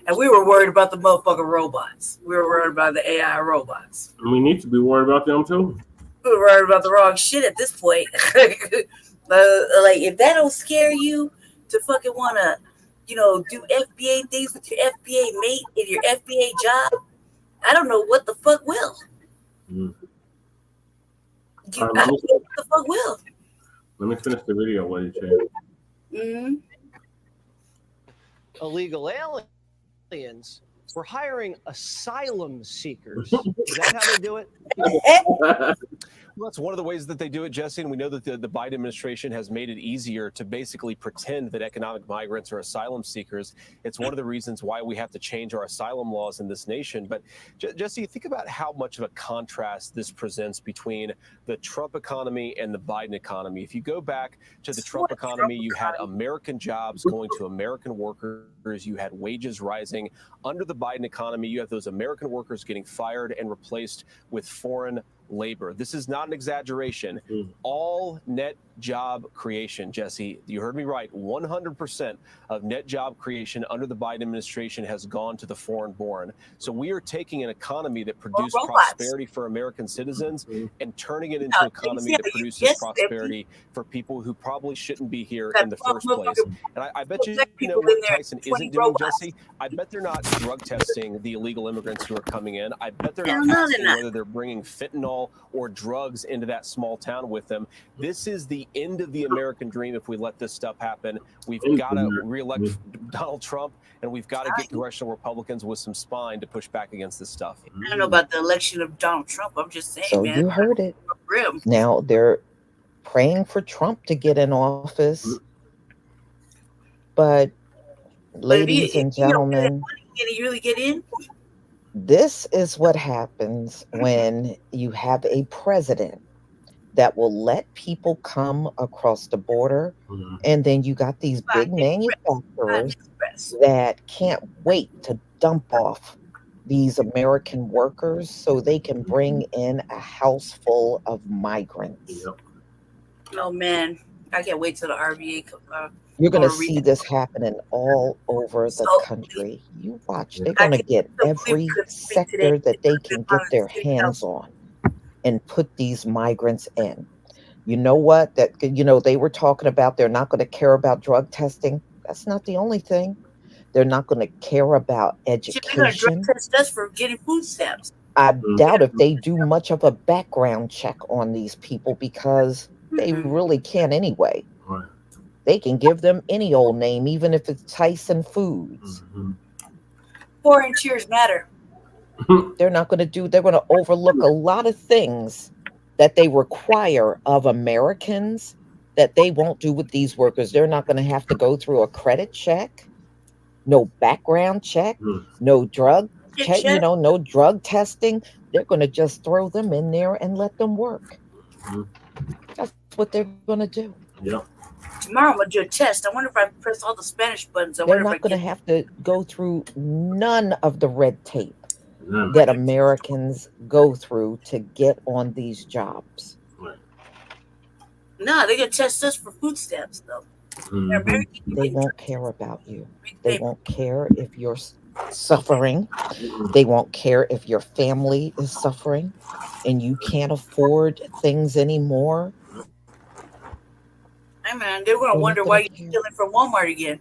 And we were worried about the motherfucking robots. We were worried about the AI robots. We need to be worried about them too. We were worried about the wrong shit at this point. Like, if that don't scare you to fucking want to, do FBA things with your FBA mate in your FBA job, I don't know what the fuck will. I don't know what the fuck will. Let me finish the video while you change. Illegal aliens. We're hiring asylum seekers. Is that how they do it? Well, that's one of the ways that they do it, Jesse. And we know that the Biden administration has made it easier to basically pretend that economic migrants are asylum seekers. It's one of the reasons why we have to change our asylum laws in this nation. But Jesse, think about how much of a contrast this presents between the Trump economy and the Biden economy. If you go back to the Trump economy, you had American jobs going to American workers. You had wages rising. Under the Biden economy, you have those American workers getting fired and replaced with foreign labor. This is not an exaggeration. All net job creation, Jesse, you heard me right, 100% of net job creation under the Biden administration has gone to the foreign-born. So we are taking an economy that produced prosperity for American citizens and turning it into an economy that produces prosperity for people who probably shouldn't be here in the first place. And I bet you know what Tyson isn't doing, Jesse? I bet they're not drug testing the illegal immigrants who are coming in. I bet they're not asking whether they're bringing fentanyl or drugs into that small town with them. This is the end of the American dream if we let this stuff happen. We've got to reelect Donald Trump, and we've got to get congressional Republicans with some spine to push back against this stuff. I don't know about the election of Donald Trump. I'm just saying, So man. you heard it. Now they're praying for Trump to get in office. But ladies and gentlemen, can he really get in? this is what happens when you have a president that will let people come across the border, and then you got these big manufacturers that can't wait to dump off these American workers so they can bring in a house full of migrants. Oh man, I can't wait till the RVA comes out. You're going to see this happening all over the country. You watch. They're going to get every sector that they can get their hands on and put these migrants in. You know what? They were talking about they're not going to care about drug testing. That's not the only thing. They're not going to care about education. They're going to drug test us for getting food stamps. I doubt if they do much of a background check on these people because they really can't anyway. They can give them any old name, even if it's Tyson Foods. Foreign cheers matter. They're not going to they're going to overlook a lot of things that they require of Americans that they won't do with these workers. They're not going to have to go through a credit check, no background check, no drug check, no drug testing. They're going to just throw them in there and let them work. That's what they're going to do. Yep. Tomorrow I'm gonna do a test. I wonder if I press all the Spanish buttons. I They're wonder not if going to have to go through none of the red tape None. that Americans go through to get on these jobs. Right. No, they're gonna test us for food stamps though. They won't care about you. They won't care if you're suffering. They won't care if your family is suffering and you can't afford things anymore. Hey man, they're gonna They're wonder not why gonna you're stealing from Walmart again.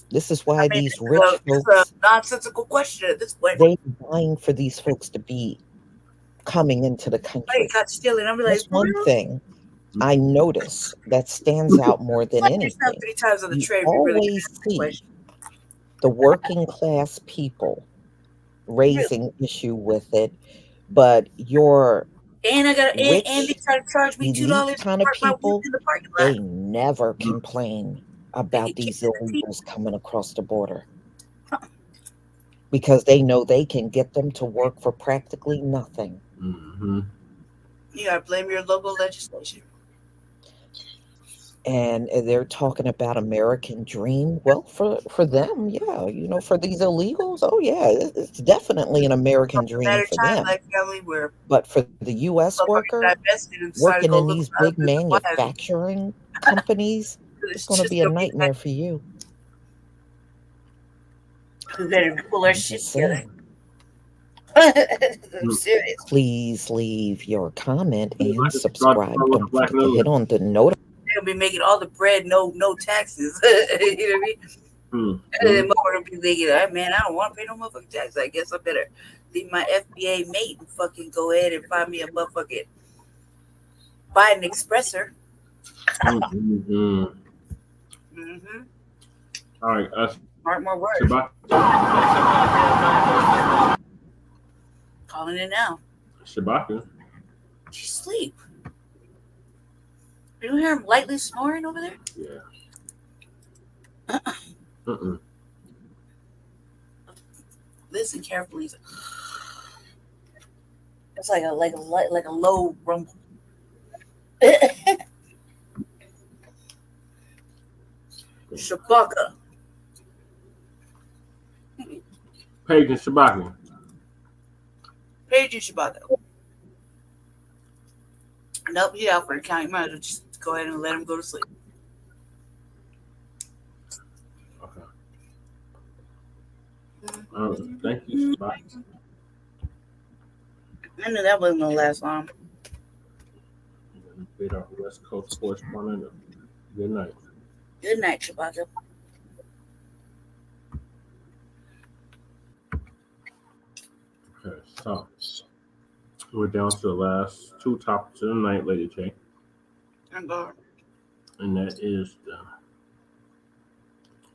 This is why these rich It's folks, a nonsensical question at this point. they're dying for these folks to be coming into the Why country. you got stealing? I'm like, That's one thing I notice that stands out more than slap yourself anything. 3 times on the You tray. If you really always see the working class people raising issue with it, but your and I got and they rich try to charge me $2 elite to kind of park my whip people, in the parking lot. they never complain about these illegals coming across the border because they know they can get them to work for practically nothing. Mm-hmm. You gotta blame your local legislation. And they're talking about American dream. Well, for them, yeah, you know, for these illegals, oh yeah, it's definitely an American dream Matter for time, them. like family, where But for the U.S. worker divested and decided to working go in look these for big husbands and wives. manufacturing companies, it's going to be a nightmare for you. We better pull our I'm shit just together. saying. I'm serious. Please leave your comment and just subscribe. started Don't Black forget to News. hit on the notification. They'll be making all the bread, no taxes. You know what I mean? And then motherfucker be thinking, "Ah, man, I don't want to pay no motherfucking tax. I guess I better leave my FBA mate and fucking go ahead and find me a motherfucking Biden expressor." Mm-hmm. Mm-hmm. All right. Mark my words. Calling it now. Shabaka. She's asleep. You don't hear him lightly snoring over there? Yeah. Listen carefully. It's like a low rumble. Shabaka. Paige and Shabaka. Paige and Shabaka. Nope, he's out for the count. You might as well just go ahead and let him go to sleep. Okay. Thank you, Shabaka. I knew that wasn't gonna last long. Bit our West Coast correspondent. Good night. Good night, Shabaka. Okay, so we're down to the last 2 topics of the night, Lady J. I'm going. And that is the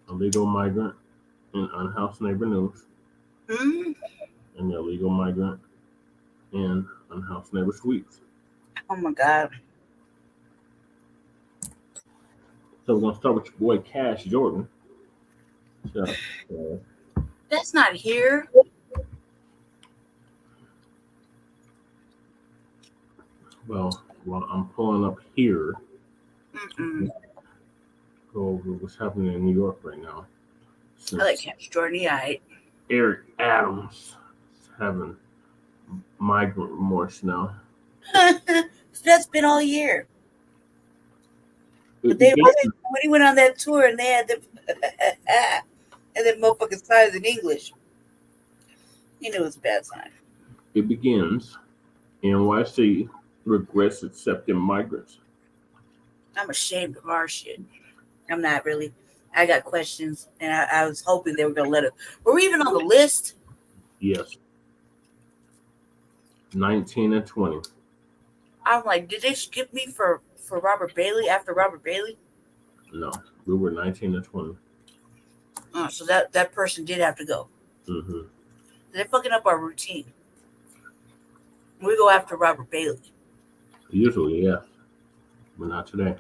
illegal migrant in Unhoused Neighbor News. Mm-hmm. And the illegal migrant in Unhoused Neighbor Suites. Oh my God. So we're gonna start with your boy Cash Jordan. So, That's not here. well, I'm pulling up here. Mm-mm. Go over what's happening in New York right now. I like Cash Jordan. Yeah, Eric Adams is having migrant remorse now. That's been all year. But when he went on that tour and they had the and then motherfucking signs in English, you knew it was a bad sign. It begins. NYC regrets accepting migrants. I'm ashamed of our shit. I'm not really. I got questions, and I was hoping they were gonna let it. Were we even on the list? Yes. 19 and 20. I'm like, did they skip me for Robert Bailey after Robert Bailey? No, we were 19 and 20. Oh, so that person did have to go. Mm-hmm. They're fucking up our routine. We go after Robert Bailey. Usually, yeah, but not today.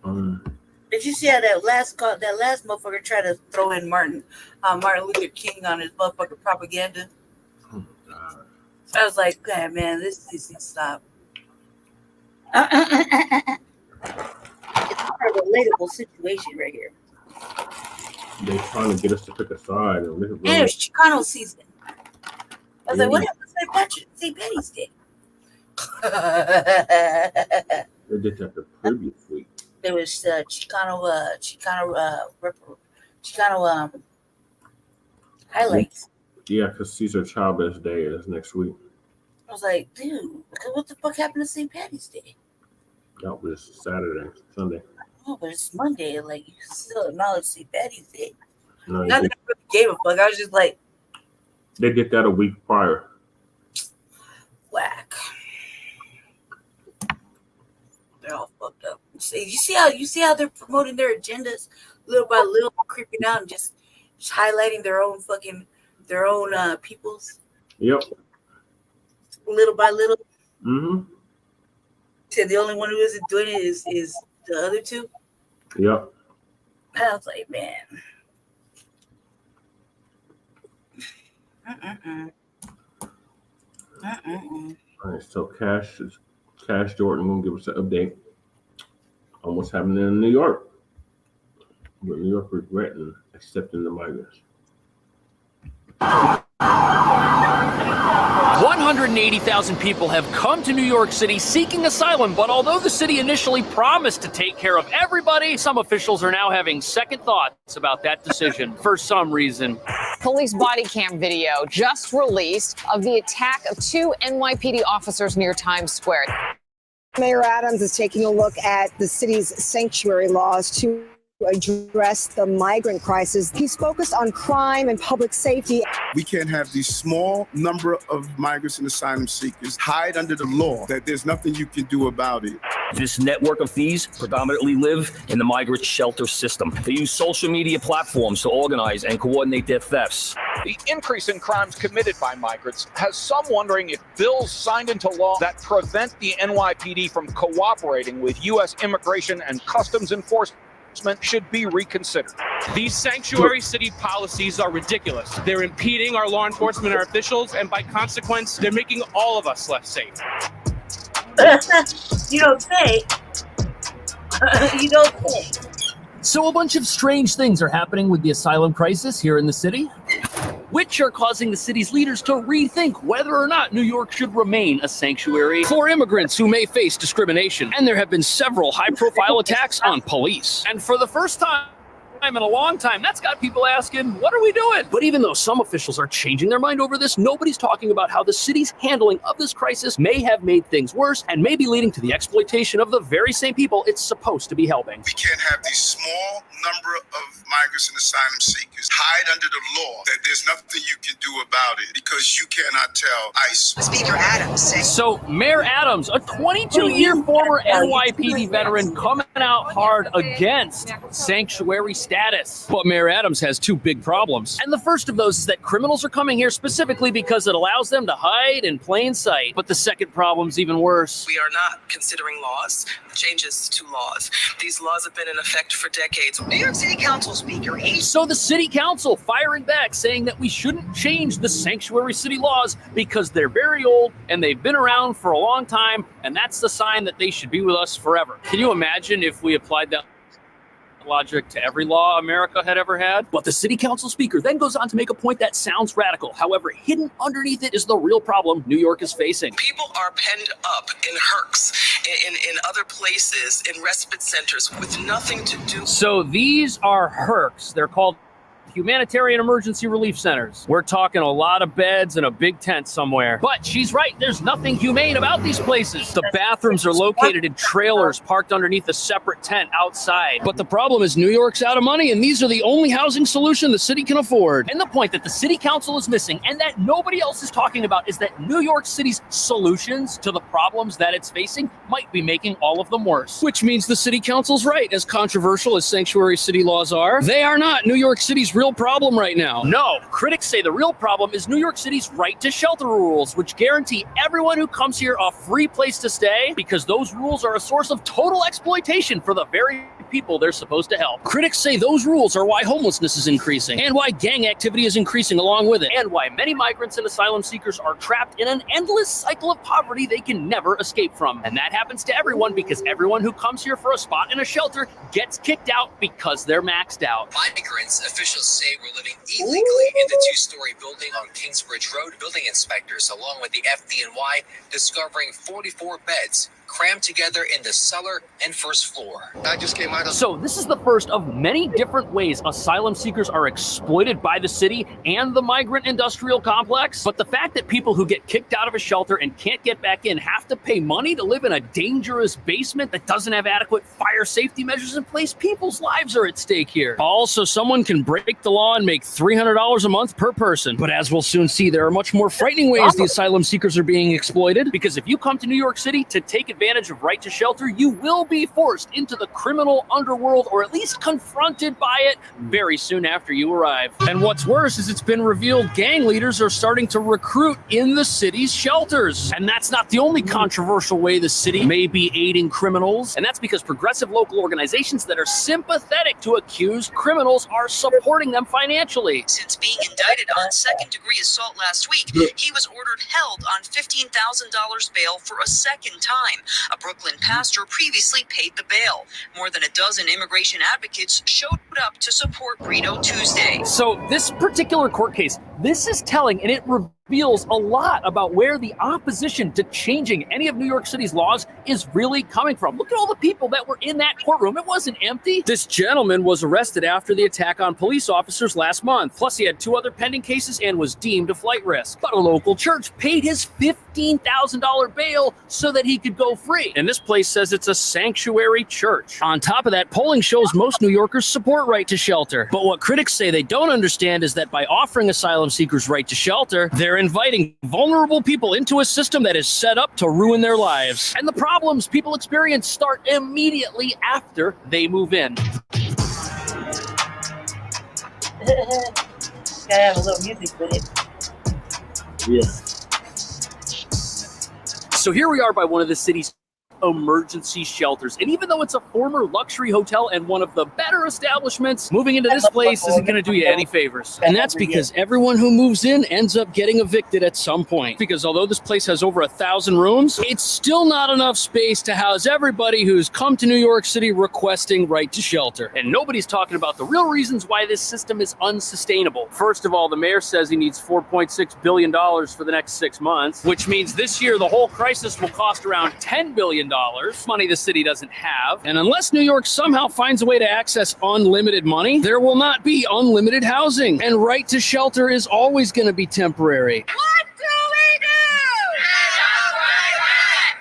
Did you see how that last motherfucker tried to throw in Martin Luther King on his motherfucking propaganda? Oh, God. I was like, God, man, this needs to stop. It's a relatable situation right here. They're trying to get us to pick a side. And And it's Chicano season. I was like, what happened to St. Patty's Day? They did that the previous week. There was Chicano highlights. Yeah, because Caesar Chavez Day is next week. I was like, dude, what the fuck happened to St. Patty's Day? That was Saturday, Sunday. Oh, but it's Monday. Like, you still acknowledge St. Patty's Day. No, Not that I really gave a fuck. I was just like, they did that a week prior. whack. They're all fucked up. You see how they're promoting their agendas little by little, creeping out and just highlighting their own peoples. Yep. Little by little. Mm-hmm. So the only one who isn't doing it is the other two. Yep. I was like, man. All right, so Cash Jordan gonna give us an update on what's happening in New York. With New York regretting accepting the migrants. 180,000 people have come to New York City seeking asylum, but although the city initially promised to take care of everybody, some officials are now having second thoughts about that decision for some reason. Police body cam video just released of the attack of 2 NYPD officers near Times Square. Mayor Adams is taking a look at the city's sanctuary laws to address the migrant crisis. He's focused on crime and public safety. We can't have these small number of migrants and asylum seekers hide under the law that there's nothing you can do about it. This network of thieves predominantly live in the migrant shelter system. They use social media platforms to organize and coordinate their thefts. The increase in crimes committed by migrants has some wondering if bills signed into law that prevent the NYPD from cooperating with U.S. Immigration and Customs Enforcement should be reconsidered. These sanctuary city policies are ridiculous. They're impeding our law enforcement, our officials, and by consequence, they're making all of us less safe. You don't say. You don't say. So a bunch of strange things are happening with the asylum crisis here in the city, which are causing the city's leaders to rethink whether or not New York should remain a sanctuary for immigrants who may face discrimination. And there have been several high-profile attacks on police. And for the first time in a long time, that's got people asking, what are we doing? But even though some officials are changing their mind over this, nobody's talking about how the city's handling of this crisis may have made things worse and may be leading to the exploitation of the very same people it's supposed to be helping. We can't have these small number of migrants and asylum seekers hide under the law that there's nothing you can do about it because you cannot tell ICE. Speaker Adams said. So Mayor Adams, a 22-year former NYPD veteran, coming out hard against sanctuary status. But Mayor Adams has two big problems. And the first of those is that criminals are coming here specifically because it allows them to hide in plain sight. But the second problem's even worse. We are not considering laws, changes to laws. These laws have been in effect for decades. New York City Council Speaker. So the city council firing back, saying that we shouldn't change the sanctuary city laws because they're very old and they've been around for a long time, and that's the sign that they should be with us forever. Can you imagine if we applied that logic to every law America had ever had? But the city council speaker then goes on to make a point that sounds radical. However, hidden underneath it is the real problem New York is facing. People are penned up in hercs, in other places, in respite centers with nothing to do. So these are hercs. They're called humanitarian emergency relief centers. We're talking a lot of beds and a big tent somewhere. But she's right, there's nothing humane about these places. The bathrooms are located in trailers parked underneath a separate tent outside. But the problem is New York's out of money, and these are the only housing solution the city can afford. And the point that the city council is missing and that nobody else is talking about is that New York City's solutions to the problems that it's facing might be making all of them worse. Which means the city council's right. As controversial as sanctuary city laws are, they are not New York City's real problem right now. No, critics say the real problem is New York City's right to shelter rules, which guarantee everyone who comes here a free place to stay, because those rules are a source of total exploitation for the very people they're supposed to help. Critics say those rules are why homelessness is increasing, and why gang activity is increasing along with it, and why many migrants and asylum seekers are trapped in an endless cycle of poverty they can never escape from. And that happens to everyone because everyone who comes here for a spot in a shelter gets kicked out because they're maxed out. Migrants, officials say, were living illegally in the two-story building on Kingsbridge Road. Building inspectors, along with the FDNY, discovering 44 beds crammed together in the cellar and first floor. I just came out of... So this is the first of many different ways asylum seekers are exploited by the city and the migrant industrial complex. But the fact that people who get kicked out of a shelter and can't get back in have to pay money to live in a dangerous basement that doesn't have adequate fire safety measures in place, people's lives are at stake here. Also, someone can break the law and make $300 a month per person. But as we'll soon see, there are much more frightening ways the asylum seekers are being exploited, because if you come to New York City to take advantage of right to shelter, you will be forced into the criminal underworld, or at least confronted by it very soon after you arrive. And what's worse is it's been revealed gang leaders are starting to recruit in the city's shelters. And that's not the only controversial way the city may be aiding criminals. And that's because progressive local organizations that are sympathetic to accused criminals are supporting them financially. Since being indicted on second-degree assault last week, he was ordered held on $15,000 bail for a second time. A Brooklyn pastor previously paid the bail. More than a dozen immigration advocates showed up to support Burrito Tuesday. So this particular court case, this is telling, and it reveals a lot about where the opposition to changing any of New York City's laws is really coming from. Look at all the people that were in that courtroom. It wasn't empty. This gentleman was arrested after the attack on police officers last month. Plus, he had 2 other pending cases and was deemed a flight risk. But a local church paid his $15,000 bail so that he could go free. And this place says it's a sanctuary church. On top of that, polling shows most New Yorkers support right to shelter. But what critics say they don't understand is that by offering asylum seekers right to shelter, they're inviting vulnerable people into a system that is set up to ruin their lives. And the problems people experience start immediately after they move in. Gotta have a little music with it. Yeah. So here we are by one of the city's emergency shelters. And even though it's a former luxury hotel and one of the better establishments, moving into this place isn't going to do you any favors. And that's because everyone who moves in ends up getting evicted at some point. Because although this place has over 1,000 rooms, it's still not enough space to house everybody who's come to New York City requesting right to shelter. And nobody's talking about the real reasons why this system is unsustainable. First of all, the mayor says he needs $4.6 billion for the next 6 months, which means this year the whole crisis will cost around $10 billion. Money the city doesn't have. And unless New York somehow finds a way to access unlimited money, there will not be unlimited housing. And right to shelter is always going to be temporary. What do we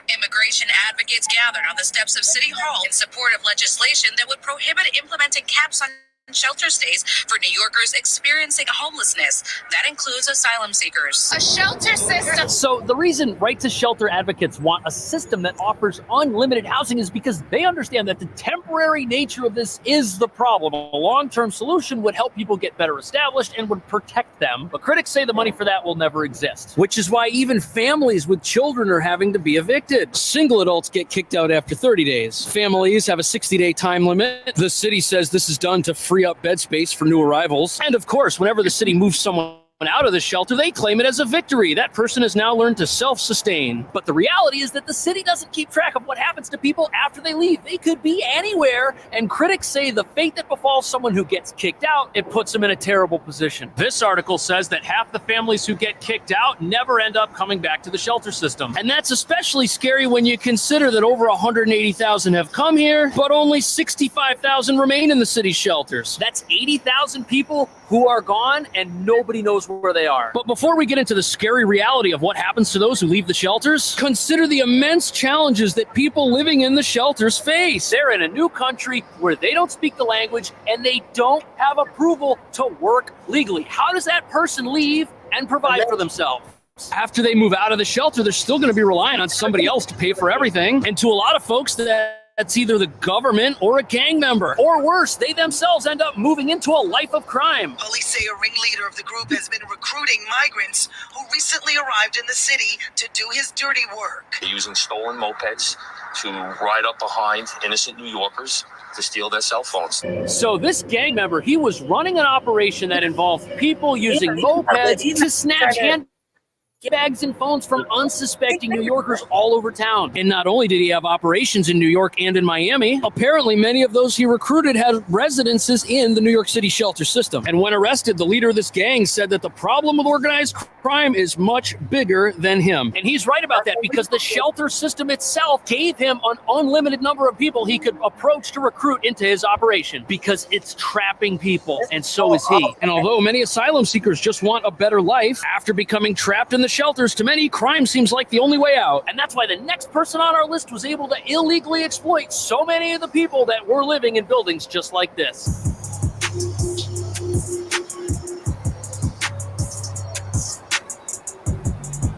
do? Immigration advocates gathered on the steps of City Hall in support of legislation that would prohibit implementing caps on shelter stays for New Yorkers experiencing homelessness. That includes asylum seekers. A shelter system. So the reason right to shelter advocates want a system that offers unlimited housing is because they understand that the temporary nature of this is the problem. A long-term solution would help people get better established and would protect them. But critics say the money for that will never exist, which is why even families with children are having to be evicted. Single adults get kicked out after 30 days. Families have a 60-day time limit. The city says this is done to free up bed space for new arrivals. And of course, whenever the city moves someone out of the shelter, they claim it as a victory. That person has now learned to self-sustain. But the reality is that the city doesn't keep track of what happens to people after they leave. They could be anywhere, and critics say the fate that befalls someone who gets kicked out, it puts them in a terrible position. This article says that half the families who get kicked out never end up coming back to the shelter system. And that's especially scary when you consider that over 180,000 have come here, but only 65,000 remain in the city's shelters. That's 80,000 people who are gone, and nobody knows where they are. But before we get into the scary reality of what happens to those who leave the shelters, consider the immense challenges that people living in the shelters face. They're in a new country where they don't speak the language and they don't have approval to work legally. How does that person leave and provide for themselves? After they move out of the shelter, they're still going to be relying on somebody else to pay for everything. And to a lot of folks, that's either the government or a gang member. Or worse, they themselves end up moving into a life of crime. Police say a ringleader of the group has been recruiting migrants who recently arrived in the city to do his dirty work. Using stolen mopeds to ride up behind innocent New Yorkers to steal their cell phones. So this gang member, he was running an operation that involved people using mopeds to snatch handbags and phones from unsuspecting New Yorkers all over town. And not only did he have operations in New York and in Miami, apparently many of those he recruited had residences in the New York City shelter system. And when arrested, the leader of this gang said that the problem with organized crime is much bigger than him. And he's right about that, because the shelter system itself gave him an unlimited number of people he could approach to recruit into his operation, because it's trapping people, and so is he. And although many asylum seekers just want a better life after becoming trapped in the shelters, to many, crime seems like the only way out. And that's why the next person on our list was able to illegally exploit so many of the people that were living in buildings just like this.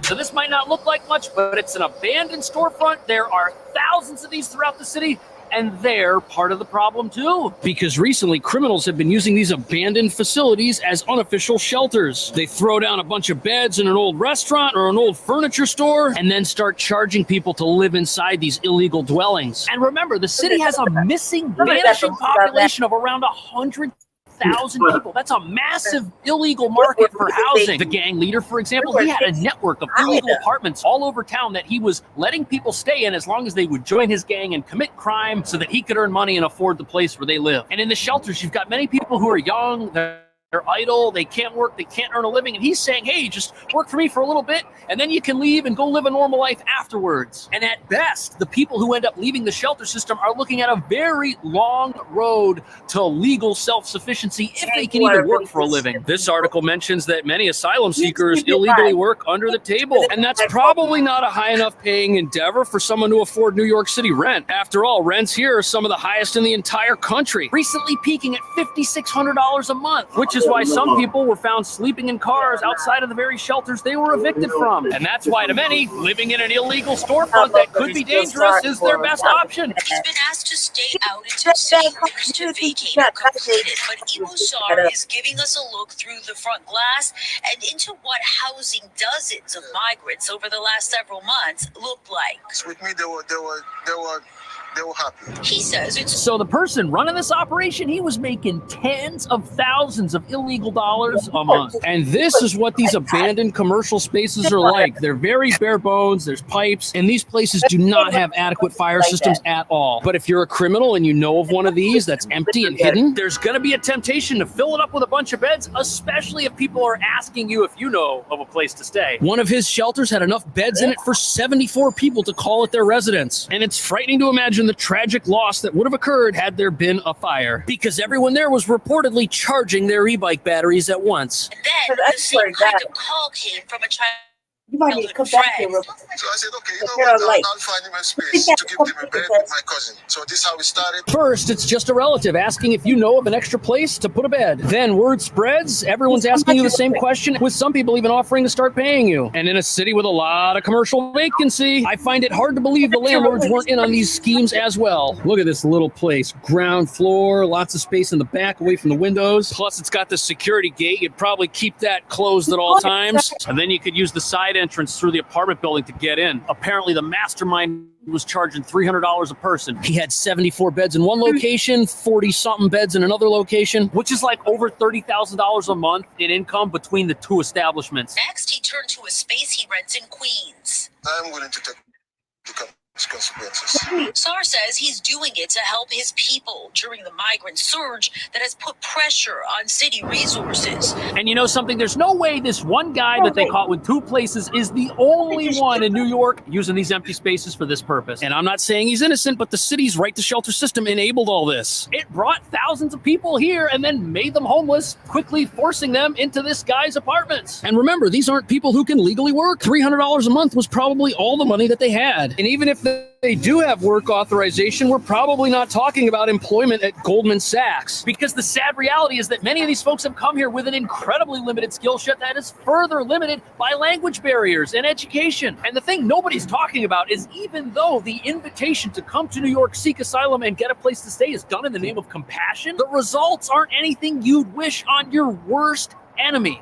So this might not look like much, but it's an abandoned storefront. There are thousands of these throughout the city, and they're part of the problem too. Because recently, criminals have been using these abandoned facilities as unofficial shelters. They throw down a bunch of beds in an old restaurant or an old furniture store, and then start charging people to live inside these illegal dwellings. And remember, the city has a missing, vanishing population of around 100,000 people. That's a massive illegal market for housing. The gang leader, for example, he had a network of illegal apartments all over town that he was letting people stay in as long as they would join his gang and commit crime so that he could earn money and afford the place where they live. And in the shelters, you've got many people who are young, they're idle, they can't work, they can't earn a living, and he's saying, hey, just work for me for a little bit, and then you can leave and go live a normal life afterwards. And at best, the people who end up leaving the shelter system are looking at a very long road to legal self-sufficiency if they can even work for a living. This article mentions that many asylum seekers illegally work under the table, and that's probably not a high enough paying endeavor for someone to afford New York City rent. After all, rents here are some of the highest in the entire country, recently peaking at $5,600 a month, which is why some people were found sleeping in cars outside of the very shelters they were evicted from. And that's why to many, living in an illegal storefront that could be dangerous is their best option. He's been asked to stay out until city orders to vacate are completed, but Ibusar is giving us a look through the front glass and into what housing dozens of migrants over the last several months looked like. With me, they were happy. He says it's so the person running this operation, he was making tens of thousands of illegal dollars a month. And this is what these abandoned commercial spaces are like. They're very bare bones, there's pipes, and these places do not have adequate fire systems at all. But if you're a criminal and you know of one of these that's empty and hidden, there's gonna be a temptation to fill it up with a bunch of beds, especially if people are asking you if you know of a place to stay. One of his shelters had enough beds in it for 74 people to call it their residence. And it's frightening to imagine the tragic loss that would have occurred had there been a fire, because everyone there was reportedly charging their e-bike batteries at once. then the same kind of call came from a childhood friend. So I said, okay, you know what, I'll find him a space to give him a bed with my cousin. So this is how we started. First, it's just a relative asking if you know of an extra place to put a bed. Then word spreads, everyone's asking you the same question, with some people even offering to start paying you. And in a city with a lot of commercial vacancy, I find it hard to believe the landlords weren't in on these schemes as well. Look at this little place. Ground floor, lots of space in the back away from the windows. Plus, it's got the security gate. You'd probably keep that closed at all times. And then you could use the side entrance through the apartment building to get in. Apparently, the mastermind was charging $300 a person. He had 74 beds in one location, 40-something beds in another location, which is like over $30,000 a month in income between the two establishments. Next, he turned to a space he rents in Queens. I'm willing to take the consequences. Sar says he's doing it to help his people during the migrant surge that has put pressure on city resources. And you know something? There's no way this one guy that they caught with two places is the only one in New York using these empty spaces for this purpose. And I'm not saying he's innocent, but the city's right to shelter system enabled all this. It brought thousands of people here and then made them homeless, quickly forcing them into this guy's apartments. And remember, these aren't people who can legally work. $300 a month was probably all the money that they had. And even if they do have work authorization, we're probably not talking about employment at Goldman Sachs, because the sad reality is that many of these folks have come here with an incredibly limited skill set that is further limited by language barriers and education. And the thing nobody's talking about is, even though the invitation to come to New York, seek asylum, and get a place to stay is done in the name of compassion, the results aren't anything you'd wish on your worst enemy.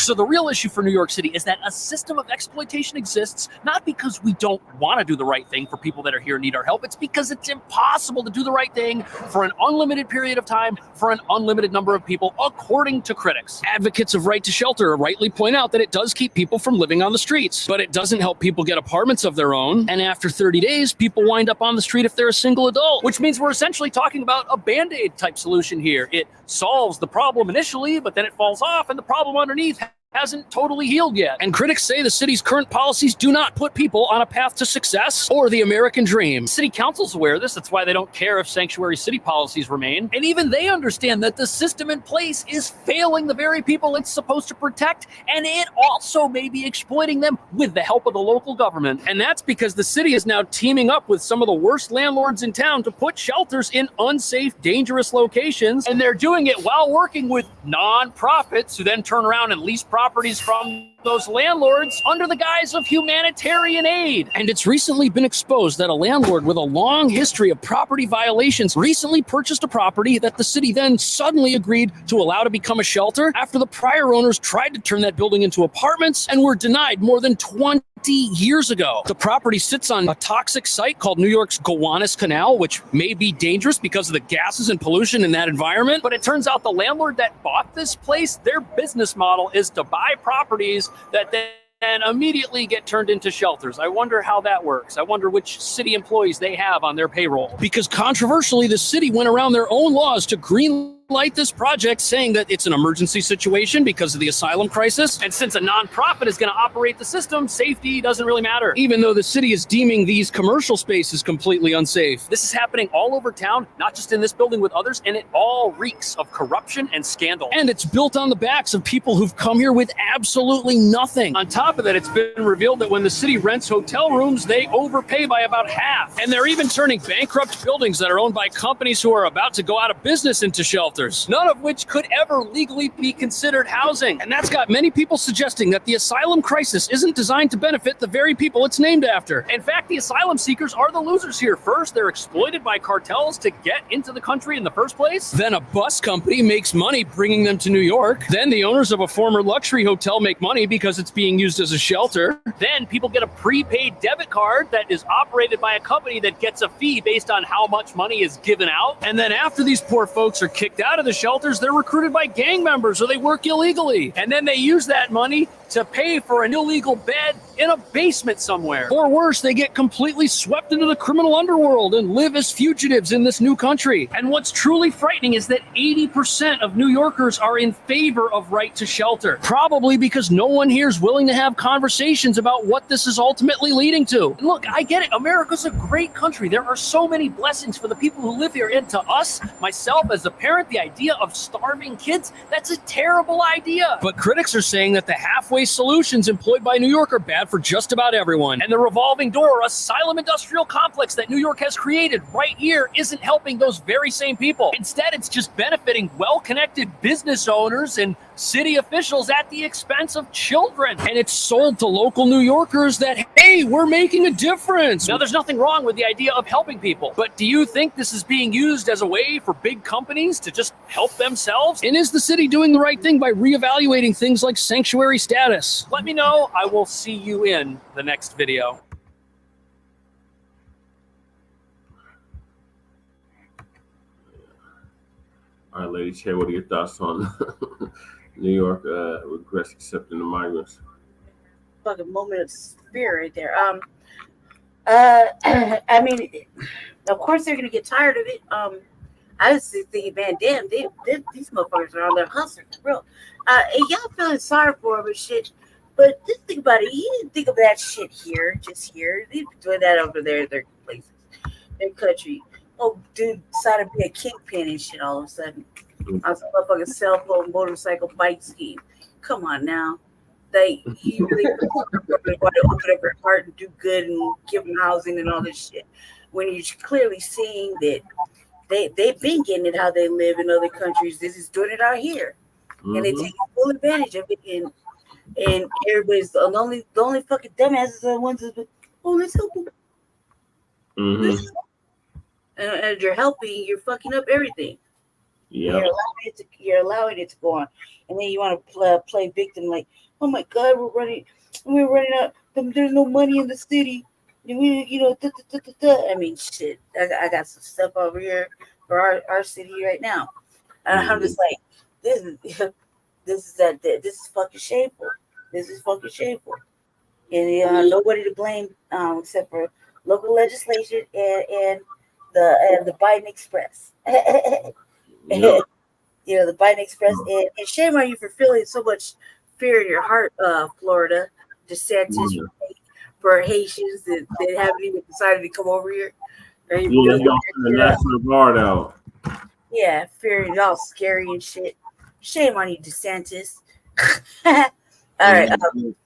So the real issue for New York City is that a system of exploitation exists, not because we don't want to do the right thing for people that are here and need our help. It's because it's impossible to do the right thing for an unlimited period of time for an unlimited number of people, according to critics. Advocates of right to shelter rightly point out that it does keep people from living on the streets, but it doesn't help people get apartments of their own. And after 30 days, people wind up on the street if they're a single adult, which means we're essentially talking about a Band-Aid type solution here. It solves the problem initially, but then it falls off and the problem underneath hasn't totally healed yet. And critics say the city's current policies do not put people on a path to success or the American dream. City council's aware of this. That's why they don't care if sanctuary city policies remain. And even they understand that the system in place is failing the very people it's supposed to protect, and it also may be exploiting them with the help of the local government. And that's because the city is now teaming up with some of the worst landlords in town to put shelters in unsafe, dangerous locations. And they're doing it while working with non-profits who then turn around and lease properties from those landlords under the guise of humanitarian aid. And it's recently been exposed that a landlord with a long history of property violations recently purchased a property that the city then suddenly agreed to allow to become a shelter after the prior owners tried to turn that building into apartments and were denied more than 20 years ago. The property sits on a toxic site called New York's Gowanus Canal, which may be dangerous because of the gases and pollution in that environment. But it turns out the landlord that bought this place, their business model is to buy properties that then immediately get turned into shelters. I wonder how that works. I wonder which city employees they have on their payroll. Because controversially, the city went around their own laws to greenlight this project, saying that it's an emergency situation because of the asylum crisis. And since a nonprofit is going to operate the system, safety doesn't really matter, even though the city is deeming these commercial spaces completely unsafe. This is happening all over town, not just in this building with others, and it all reeks of corruption and scandal. And it's built on the backs of people who've come here with absolutely nothing. On top of that, it's been revealed that when the city rents hotel rooms, they overpay by about half. And they're even turning bankrupt buildings that are owned by companies who are about to go out of business into shelters, none of which could ever legally be considered housing. And that's got many people suggesting that the asylum crisis isn't designed to benefit the very people it's named after. In fact, the asylum seekers are the losers here. First, they're exploited by cartels to get into the country in the first place. Then a bus company makes money bringing them to New York. Then the owners of a former luxury hotel make money because it's being used as a shelter. Then people get a prepaid debit card that is operated by a company that gets a fee based on how much money is given out. And then after these poor folks are kicked out of the shelters, they're recruited by gang members or they work illegally. And then they use that money to pay for an illegal bed in a basement somewhere. Or worse, they get completely swept into the criminal underworld and live as fugitives in this new country. And what's truly frightening is that 80% of New Yorkers are in favor of right to shelter, probably because no one here is willing to have conversations about what this is ultimately leading to. And look, I get it. America's a great country. There are so many blessings for the people who live here. And to us, myself as a parent, the idea of starving kids, that's a terrible idea. But critics are saying that the halfway solutions employed by New York are bad for just about everyone. And the revolving door asylum industrial complex that New York has created right here isn't helping those very same people. Instead, it's just benefiting well-connected business owners and city officials at the expense of children. And it's sold to local New Yorkers that, hey, we're making a difference. Now, there's nothing wrong with the idea of helping people, but do you think this is being used as a way for big companies to just help themselves? And is the city doing the right thing by reevaluating things like sanctuary status? Let me know. I will see you in the next video. All right, Lady Che, what are your thoughts on New York regrets accepting the migrants? Fucking moment of spirit there. I mean, of course they're gonna get tired of it. I was thinking, man, damn, these motherfuckers are on their hustle for real. And y'all feeling sorry for them and shit. But just think about it. You didn't think of that shit here, just here. They've been doing that over there in their places, their country. Oh, dude decided to be a kingpin and shit all of a sudden. I was a motherfucking cell phone, motorcycle, bike scheme. Come on now. You really want to open up your heart and do good and give them housing and all this shit. When you're clearly seeing that they've been getting it how they live in other countries. This is doing it out here. Mm-hmm. And they take full advantage of it. And everybody's the only fucking dumbasses are the ones that, oh, let's help them. Mm-hmm. And you're helping, you're fucking up everything. Yeah. You're allowing it to go on, and then you want to play victim, like, oh my God, we're running out. There's no money in the city, and I mean, shit. I got some stuff over here for our city right now, and I'm just like, this is fucking shameful. This is fucking shameful, and nobody to blame except for local legislation and the Biden Express. Yep. The Biden Express, and shame on you for feeling so much fear in your heart, Florida, DeSantis, for Haitians that haven't even decided to come over here. Yeah, you got the National Guard out. Yeah, fearing y'all scary and shit. Shame on you, DeSantis. All right.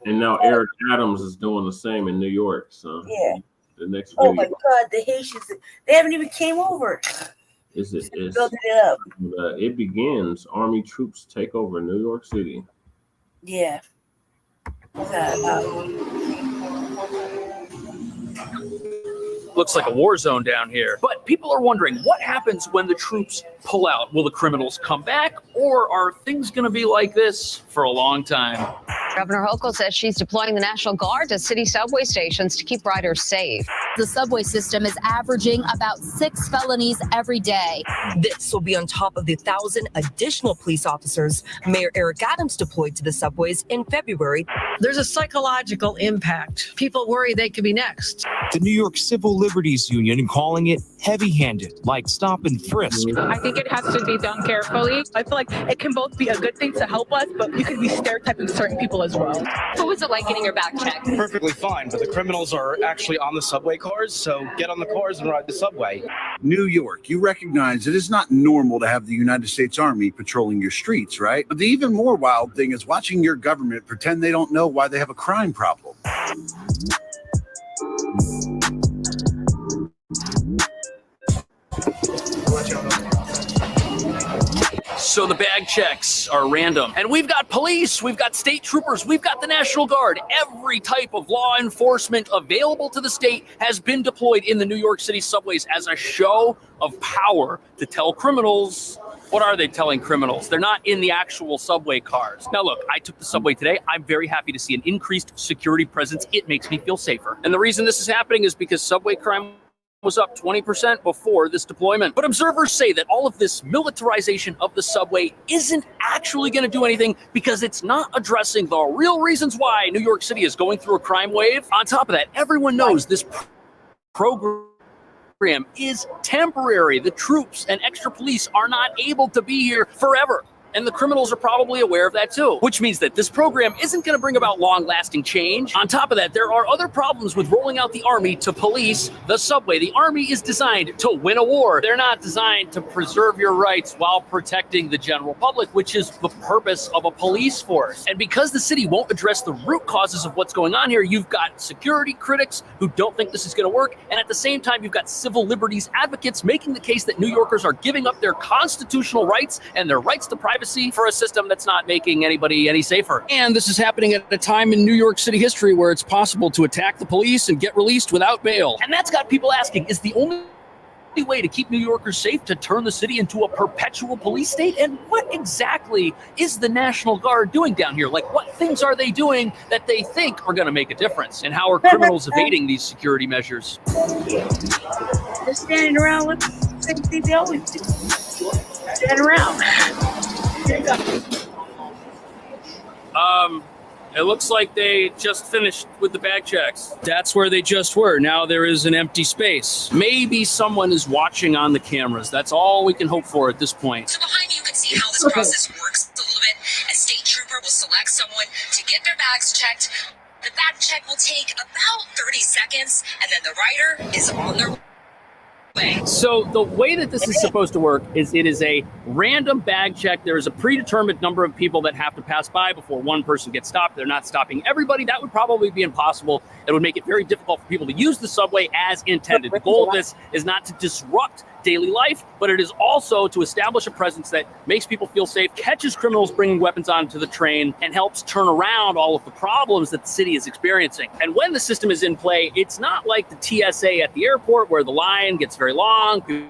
And now Eric Adams is doing the same in New York. So yeah, the next oh video. my God, the Haitians, they haven't even came over. Building it up. It begins. Army troops take over New York City. Yeah. Looks like a war zone down here. But people are wondering, what happens when the troops pull out? Will the criminals come back, or are things going to be like this for a long time? Governor Hochul says she's deploying the National Guard to city subway stations to keep riders safe. The subway system is averaging about 6 felonies every day. This will be on top of the 1,000 additional police officers Mayor Eric Adams deployed to the subways in February. There's a psychological impact. People worry they could be next. The New York Civil Liberties Union calling it heavy-handed, like stop and frisk. I think it has to be done carefully. I feel like it can both be a good thing to help us, but you could be stereotyping certain people as well. What was it like getting your back checked? Perfectly fine, but the criminals are actually on the subway cars, so get on the cars and ride the subway. New York, you recognize it is not normal to have the United States Army patrolling your streets, right? But the even more wild thing is watching your government pretend they don't know why they have a crime problem. So the bag checks are random. And we've got police, we've got state troopers, we've got the National Guard. Every type of law enforcement available to the state has been deployed in the New York City subways as a show of power to tell criminals. What are they telling criminals? They're not in the actual subway cars. Now look, I took the subway today. I'm very happy to see an increased security presence. It makes me feel safer. And the reason this is happening is because subway crime was up 20% before this deployment. But observers say that all of this militarization of the subway isn't actually going to do anything because it's not addressing the real reasons why New York City is going through a crime wave. On top of that, everyone knows this program is temporary. The troops and extra police are not able to be here forever. And the criminals are probably aware of that too, which means that this program isn't going to bring about long-lasting change. On top of that, there are other problems with rolling out the army to police the subway. The army is designed to win a war. They're not designed to preserve your rights while protecting the general public, which is the purpose of a police force. And because the city won't address the root causes of what's going on here, you've got security critics who don't think this is going to work. And at the same time, you've got civil liberties advocates making the case that New Yorkers are giving up their constitutional rights and their rights to privacy for a system that's not making anybody any safer. And this is happening at a time in New York City history where it's possible to attack the police and get released without bail. And that's got people asking, is the only way to keep New Yorkers safe to turn the city into a perpetual police state? And what exactly is the National Guard doing down here? Like, what things are they doing that they think are going to make a difference? And how are criminals evading these security measures? They're standing around with the same thing they always do. Stand around. It looks like they just finished with the bag checks. That's where they just were. Now there is an empty space. Maybe someone is watching on the cameras. That's all we can hope for at this point. So behind me, you can see how this process works a little bit. A state trooper will select someone to get their bags checked. The bag check will take about 30 seconds, and then the rider is on their way. So the way that this is supposed to work is it is a random bag check. There is a predetermined number of people that have to pass by before one person gets stopped. They're not stopping everybody. That would probably be impossible. It would make it very difficult for people to use the subway as intended. The goal of this is not to disrupt daily life, but it is also to establish a presence that makes people feel safe, catches criminals bringing weapons onto the train, and helps turn around all of the problems that the city is experiencing. And when the system is in play, it's not like the TSA at the airport where the line gets very long. People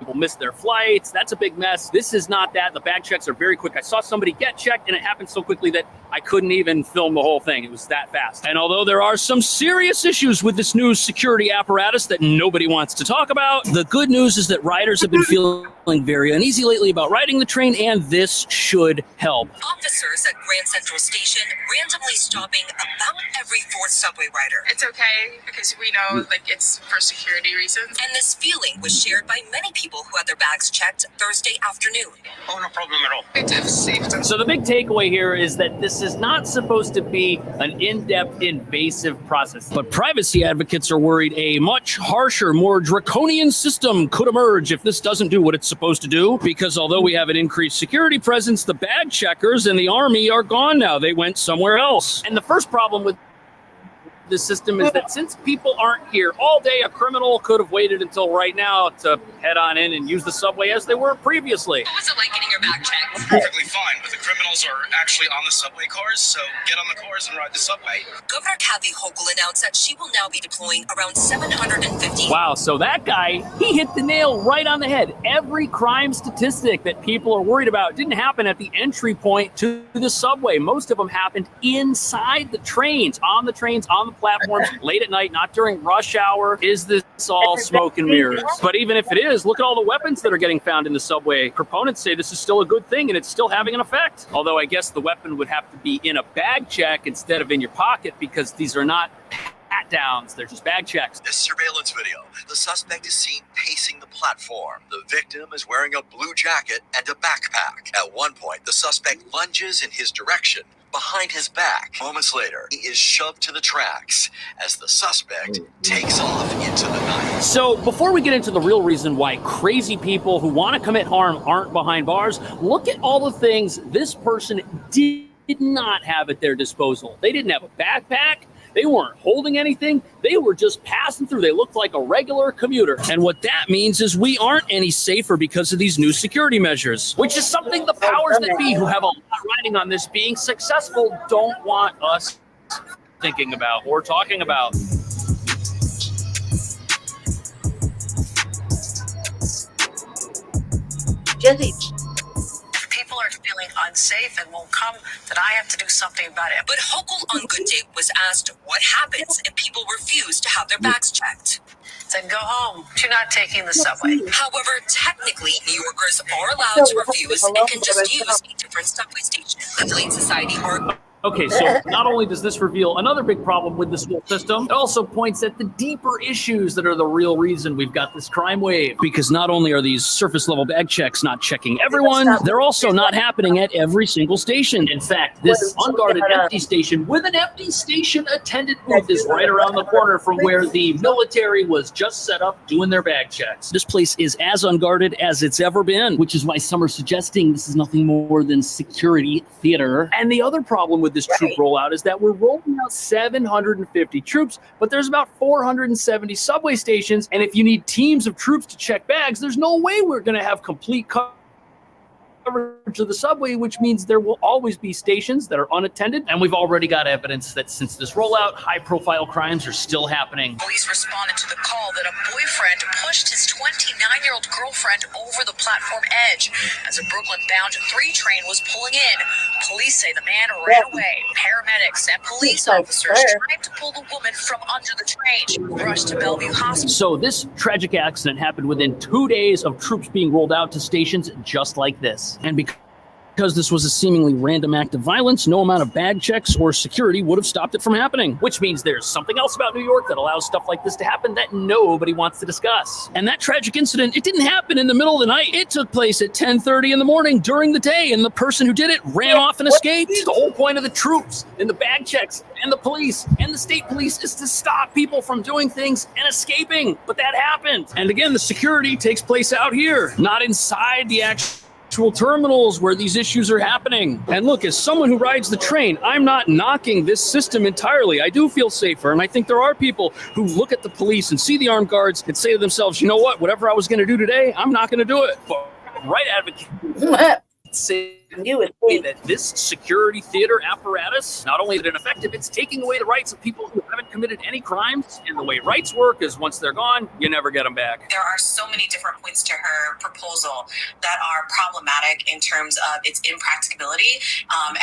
People miss their flights. That's a big mess. This is not that. The bag checks are very quick. I saw somebody get checked, and it happened so quickly that I couldn't even film the whole thing. It was that fast. And although there are some serious issues with this new security apparatus that nobody wants to talk about, the good news is that riders have been feeling very uneasy lately about riding the train, and this should help. Officers at Grand Central Station randomly stopping about every fourth subway rider. It's okay because we know it's for security reasons. And this feeling was shared by many people who had their bags checked Thursday afternoon. Oh, no problem at all. It's a safety. So the big takeaway here is that this is not supposed to be an in-depth, invasive process. But privacy advocates are worried a much harsher, more draconian system could emerge if this doesn't do what it's supposed to do. Because although we have an increased security presence, the bag checkers and the army are gone now. They went somewhere else. And the first problem with the system is that since people aren't here all day, a criminal could have waited until right now to head on in and use the subway as they were previously. What was it like getting your bag checked? Perfectly fine, but the criminals are actually on the subway cars, so get on the cars and ride the subway. Governor Kathy Hochul announced that she will now be deploying around 750. Wow, so that guy, he hit the nail right on the head. Every crime statistic that people are worried about didn't happen at the entry point to the subway. Most of them happened inside the trains, on the platforms, late at night, not during rush hour. Is this all smoke and mirrors? But even if it is, look at all the weapons that are getting found in the subway. Proponents say this is still a good thing and it's still having an effect. Although I guess the weapon would have to be in a bag check instead of in your pocket because these are not pat downs, they're just bag checks. This surveillance video, the suspect is seen pacing the platform. The victim is wearing a blue jacket and a backpack. At one point, the suspect lunges in his direction behind his back. Moments later, he is shoved to the tracks as the suspect takes off into the night. So before we get into the real reason why crazy people who want to commit harm aren't behind bars, look at all the things this person did not have at their disposal. They didn't have a backpack. They weren't holding anything. They were just passing through. They looked like a regular commuter. And what that means is we aren't any safer because of these new security measures, which is something the powers that be who have a lot riding on this being successful don't want us thinking about or talking about. Jesse. People are feeling unsafe and won't come, that I have to do something about it. But Hochul on Good Day was asked what happens if people refuse to have their bags checked. Then go home. You're not taking the subway. However, technically, New Yorkers are allowed to refuse and can just use a different subway station. The Delayed Society are... Okay, so not only does this reveal another big problem with this whole system, it also points at the deeper issues that are the real reason we've got this crime wave. Because not only are these surface level bag checks not checking everyone, they're also not happening at every single station. In fact, this unguarded empty station with an empty station attendant booth is right around the corner from where the military was just set up doing their bag checks. This place is as unguarded as it's ever been, which is why some are suggesting this is nothing more than security theater. And the other problem with this troop rollout is that we're rolling out 750 troops, but there's about 470 subway stations. And if you need teams of troops to check bags, there's no way we're going to have complete coverage of the subway, which means there will always be stations that are unattended. And we've already got evidence that since this rollout, high-profile crimes are still happening. Police responded to the call that a boyfriend pushed his 29-year-old girlfriend over the platform edge as a Brooklyn-bound 3 train was pulling in. Police say the man ran away. Paramedics and police officers tried to pull the woman from under the train. She rushed to Bellevue Hospital. So this tragic accident happened within 2 days of troops being rolled out to stations just like this. And because this was a seemingly random act of violence, no amount of bag checks or security would have stopped it from happening, which means there's something else about New York that allows stuff like this to happen that nobody wants to discuss. And that tragic incident, it didn't happen in the middle of the night. It took place at 10:30 in the morning during the day, and the person who did it ran off and escaped. The whole point of the troops and the bag checks and the police and the state police is to stop people from doing things and escaping. But that happened. And again, the security takes place out here, not inside the actual terminals where these issues are happening. And look, as someone who rides the train, I'm not knocking this system entirely. I do feel safer, and I think there are people who look at the police and see the armed guards and say to themselves, you know what, whatever I was going to do today, I'm not going to do it. But right advocate say that this security theater apparatus, not only is it ineffective, it's taking away the rights of people who have haven't committed any crimes, and the way rights work is once they're gone, you never get them back. There are so many different points to her proposal that are problematic in terms of its impracticability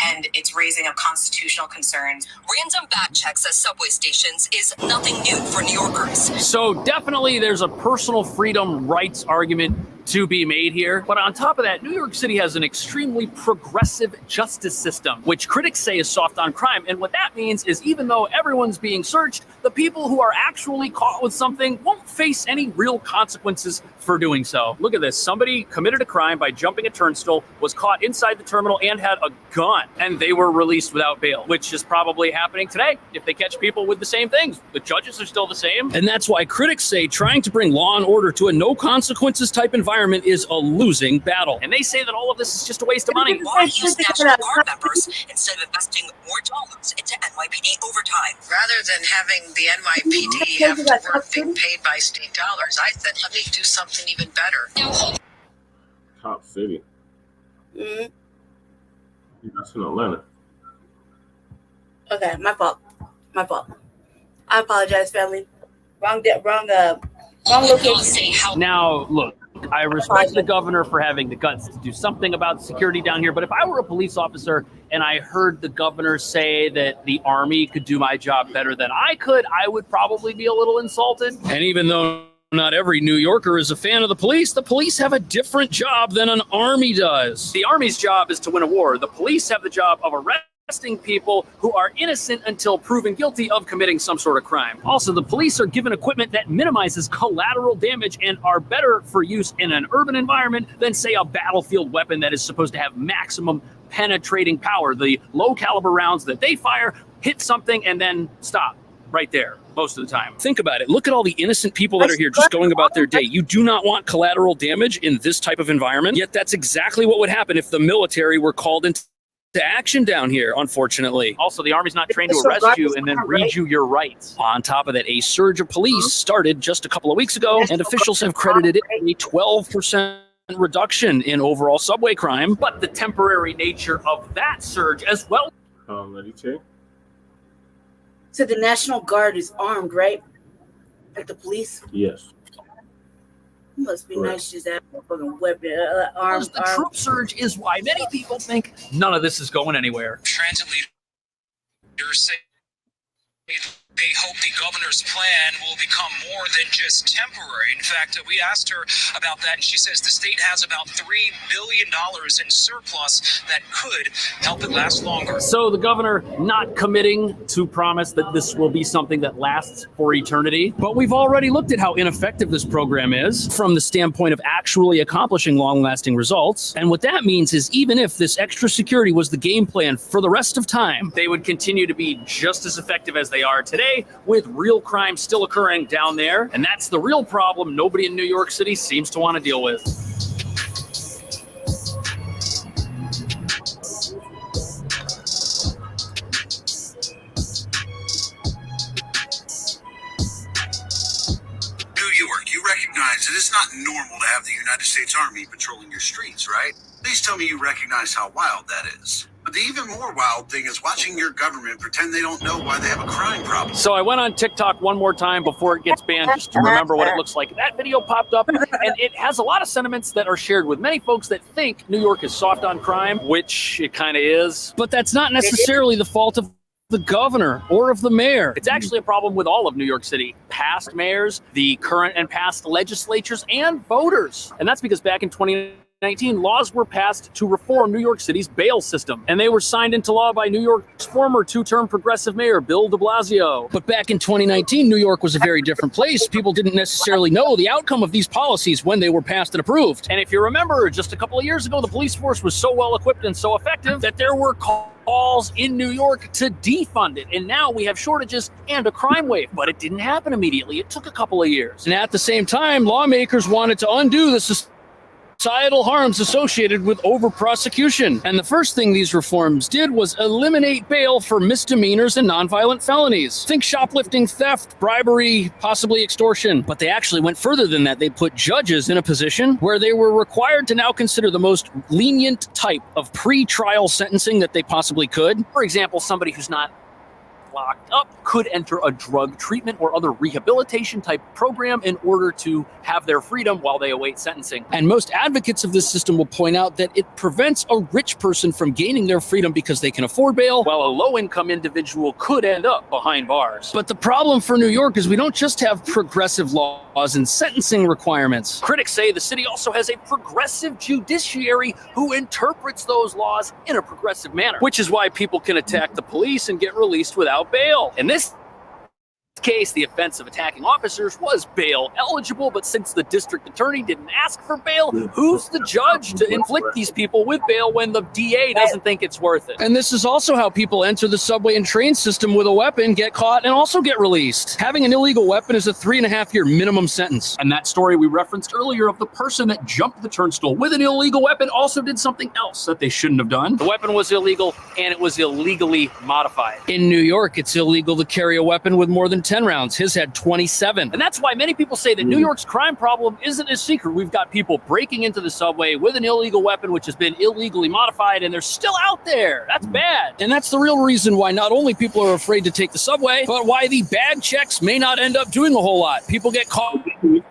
and its raising of constitutional concerns. Random back checks at subway stations is nothing new for New Yorkers. So definitely there's a personal freedom rights argument to be made here. But on top of that, New York City has an extremely progressive justice system, which critics say is soft on crime. And what that means is even though everyone's being searched, the people who are actually caught with something won't face any real consequences for doing so. Look at this. Somebody committed a crime by jumping a turnstile, was caught inside the terminal, and had a gun. And they were released without bail, which is probably happening today if they catch people with the same things. The judges are still the same. And that's why critics say trying to bring law and order to a no consequences type environment is a losing battle. And they say that all of this is just a waste of money. Why use National Guard members instead of investing more dollars into NYPD overtime? Rather than having the NYPD have to work being paid by state dollars, I said, let me do something even better. Top city. That's in Atlanta. Okay, my fault. I apologize, family. Wrong location. Now, look, I respect the governor for having the guts to do something about security down here, but if I were a police officer and I heard the governor say that the Army could do my job better than I could, I would probably be a little insulted. And even though not every New Yorker is a fan of the police have a different job than an Army does. The Army's job is to win a war. The police have the job of arresting people who are innocent until proven guilty of committing some sort of crime. Also, the police are given equipment that minimizes collateral damage and are better for use in an urban environment than, say, a battlefield weapon that is supposed to have maximum penetrating power. The low caliber rounds that they fire hit something and then stop right there most of the time. Think about it. Look at all the innocent people that are here just going about their day. You do not want collateral damage in this type of environment, yet that's exactly what would happen if the military were called into action down here, unfortunately. Also, the Army's not trained to arrest you and then read you your rights. On top of that, a surge of police started just a couple of weeks ago, and officials have credited it a 12% reduction in overall subway crime. But the temporary nature of that surge as well. So the National Guard is armed, right? Like the police? Yes. It must be nice just to have a fucking weapon, armed. The troop surge is why many people think none of this is going anywhere. Transit leaders say they hope the governor's plan will become more than just temporary. In fact, we asked her about that, and she says the state has about $3 billion in surplus that could help it last longer. So the governor not committing to promise that this will be something that lasts for eternity. But we've already looked at how ineffective this program is from the standpoint of actually accomplishing long-lasting results. And what that means is even if this extra security was the game plan for the rest of time, they would continue to be just as effective as they are today, with real crime still occurring down there. And that's the real problem nobody in New York City seems to want to deal with. You recognize it is not normal to have the United States Army patrolling your streets, right? Please tell me you recognize how wild that is. But the even more wild thing is watching your government pretend they don't know why they have a crime problem. So I went on TikTok one more time before it gets banned just to remember what it looks like. That video popped up, and it has a lot of sentiments that are shared with many folks that think New York is soft on crime, which it kind of is. But that's not necessarily the fault of the governor or of the mayor. It's actually a problem with all of New York City. Past mayors, the current and past legislatures, and voters. And that's because back in 2019, laws were passed to reform New York City's bail system. And they were signed into law by New York's former two-term progressive mayor, Bill de Blasio. But back in 2019, New York was a very different place. People didn't necessarily know the outcome of these policies when they were passed and approved. And if you remember, just a couple of years ago, the police force was so well equipped and so effective that there were calls in New York to defund it. And now we have shortages and a crime wave. But it didn't happen immediately. It took a couple of years. And at the same time, lawmakers wanted to undo the societal harms associated with over-prosecution. And the first thing these reforms did was eliminate bail for misdemeanors and nonviolent felonies. Think shoplifting, theft, bribery, possibly extortion. But they actually went further than that. They put judges in a position where they were required to now consider the most lenient type of pre-trial sentencing that they possibly could. For example, somebody who's not locked up could enter a drug treatment or other rehabilitation type program in order to have their freedom while they await sentencing. And most advocates of this system will point out that it prevents a rich person from gaining their freedom because they can afford bail, while a low-income individual could end up behind bars. But the problem for New York is we don't just have progressive laws and sentencing requirements. Critics say the city also has a progressive judiciary who interprets those laws in a progressive manner, which is why people can attack the police and get released without bail. In this case, the offense of attacking officers was bail eligible, but since the district attorney didn't ask for bail, who's the judge to inflict these people with bail when the DA doesn't think it's worth it? And this is also how people enter the subway and train system with a weapon, get caught, and also get released. Having an illegal weapon is a 3.5-year minimum sentence. And that story we referenced earlier of the person that jumped the turnstile with an illegal weapon also did something else that they shouldn't have done. The weapon was illegal, and it was illegally modified. In New York, it's illegal to carry a weapon with more than 10 rounds. His had 27. And that's why many people say that New York's crime problem isn't a secret. We've got people breaking into the subway with an illegal weapon, which has been illegally modified, and they're still out there. That's bad. And that's the real reason why not only people are afraid to take the subway, but why the bag checks may not end up doing a whole lot. People get caught with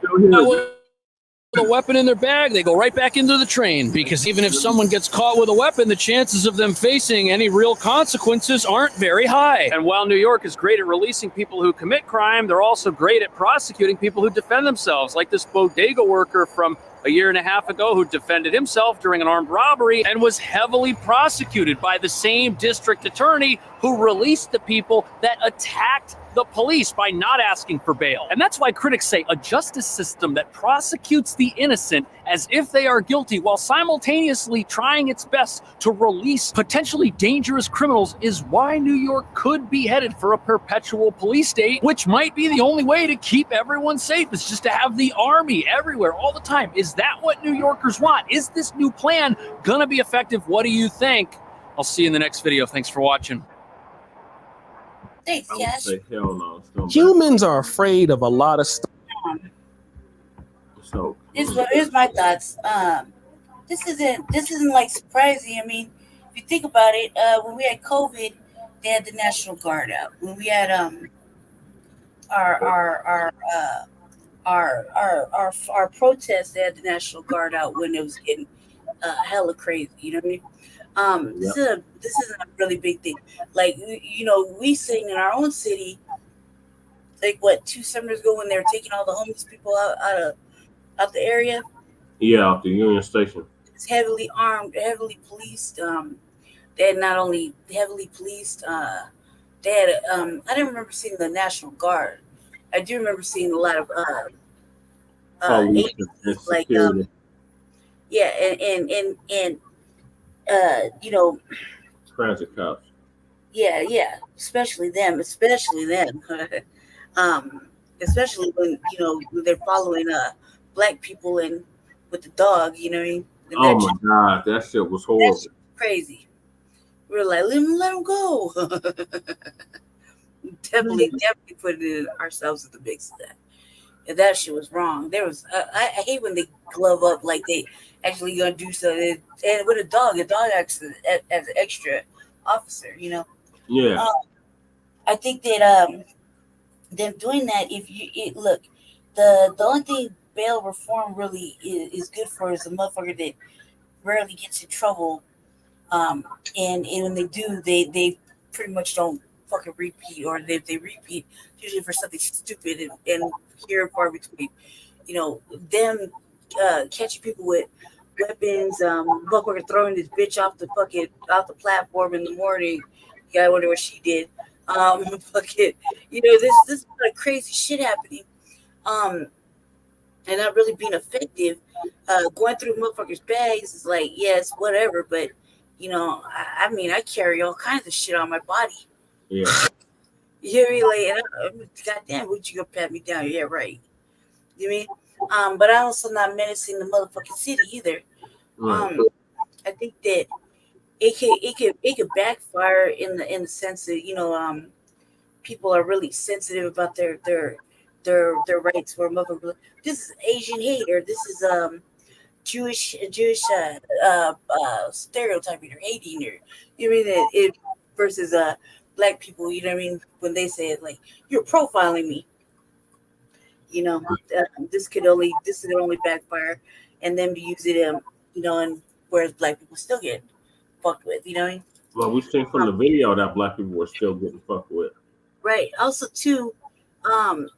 a weapon in their bag, they go right back into the train, because even if someone gets caught with a weapon, the chances of them facing any real consequences aren't very high. And while New York is great at releasing people who commit crime, they're also great at prosecuting people who defend themselves, like this bodega worker from a year and a half ago who defended himself during an armed robbery and was heavily prosecuted by the same district attorney who released the people that attacked the police by not asking for bail. And that's why critics say a justice system that prosecutes the innocent as if they are guilty while simultaneously trying its best to release potentially dangerous criminals is why New York could be headed for a perpetual police state, which might be the only way to keep everyone safe, is just to have the army everywhere all the time. Is that what New Yorkers want? Is this new plan gonna be effective? What do you think? I'll see you in the next video. Thanks for watching. Thanks, Cash. Say hell no. Humans are afraid of a lot of stuff. So Here's my thoughts. This isn't like surprising. I mean, if you think about it, when we had COVID, they had the National Guard out. When we had our protests, they had the National Guard out when it was getting hella crazy. You know what I mean? This isn't a really big thing. Like, we sing in our own city, like 2 summers ago when they were taking all the homeless people out the area. Yeah, out the Union Station. It's heavily armed, heavily policed. They had not only heavily policed, they had I didn't remember seeing the National Guard. I do remember seeing a lot of agencies, like transit cops. Yeah, especially them, especially when when they're following black people and with the dog, you know what I mean? And Oh my God, that shit was horrible. that's crazy. We were like, let them go. definitely put it in ourselves at the mix of that. And that shit was wrong. There was I hate when they glove up like they actually gonna do something, and with a dog acts as an extra officer, Yeah. I think that them doing that, look, the only thing bail reform really is good for is a motherfucker that rarely gets in trouble, and when they do, they pretty much don't fucking repeat, or if they repeat, usually for something stupid and here and far between. Them catching people with weapons, motherfucker throwing this bitch off the platform in the morning. Yeah, I wonder what she did. This is kind of crazy shit happening. And not really being effective. Going through motherfuckers' bags is like, yes, whatever, but I carry all kinds of shit on my body. Yeah. You hear me? Like, and goddamn, would you go pat me down? Yeah, right. You mean? But I also not menacing the motherfucking city either. Right. I think that it could backfire in the sense that people are really sensitive about their rights. Where motherfucker, this is Asian hate, or this is Jewish stereotyping or hating, or you mean it versus black people, you know what I mean, when they say it, like, you're profiling me, you know, this could only backfire, and them to use it, you know, and whereas black people still get fucked with, you know what I mean? Well, we seen from the video that black people were still getting fucked with. Right. Also, too,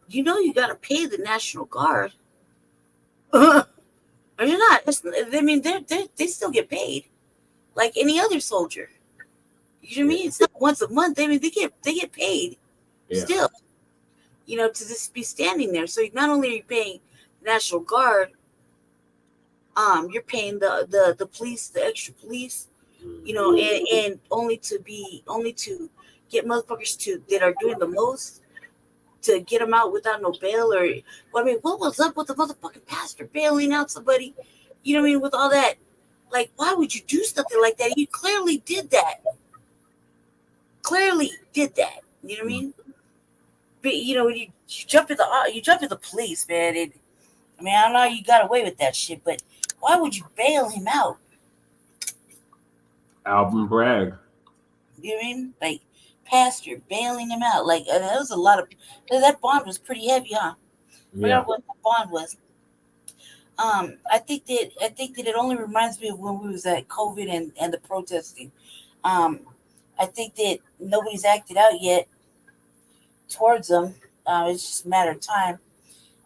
you know, you got to pay the National Guard. Or you're not. I mean, they still get paid like any other soldier. You know what I mean? It's not once a month. I mean, they get paid still. You know, to just be standing there. So not only are you paying the National Guard, you're paying the police, the extra police. You know, and only to get motherfuckers that are doing the most to get them out without no bail. Or I mean, what was up with the motherfucking pastor bailing out somebody? You know what I mean? With all that, like, why would you do something like that? You clearly did that. You know what I mean? But you know, you jump at the police, man. I mean, I don't know how you got away with that shit, but why would you bail him out? Alvin Bragg. You know what I mean? Like, pastor bailing him out. Like, that was a lot of. That bond was pretty heavy, huh? Yeah. What the bond was. I think that it only reminds me of when we was at COVID and the protesting. I think that nobody's acted out yet towards them. It's just a matter of time.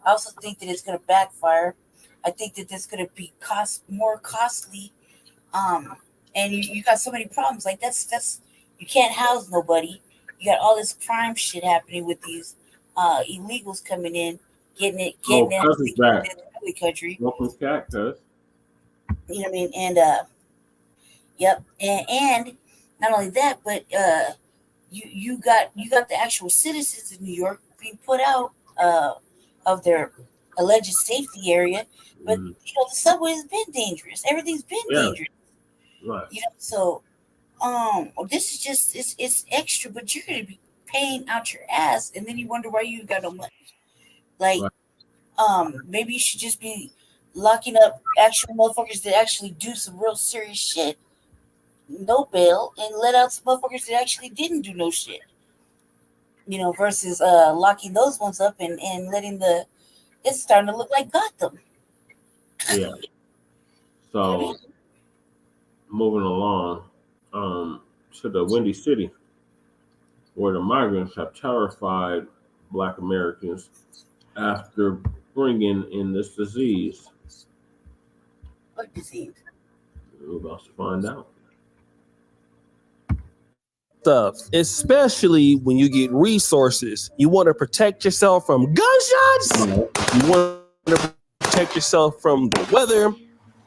I also think that it's going to backfire. I think that it's going to be more costly. And you got so many problems. Like, that's you can't house nobody. You got all this crime shit happening with these illegals coming in, getting it in the country. Welcome back, cuz. You know what I mean? And yep. And not only that, but you got the actual citizens in New York being put out of their alleged safety area. But you know, the subway has been dangerous. Everything's been dangerous. Right. You know, so this is just it's extra, but you're gonna be paying out your ass, and then you wonder why you got no money. Like, maybe you should just be locking up actual motherfuckers that actually do some real serious shit, no bail, and let out some motherfuckers that actually didn't do no shit. You know, versus locking those ones up and letting it's starting to look like Gotham. Yeah. So moving along to the Windy City, where the migrants have terrified Black Americans after bringing in this disease. What disease? We're about to find out. Stuff, especially when you get resources. You want to protect yourself from gunshots. You want to protect yourself from the weather or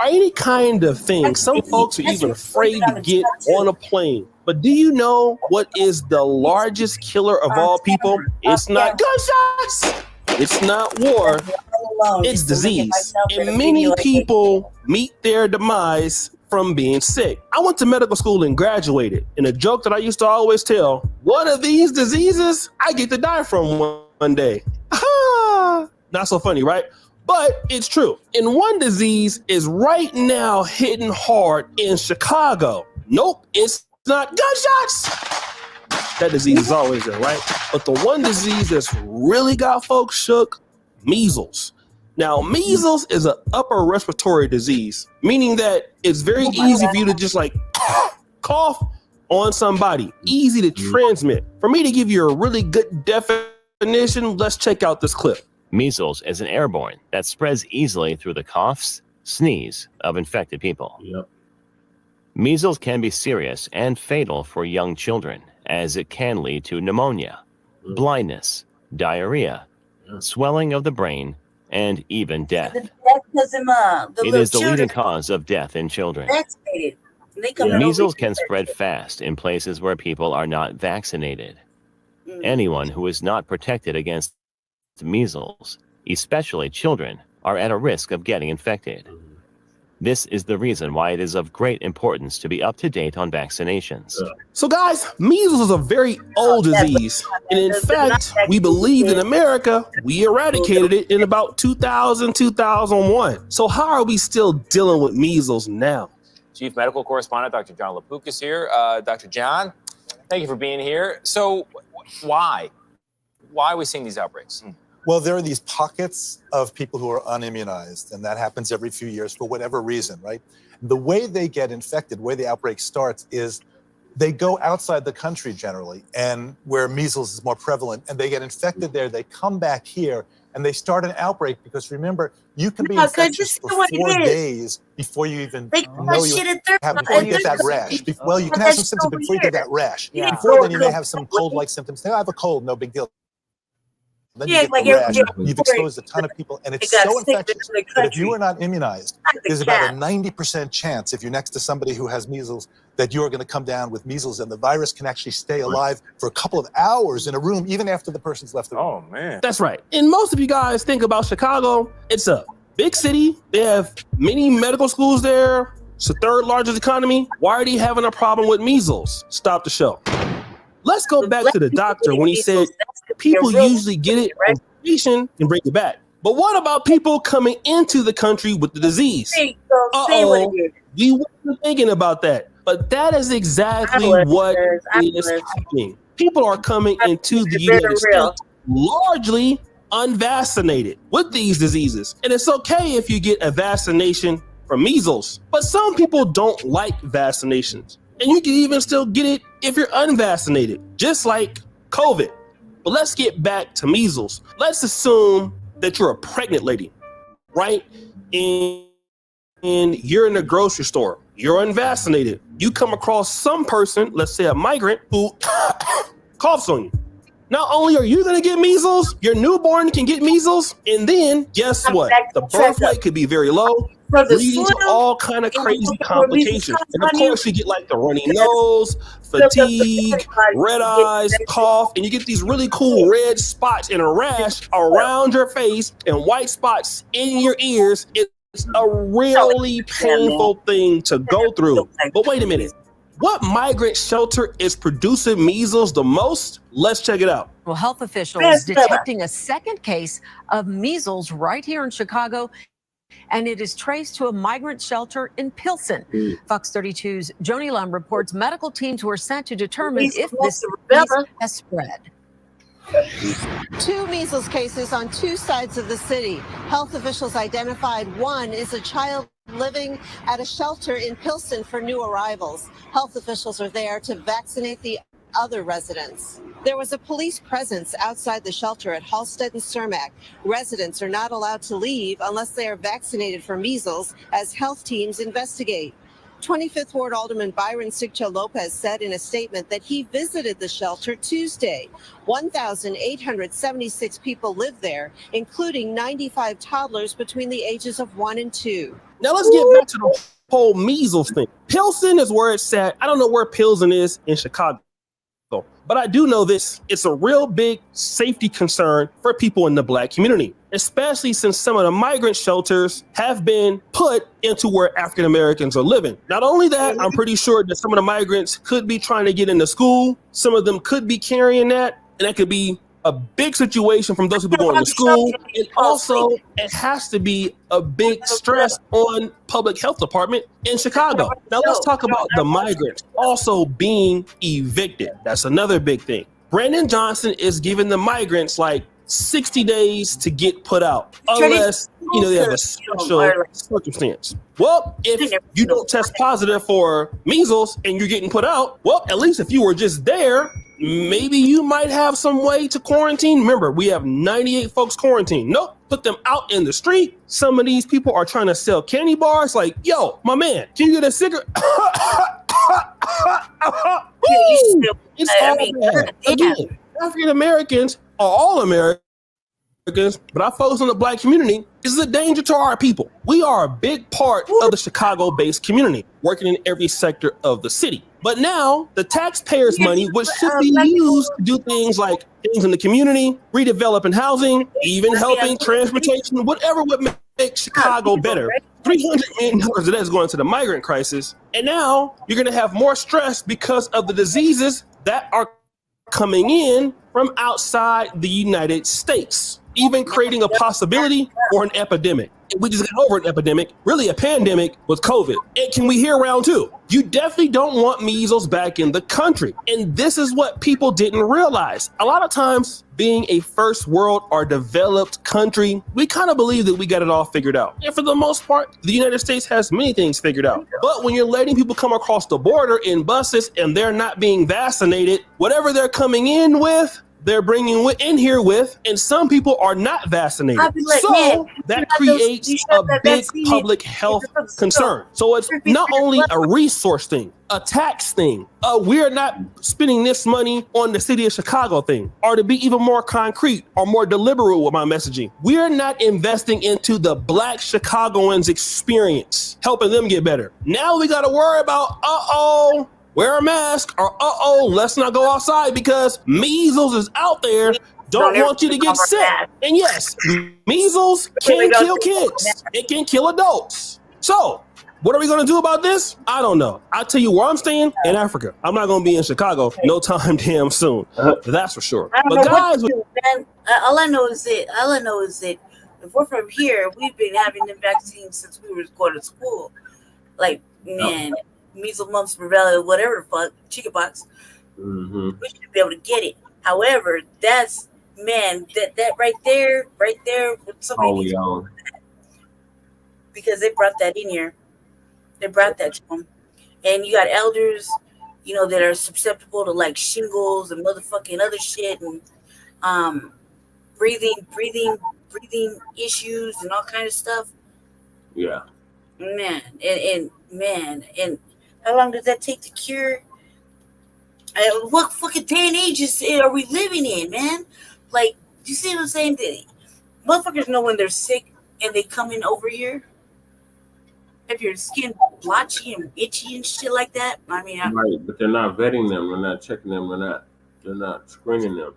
any kind of thing. Some folks are even afraid to get on a plane. But do you know what is the largest killer of all people? It's not gunshots. It's not war. It's disease. And many people meet their demise from being sick. I went to medical school and graduated. And a joke that I used to always tell, one of these diseases I get to die from one day. Not so funny, right? But it's true. And one disease is right now hitting hard in Chicago. Nope, it's not gunshots. That disease is always there, right? But the one disease that's really got folks shook, measles. Now, measles is an upper respiratory disease, meaning that it's very easy for you to just like cough on somebody, easy to transmit. For me to give you a really good definition, let's check out this clip. Measles is an airborne that spreads easily through the coughs, sneeze of infected people. Yep. Measles can be serious and fatal for young children, as it can lead to pneumonia, blindness, diarrhea, swelling of the brain, and even death. It is the leading cause of death in children. Measles can spread fast in places where people are not vaccinated. Anyone who is not protected against measles, especially children, are at a risk of getting infected. This is the reason why it is of great importance to be up to date on vaccinations. So guys, measles is a very old disease. And in fact, we believed in America, we eradicated it in about 2000, 2001. So how are we still dealing with measles now? Chief Medical Correspondent Dr. John LaPuca is here. Dr. John, Thank you for being here. So why are we seeing these outbreaks? Well, there are these pockets of people who are unimmunized, and that happens every few years for whatever reason, right? The way they get infected, the way the outbreak starts is they go outside the country generally, and where measles is more prevalent, and they get infected there, they come back here, and they start an outbreak because remember, you can be infectious for 4 days before you even know you have, before you get that rash. Well, you can have some symptoms before you get that rash. Before then, you may have some cold-like symptoms. Say, I have a cold, no big deal. Then you get the rash, you've exposed a ton of people, and it's so infectious that if you are not immunized, there's about a 90% chance, if you're next to somebody who has measles, that you're going to come down with measles, and the virus can actually stay alive for a couple of hours in a room, even after the person's left the room. Oh, man. That's right. And most of you guys think about Chicago, it's a big city. They have many medical schools there. It's the third largest economy. Why are they having a problem with measles? Stop the show. Let's go back to the doctor when he said people usually get it on vacation and bring it back. But what about people coming into the country with the disease? Uh-oh, we weren't thinking about that. But that is exactly what is happening. People are coming into the United States largely unvaccinated with these diseases. And it's okay if you get a vaccination for measles, but some people don't like vaccinations. And you can even still get it if you're unvaccinated, just like COVID. But let's get back to measles. Let's assume that you're a pregnant lady, right? And you're in a grocery store. You're unvaccinated. You come across some person, let's say a migrant, who coughs on you. Not only are you going to get measles, your newborn can get measles. And then guess what? The birth rate could be very low, leading to all kind of crazy complications. And of course, you get like the runny nose, fatigue, red eyes, cough, and you get these really cool red spots and a rash around your face and white spots in your ears. It's a really painful thing to go through. But wait a minute. What migrant shelter is producing measles the most? Let's check it out. Well, health officials detecting a second case of measles right here in Chicago, and it is traced to a migrant shelter in Pilsen. Fox 32's Joni Lum reports medical teams were sent to determine if this disease has spread. 2 measles cases on 2 sides of the city. Health officials identified one is a child living at a shelter in Pilsen for new arrivals. Health officials are there to vaccinate the other residents. There was a police presence outside the shelter at Halstead and Cermak. Residents are not allowed to leave unless they are vaccinated for measles as health teams investigate. 25th Ward Alderman Byron Sigcho Lopez said in a statement that he visited the shelter Tuesday. 1,876 people live there, including 95 toddlers between the ages of 1 and 2. Now let's get back to the whole measles thing. Pilsen is where it's at. I don't know where Pilsen is in Chicago, but I do know this. It's a real big safety concern for people in the Black community, especially since some of the migrant shelters have been put into where African Americans are living. Not only that, I'm pretty sure that some of the migrants could be trying to get into school. Some of them could be carrying that, and that could be a big situation from those people going to school. And also, it has to be a big stress on public health department in Chicago. Now let's talk about the migrants also being evicted. That's another big thing. Brandon Johnson is giving the migrants like 60 days to get put out, unless they have a special circumstance. Well, if you don't test positive for measles and you're getting put out, well, at least if you were just there, maybe you might have some way to quarantine. Remember, we have 98 folks quarantined. Nope, put them out in the street. Some of these people are trying to sell candy bars. Like, yo, my man, can you get a cigarette? It's all bad. Again, African Americans are all Americans, but our folks in the Black community is a danger to our people. We are a big part of the Chicago-based community, working in every sector of the city. But now the taxpayers' money, which should be used to do things like things in the community, redeveloping housing, even helping transportation, whatever would make Chicago better. $300 million of that is going to the migrant crisis. And now you're going to have more stress because of the diseases that are coming in from outside the United States. even creating a possibility for an epidemic. We just got over an epidemic, really a pandemic with COVID. And can we hear round two? You definitely don't want measles back in the country. And this is what people didn't realize. A lot of times, being a first world or developed country, we kind of believe that we got it all figured out. And for the most part, the United States has many things figured out. But when you're letting people come across the border in buses and they're not being vaccinated, whatever they're coming in with, they're bringing in here with, and some people are not vaccinated. Like, so that creates a big public health concern. So it's not only a resource thing, a tax thing. We're not spending this money on the city of Chicago thing. Or to be even more concrete or more deliberate with my messaging, we're not investing into the Black Chicagoans experience, helping them get better. Now we got to worry about, wear a mask, or let's not go outside because measles is out there. Don't want you to get sick. And yes, measles can kill kids. It can kill adults. So what are we going to do about this? I don't know. I'll tell you where I'm staying, in Africa. I'm not going to be in Chicago no time damn soon. That's for sure. But guys, all I know is that if we're from here, we've been having the vaccines since we were going to school. Like, man, measles, mumps, rubella, whatever the fuck, chickenpox. Mm-hmm. We should be able to get it. However, that's, man, that right there, somebody because they brought that in here. They brought that to them. And you got elders, that are susceptible to like shingles and motherfucking other shit and breathing issues and all kind of stuff. Yeah. Man, and how long does that take to cure? What fucking day and age are we living in, man? Like, do you see what I'm saying? Motherfuckers know when they're sick and they come in over here. Have your skin blotchy and itchy and shit like that. I mean, right, but they're not vetting them. They're not checking them. They're not screening them.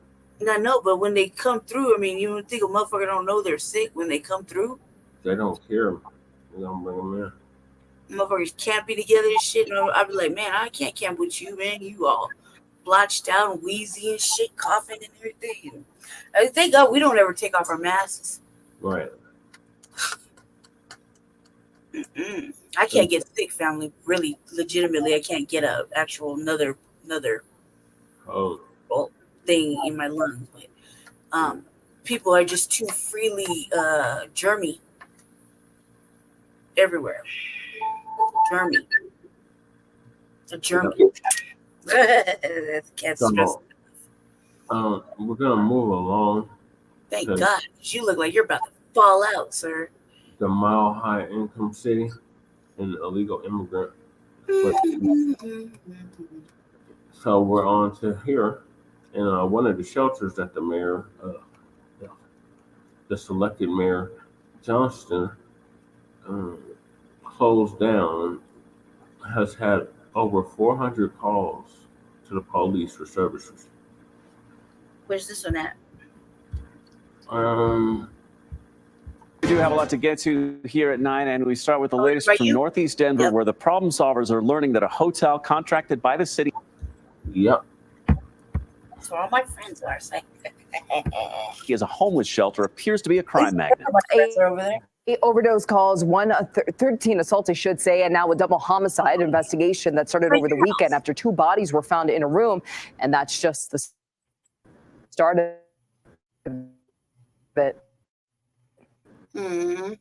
I know, but when they come through, I mean, you would think a motherfucker don't know they're sick when they come through. They don't care. They don't bring them in. Motherfuckers can't be together and shit. And I'd be like, man, I can't camp with you, man. You all blotched out and wheezy and shit, coughing and everything. And thank God we don't ever take off our masks. Right. I can't get sick, family. Really, legitimately, I can't get a actual another thing in my lungs. But people are just too freely germy everywhere. Germy. A germy. Can't stress. We're gonna move along. Thank God, you look like you're about to fall out, sir. The Mile High Income City and illegal immigrant. So we're on to here, and one of the shelters that the mayor, the selected mayor Johnston, closed down, has had over 400 calls to the police for services. Where's this one at? We do have a lot to get to here at 9, and we start with the latest from Northeast Denver, where the problem solvers are learning that a hotel contracted by the city. Yep. That's where all my friends are. He has a homeless shelter, appears to be a crime magnet. Overdose calls, 13 assaults, I should say, and now a double homicide investigation that started over the weekend after 2 bodies were found in a room, and that's just the start of it. Mm-hmm.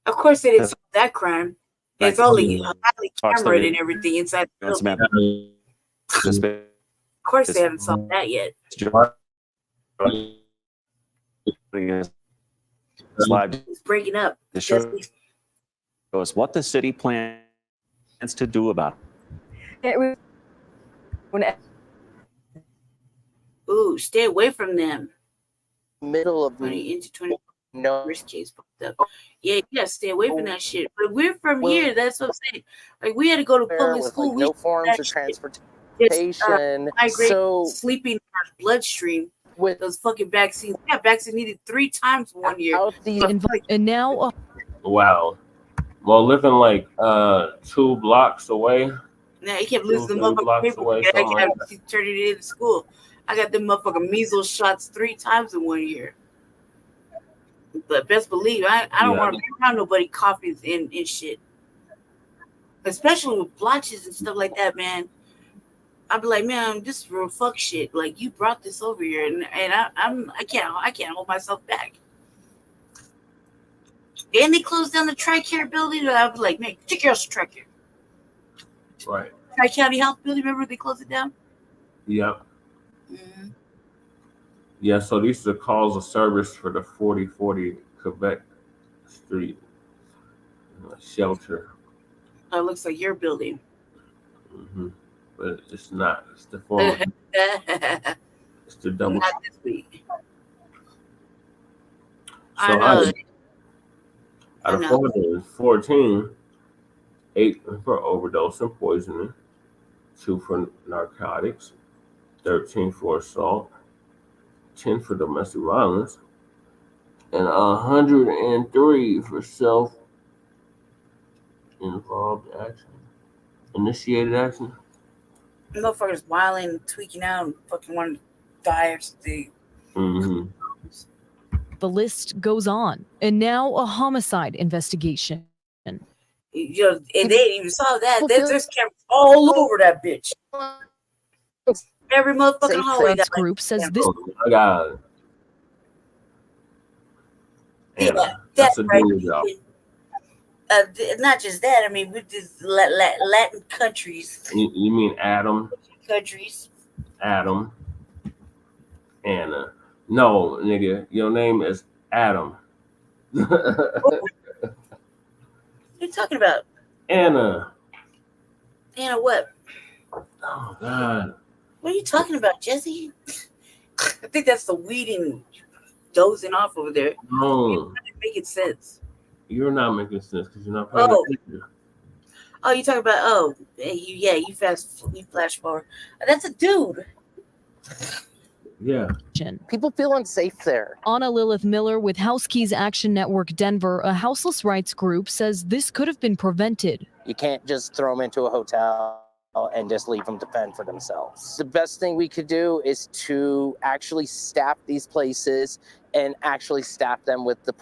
Of course, they didn't solve that crime. It's only highly cameraed and everything inside the building. Of course, they haven't solved that yet. It's breaking up. The show shows what the city plans to do about it. Ooh, stay away from them. Middle of 20 into 20. No risk case popped up. Yeah, you gotta stay away from that shit. But we're from here. That's what I'm saying. Like, we had to go to public school. No forms of transportation. So sleeping in our bloodstream with those fucking vaccines. We got vaccinated 3 times 1 year. And now, wow. Well, living like 2 blocks away. Now you can't lose the motherfucking paper. I can turn it into school. I got them motherfucking measles shots 3 times in 1 year. But best believe I don't Yeah. want to be around nobody coughing and shit. Especially with blotches and stuff like that, man. I'd be like, man, this is real fuck shit. Like you brought this over here, and I can't hold myself back. Then they closed down the Tri-Care building, and I'd be like, man, take care of Tri-Care. Right. Tri-County Health building. Remember they closed it down? Yep. Mm-hmm. Yeah, so these are calls of service for the 4040 Quebec Street shelter. Oh, it looks like your building. Mm-hmm. But it's not. It's the former. It's the double. Not this week. So out of 414, 8 for overdose and poisoning, 2 for narcotics, 13 for assault, 10 for domestic violence, and 103 for self-involved action, initiated action. Motherfuckers wilding, tweaking out, and fucking want to die or something. Mm-hmm. The list goes on, and now a homicide investigation. You know, and they didn't even saw that. There's cameras all over that bitch. Every motherfucking hallway. This group says this. I got it. Yeah, that's a right. dude, y'all. Not just that. I mean, with these Latin countries. You mean Adam? Countries. Adam. Anna. No, nigga, your name is Adam. What are you talking about? Anna. Anna what? Oh, God. What are you talking about, Jesse? I think that's the weeding dozing off over there. No. You're not making sense. You're not making sense because you're not paying attention. Oh, you talking about, you flash forward. That's a dude. Yeah. People feel unsafe there. Anna Lilith Miller with House Keys Action Network Denver, a houseless rights group, says this could have been prevented. You can't just throw them into a hotel and just leave them to fend for themselves. The best thing we could do is to actually staff these places and actually staff them with the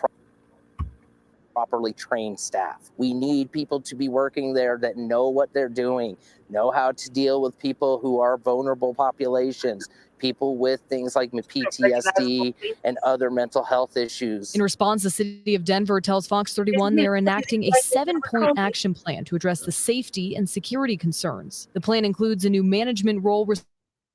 properly trained staff. We need people to be working there that know what they're doing, know how to deal with people who are vulnerable populations, people with things like PTSD and other mental health issues. In response, the city of Denver tells Fox 31 they're enacting a 7-point action plan to address the safety and security concerns. The plan includes a new management role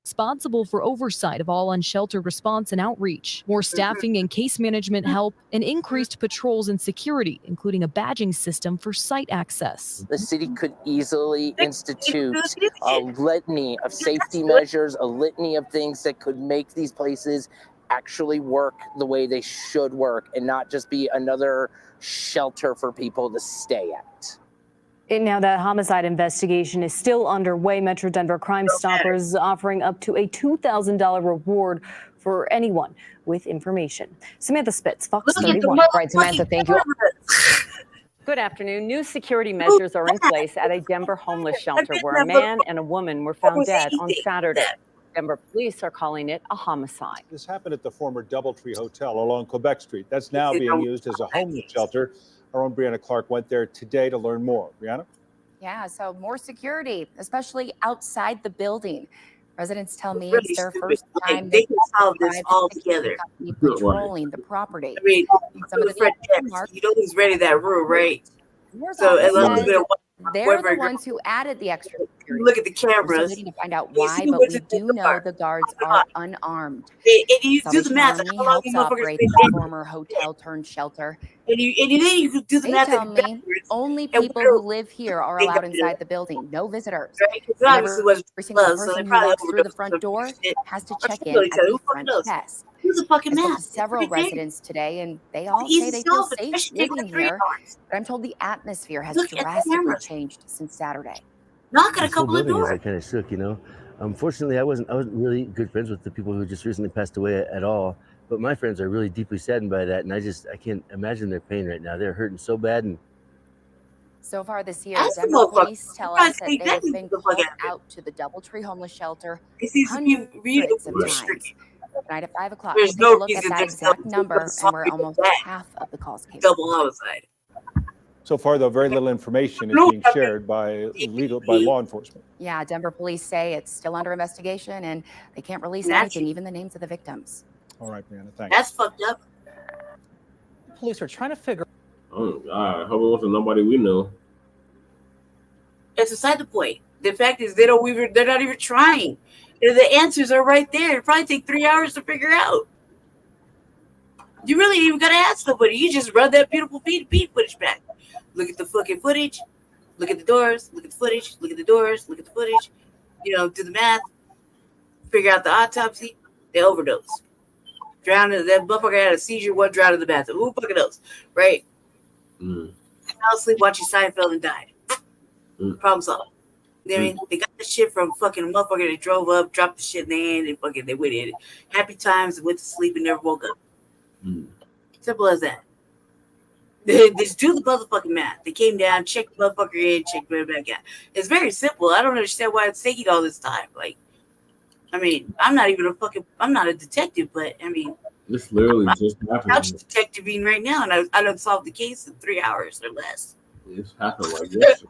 responsible for oversight of all unsheltered response and outreach, more staffing and case management help, and increased patrols and security, including a badging system for site access. The city could easily institute a litany of safety measures, a litany of things that could make these places actually work the way they should work and not just be another shelter for people to stay at. And now that homicide investigation is still underway. Metro Denver Crime Stoppers offering up to a $2,000 reward for anyone with information. Samantha Spitz, Fox 31. Right, Samantha, thank you. Good afternoon. New security measures are in place at a Denver homeless shelter where a man and a woman were found dead on Saturday. Denver police are calling it a homicide. This happened at the former Doubletree Hotel along Quebec Street. That's now being used as a homeless shelter. Our own Brianna Clark went there today to learn more. Brianna? Yeah, so more security, especially outside the building. Residents tell me it's their first time they can solve this all together. Patrolling the property. I mean, some of the you know who's ready that room, right? So they're the ones who added the extra security. Look at the cameras. Waiting to find out why, but we do know the guards are unarmed. And you do the math. How long helps operate the former hotel turned shelter. And then you do the math. They tell me only people who live here are allowed inside the building. No visitors. Every single person who walks through the front door has to check in at the front desk. Who's a fucking mess? Several residents today, and they all say they feel safe living here. But I'm told the atmosphere has drastically changed since Saturday. Knock at a couple of doors. I kind of shook, you know. Unfortunately, I wasn't really good friends with the people who just recently passed away at all. But my friends are really deeply saddened by that, and I can't imagine their pain right now. They're hurting so bad. And so far this year, Denver police tell us that they have been called out to the Doubletree homeless shelter hundreds of times. Tonight at 5 o'clock, There's we'll take no a look at reason that to exact number, and we're almost that. half of the calls capable. Double homicide. So far, though, very little information is being shared by law enforcement. Yeah, Denver police say it's still under investigation, and they can't release That's- anything, even the names of the victims. All right, Brianna, thanks. That's fucked up. Police are trying to figure. Oh, God. Hope it wasn't nobody we knew. It's beside the point. The fact is, they're not even trying. The answers are right there. It probably take 3 hours to figure out. You really ain't even gotta ask nobody. You just run that beautiful beat footage back. Look at the fucking footage. Look at the doors. Look at the footage. Look at the doors. Look at the footage. You know, do the math. Figure out the autopsy. They overdose. Drowned. That motherfucker had a seizure. One drowned in the bathroom. Who fucking knows, right? Fell asleep watching Seinfeld and died. Problem solved. You know what I mean? They got the shit from fucking motherfucker that drove up, dropped the shit in their hand, and fucking they went in. Happy times, went to sleep and never woke up. Simple as that. They just do the motherfucking math. They came down, checked the motherfucker in, checked right back out. It's very simple. I don't understand why it's taking all this time. Like, I mean, I'm not a detective, but I mean, This literally just I'm happened. detectiving right now, and I done solved the case in 3 hours or less. It's happened like this.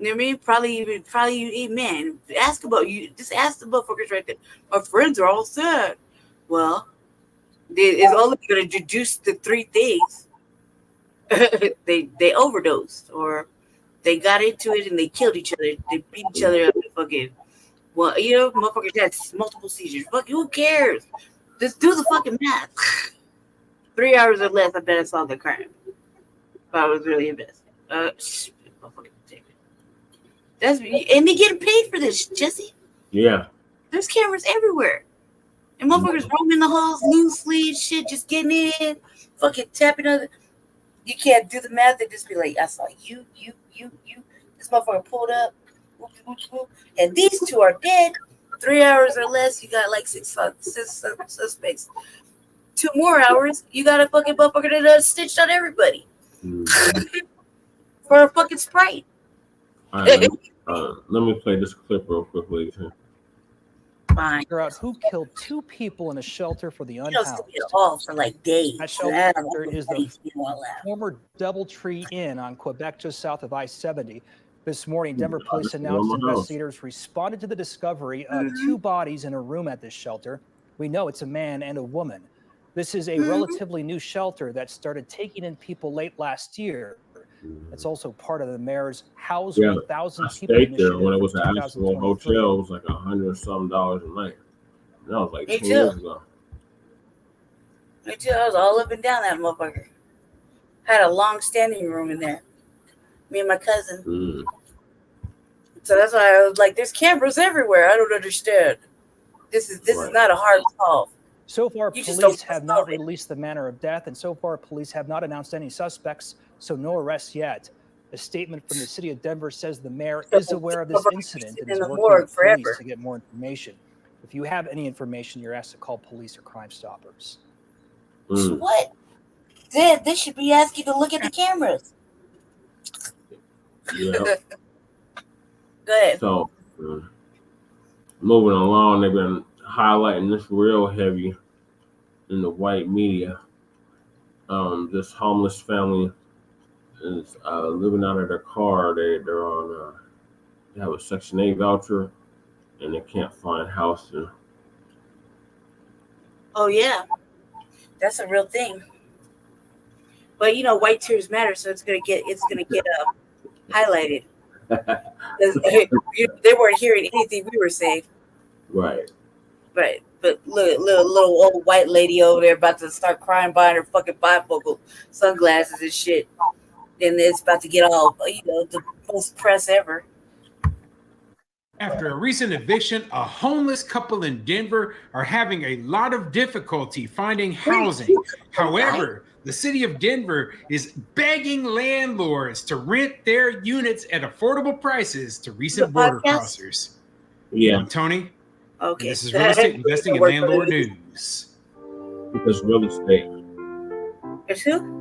You know what I mean? Probably, man, ask about you. Just ask the motherfuckers right there. My friends are all sad. Well, it's only going to deduce the three things. they overdosed, or they got into it and they killed each other. They beat each other up and fucking, well, you know, motherfuckers had multiple seizures. Fuck, who cares? Just do the fucking math. 3 hours or less, I bet I solved the crime. If I was really invested. Motherfucking and they getting paid for this, Jesse. Yeah. There's cameras everywhere. And motherfuckers roaming the halls, loosely, shit, just getting in, fucking tapping other. You can't do the math and just be like, I saw you. This motherfucker pulled up, and these two are dead. 3 hours or less, you got like six suspects. 2 more hours, you got a fucking motherfucker that stitched on everybody. For a fucking Sprite. All right, let me play this clip real quickly. Fine. Figure out who killed 2 people in a shelter for the unhoused. All for like days. That shelter is the former DoubleTree Inn on Quebec, just south of I-70. This morning, Denver police announced investigators responded to the discovery of 2 bodies in a room at this shelter. We know it's a man and a woman. This is a relatively new shelter that started taking in people late last year. It's also part of the mayor's House 1,000 People I stayed there initiative when it was for an actual 2023. hotel. It was like $100-something a night. That was like Me 10 too. years ago. Me too. I was all up and down that motherfucker. Had a long standing room in there. Me and my cousin. So that's why I was like, there's cameras everywhere. I don't understand. This is not a hard solve. So far, police have not released the manner of death, and so far, police have not announced any suspects, so no arrests yet. A statement from the city of Denver says the mayor is aware of this incident and is working with police to get more information. If you have any information, you're asked to call police or Crime Stoppers. What? They should be asking to look at the cameras. Yeah. Go ahead. So, moving along, they've been highlighting this real heavy in the white media. This homeless family is living out of their car. They're on they have a Section 8 voucher, and they can't find housing. Oh yeah, that's a real thing. But you know, white tears matter, so it's gonna get highlighted. They weren't hearing anything we were saying. Right. Right. But look, little old white lady over there about to start crying behind her fucking bifocal sunglasses and shit. And it's about to get all, the most press ever. After a recent eviction, a homeless couple in Denver are having a lot of difficulty finding housing. However, the city of Denver is begging landlords to rent their units at affordable prices to recent border crossers. Yeah. I'm Tony. Okay. And this is Real Estate Investing and Landlord News. Because real estate. It's who?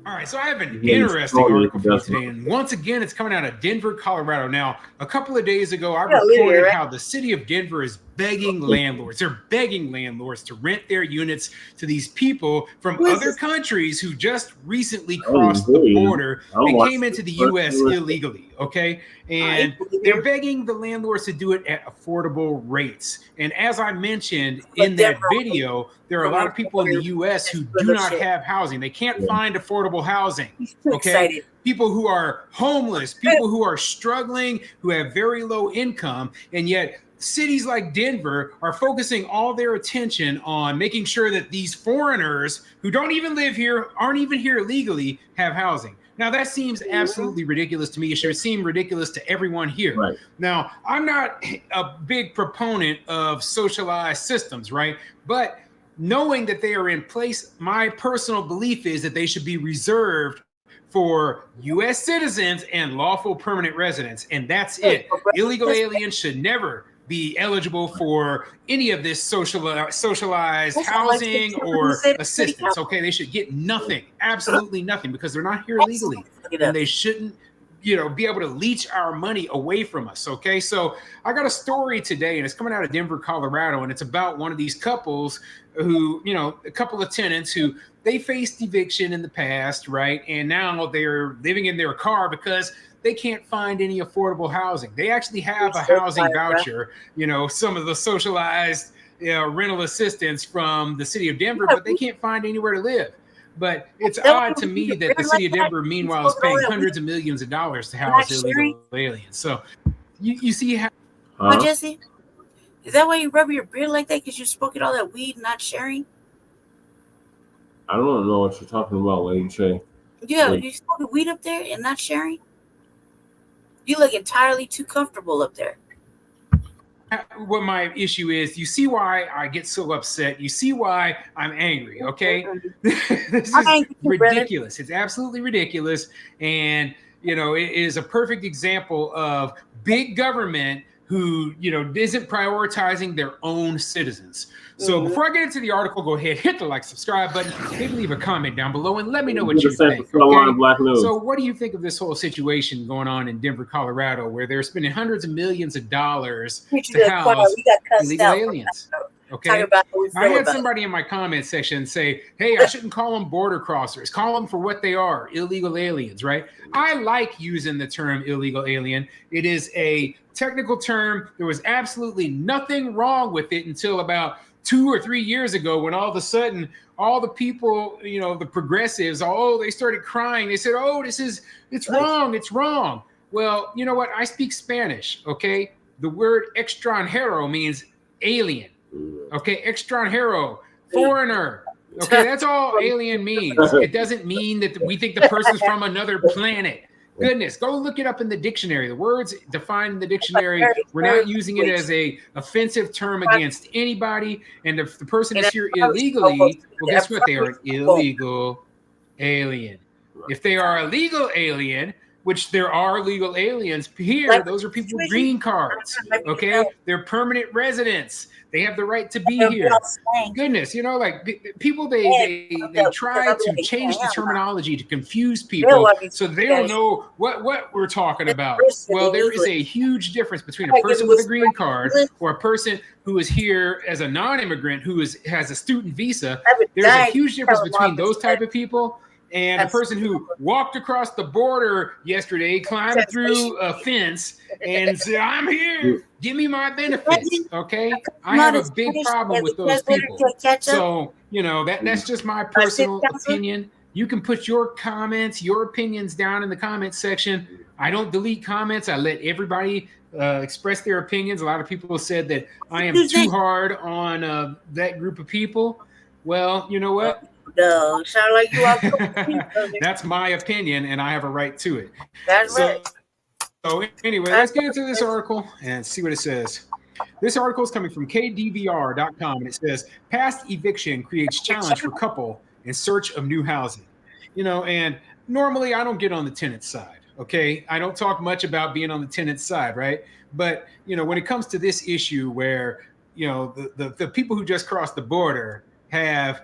All right, so I have an interesting article for you today, and once again, it's coming out of Denver, Colorado. Now, a couple of days ago, I reported how the city of Denver is begging landlords. They're begging landlords to rent their units to these people from other countries who just recently crossed the border and came into the U.S. illegally, okay? And they're begging the landlords to do it at affordable rates. And as I mentioned in that video, there are a lot of people in the U.S. who do not have housing. They can't find affordable housing, okay? People who are homeless, people who are struggling, who have very low income, and yet cities like Denver are focusing all their attention on making sure that these foreigners who don't even live here, aren't even here legally, have housing. Now, that seems absolutely ridiculous to me. It should seem ridiculous to everyone here. Right. Now, I'm not a big proponent of socialized systems, right? But knowing that they are in place, my personal belief is that they should be reserved for U.S. citizens and lawful permanent residents. And that's it. Illegal aliens should never be eligible for any of this socialized housing or assistance. Okay, they should get nothing, absolutely nothing, because they're not here legally, and they shouldn't, you know, be able to leech our money away from us. Okay, so I got a story today, and it's coming out of Denver, Colorado, and it's about one of these couples who, you know, a couple of tenants who they faced eviction in the past, right? And now they're living in their car because they can't find any affordable housing. They actually have a housing voucher, you know, some of the socialized rental assistance from the city of Denver, but they can't find anywhere to live. But it's odd to me that the city of Denver, meanwhile, is paying hundreds of millions of dollars to house illegal aliens. So you see how... Huh? Jesse, is that why you rub your beard like that? Because you're smoking all that weed, not sharing? I don't know what you're talking about, Lady Shay. Yeah, you're smoking weed up there and not sharing? You look entirely too comfortable up there. What my issue is, you see why I get so upset. You see why I'm angry, okay? This is ridiculous. It's absolutely ridiculous. And, you know, it is a perfect example of big government who, you know, isn't prioritizing their own citizens. So before I get into the article, go ahead, hit the like, subscribe button, maybe leave a comment down below and let me know what you think. Okay? So what do you think of this whole situation going on in Denver, Colorado, where they're spending hundreds of millions of dollars to house illegal aliens? Okay. I had somebody in my comment section say, hey, I shouldn't call them border crossers. Call them for what they are, illegal aliens, right? I like using the term illegal alien. It is a technical term. There was absolutely nothing wrong with it until about 2 or 3 years ago, when all of a sudden, all the people, you know, the progressives, they started crying. They said, oh, it's wrong. It's wrong. Well, you know what? I speak Spanish. Okay. The word extranjero means alien. Okay. Extranjero, foreigner. Okay. That's all alien means. It doesn't mean that we think the person's from another planet. Goodness, go look it up in the dictionary. The words defined in the dictionary, we're not using it as a offensive term against anybody. And if the person is here illegally, well, guess what? They are an illegal alien. If they are a legal alien, which there are legal aliens here, those are people with green cards, okay? They're permanent residents. They have the right to be here. Goodness, you know, like people, they try to change the terminology to confuse people so they don't know what we're talking about. Well, there is a huge difference between a person with a green card or a person who is here as a non-immigrant who has a student visa. There's a huge difference between those type of people and a person who walked across the border yesterday, climbed through a fence, and said, I'm here, give me my benefits, okay? I have a big problem with those people. So, you know, that's just my personal opinion. You can put your comments, your opinions down in the comments section. I don't delete comments. I let everybody express their opinions. A lot of people said that I am too hard on that group of people. Well, you know what? No, sound like you are. That's my opinion, and I have a right to it. That's right. So anyway, let's get into this article and see what it says. This article is coming from KDVR.com, and it says, past eviction creates challenge for couple in search of new housing. You know, and normally I don't get on the tenant side, okay? I don't talk much about being on the tenant side, right? But, you know, when it comes to this issue where, you know, the people who just crossed the border have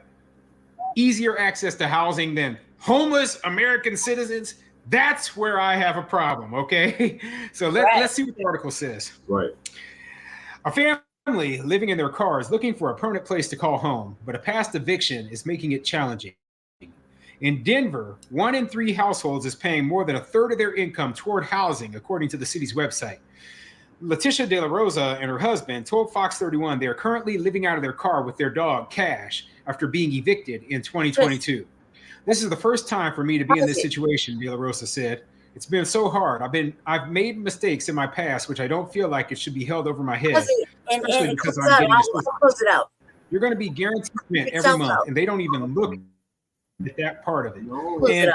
easier access to housing than homeless American citizens, that's where I have a problem, okay? So let's see what the article says. Right. A family family living in their cars looking for a permanent place to call home, but a past eviction is making it challenging. In Denver, 1 in 3 households is paying more than a third of their income toward housing, according to the city's website. Letitia De La Rosa and her husband told Fox 31 they are currently living out of their car with their dog, Cash, after being evicted in 2022. This is the first time for me to be in this situation, De La Rosa said. It's been so hard. I've made mistakes in my past, which I don't feel like it should be held over my head, especially because I'm getting close it out. You're going to be guaranteed rent every month, and they don't even look at that part of it. And,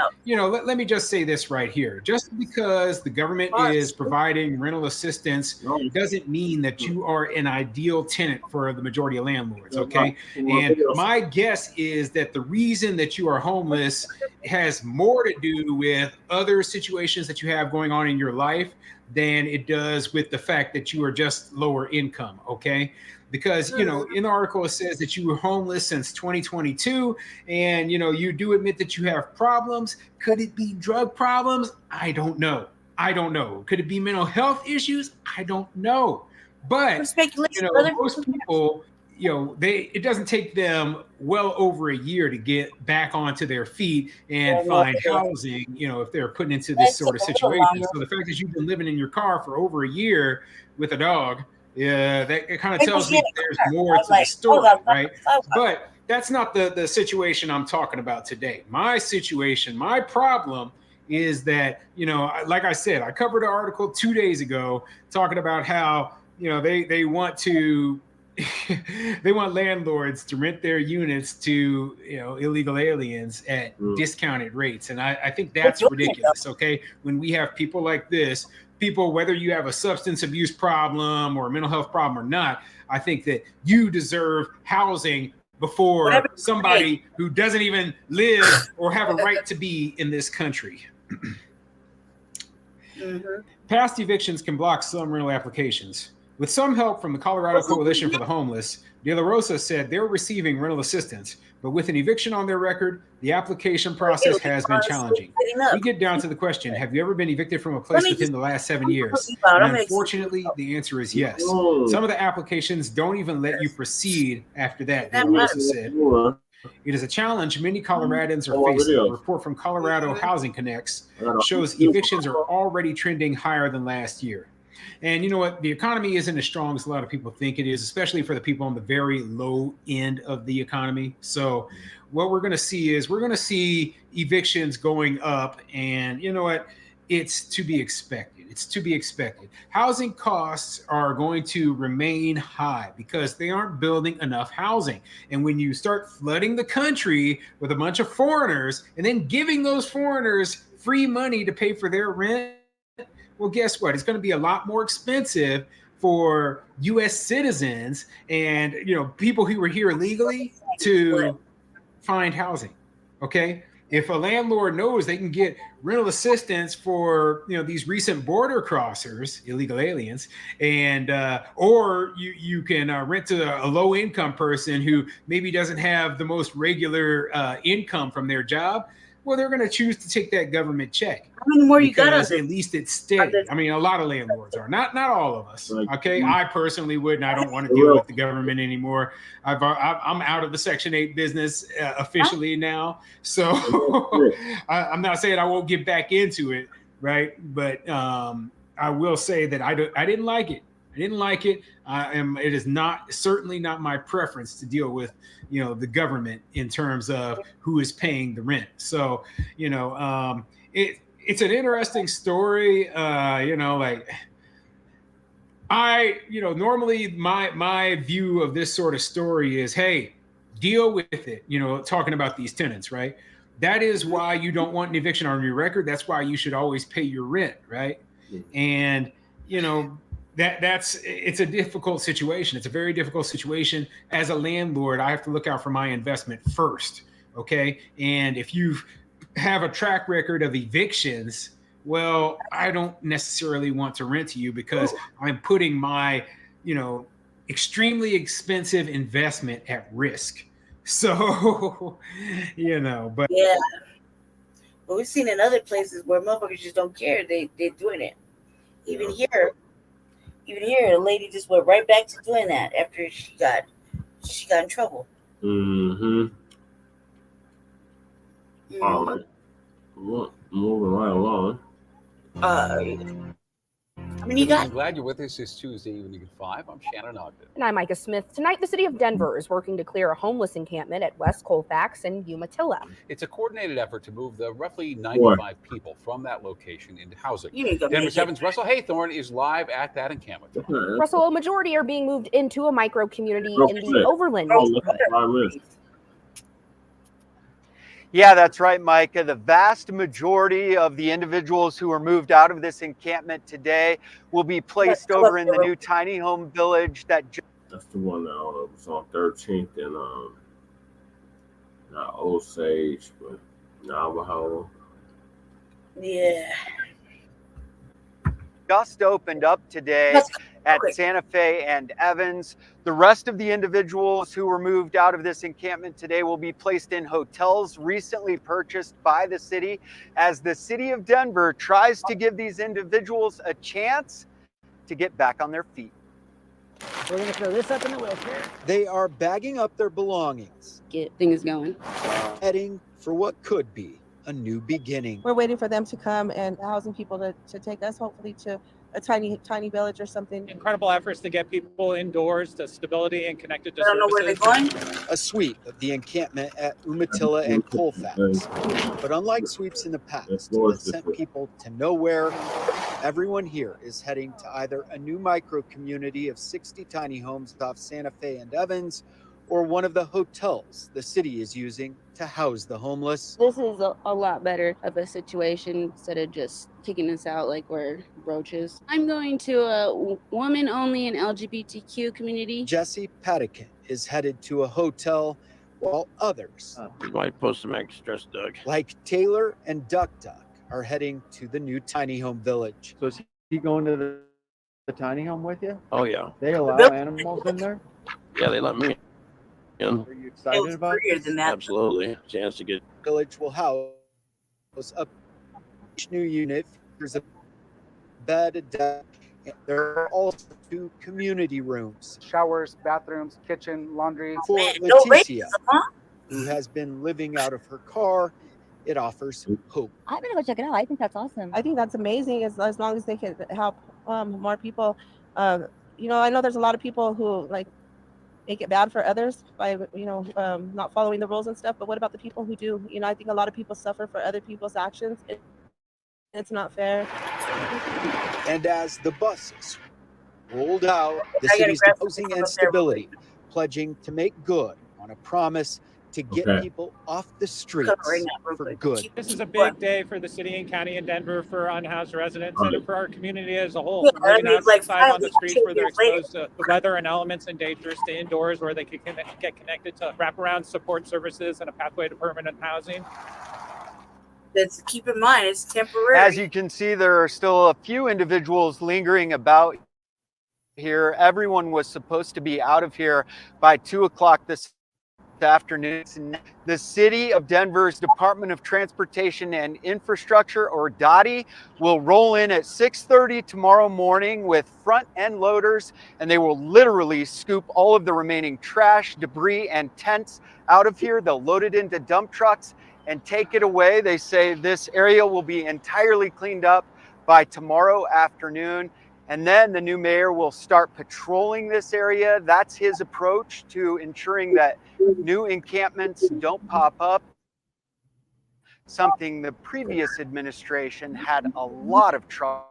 let me just say this right here. Just because the government is providing rental assistance doesn't mean that you are an ideal tenant for the majority of landlords, okay? And my guess is that the reason that you are homeless has more to do with other situations that you have going on in your life than it does with the fact that you are just lower income, okay? Because, in the article, it says that you were homeless since 2022 and, you do admit that you have problems. Could it be drug problems? I don't know. Could it be mental health issues? I don't know. But, most people, it doesn't take them well over a year to get back onto their feet and find housing, if they're putting into this sort of situation. So the fact that you've been living in your car for over a year with a dog, yeah, that it kind of tells me there's more to the story, right? But that's not the situation I'm talking about today. My situation, my problem is that, like I said, I covered an article 2 days ago talking about how, they want to they want landlords to rent their units to, illegal aliens at discounted rates. And I think that's ridiculous, okay? When we have people like this, people, whether you have a substance abuse problem or a mental health problem or not, I think that you deserve housing before somebody who doesn't even live or have a right to be in this country. Past evictions can block some rental applications. With some help from the Colorado Coalition for the Homeless, De La Rosa said they're receiving rental assistance, but with an eviction on their record, the application process has been challenging. We get down to the question, have you ever been evicted from a place within the last 7 years? And unfortunately, the answer is yes. Some of the applications don't even let you proceed after that, De La Rosa said. It is a challenge many Coloradans are facing. A report from Colorado Housing Connects shows evictions are already trending higher than last year. And you know what? The economy isn't as strong as a lot of people think it is, especially for the people on the very low end of the economy. So what we're going to see is evictions going up. And you know what? It's to be expected. It's to be expected. Housing costs are going to remain high because they aren't building enough housing. And when you start flooding the country with a bunch of foreigners and then giving those foreigners free money to pay for their rent, well, guess what? It's going to be a lot more expensive for U.S. citizens and, people who were here illegally to find housing. Okay. If a landlord knows they can get rental assistance for, these recent border crossers, illegal aliens, and or you can rent to a low income person who maybe doesn't have the most regular income from their job, well, they're going to choose to take that government check. How many more you got? At least it's steady. I mean, a lot of landlords are not all of us. Okay, I personally wouldn't. I don't want to deal with the government anymore. I'm out of the Section 8 business officially now, so I'm not saying I won't get back into it, right? But I will say that I didn't like it. I didn't like it. It is certainly not my preference to deal with, the government in terms of who is paying the rent. So, it's an interesting story. Normally my view of this sort of story is, hey, deal with it. Talking about these tenants, right? That is why you don't want an eviction on your record. That's why you should always pay your rent, right? And it's a difficult situation. It's a very difficult situation. As a landlord, I have to look out for my investment first. Okay. And if you have a track record of evictions, well, I don't necessarily want to rent to you because I'm putting my, extremely expensive investment at risk. So, but yeah. But we've seen in other places where motherfuckers just don't care. They're doing it. Even here. Even here, a lady just went right back to doing that after she got in trouble. Mm-hmm. All right. Well, moving right along. I'm glad you're with us this Tuesday evening at 5. I'm Shannon Ogden. And I'm Micah Smith. Tonight, the city of Denver is working to clear a homeless encampment at West Colfax and Umatilla. It's a coordinated effort to move the roughly 95 people from that location into housing. Denver 7's Russell Haythorne is live at that encampment. Russell, a majority are being moved into a micro community in the Overland neighborhood. Yeah, that's right, Micah. The vast majority of the individuals who were moved out of this encampment today will be placed over in the new tiny home village that. That's the one that was on 13th and not Osage, but Navajo. Yeah. Just opened up today at Santa Fe and Evans. The rest of the individuals who were moved out of this encampment today will be placed in hotels recently purchased by the city as the city of Denver tries to give these individuals a chance to get back on their feet. We're going to throw this up in the wheelchair. They are bagging up their belongings, Get things going. heading for what could be a new beginning. We're waiting for them to come and housing people to take us hopefully to a tiny village or something. Incredible efforts to get people indoors to stability and connected to I don't know where they're going. A sweep of the encampment at Umatilla and Colfax. But unlike sweeps in the past that sent people to nowhere, everyone here is heading to either a new micro community of 60 tiny homes off Santa Fe and Evans, or one of the hotels the city is using to house the homeless. This is a lot better of a situation instead of just kicking us out like we're roaches. I'm going to a woman only and LGBTQ community. Jesse Padikin is headed to a hotel while others, My post-traumatic stress, Doug. like Taylor and Duck Duck, are heading to the new tiny home village. So is he going to the tiny home with you? Oh, yeah. They allow animals in there? Yeah, they let me in. Are you excited about this? Absolutely. Chance to get. Village will house up each new unit features a bed, a deck, and there are also 2 community rooms. Showers, bathrooms, kitchen, laundry. For Leticia, who has been living out of her car, it offers hope. I'm gonna go check it out. I think that's awesome. I think that's amazing as long as they can help more people. I know there's a lot of people who make it bad for others by not following the rules and stuff, but what about the people who do? I think a lot of people suffer for other people's actions. It's not fair. And as the buses rolled out, the city's housing and stability, pledging to make good on a promise to get people off the streets for good. This is a big day for the city and county of Denver, for unhoused residents, and for our community as a whole. Yeah, Moving I mean, outside on the streets 2 where they're years later. exposed to the weather and elements and dangers, to indoors where they can get connected to wraparound support services and a pathway to permanent housing. Let's keep in mind it's temporary. As you can see, there are still a few individuals lingering about here. Everyone was supposed to be out of here by 2 o'clock this afternoon. The City of Denver's Department of Transportation and Infrastructure, or DOTI, will roll in at 6:30 tomorrow morning with front end loaders, and they will literally scoop all of the remaining trash, debris, and tents out of here. They'll load it into dump trucks and take it away. They say this area will be entirely cleaned up by tomorrow afternoon. And then the new mayor will start patrolling this area. That's his approach to ensuring that new encampments don't pop up. Something the previous administration had a lot of trouble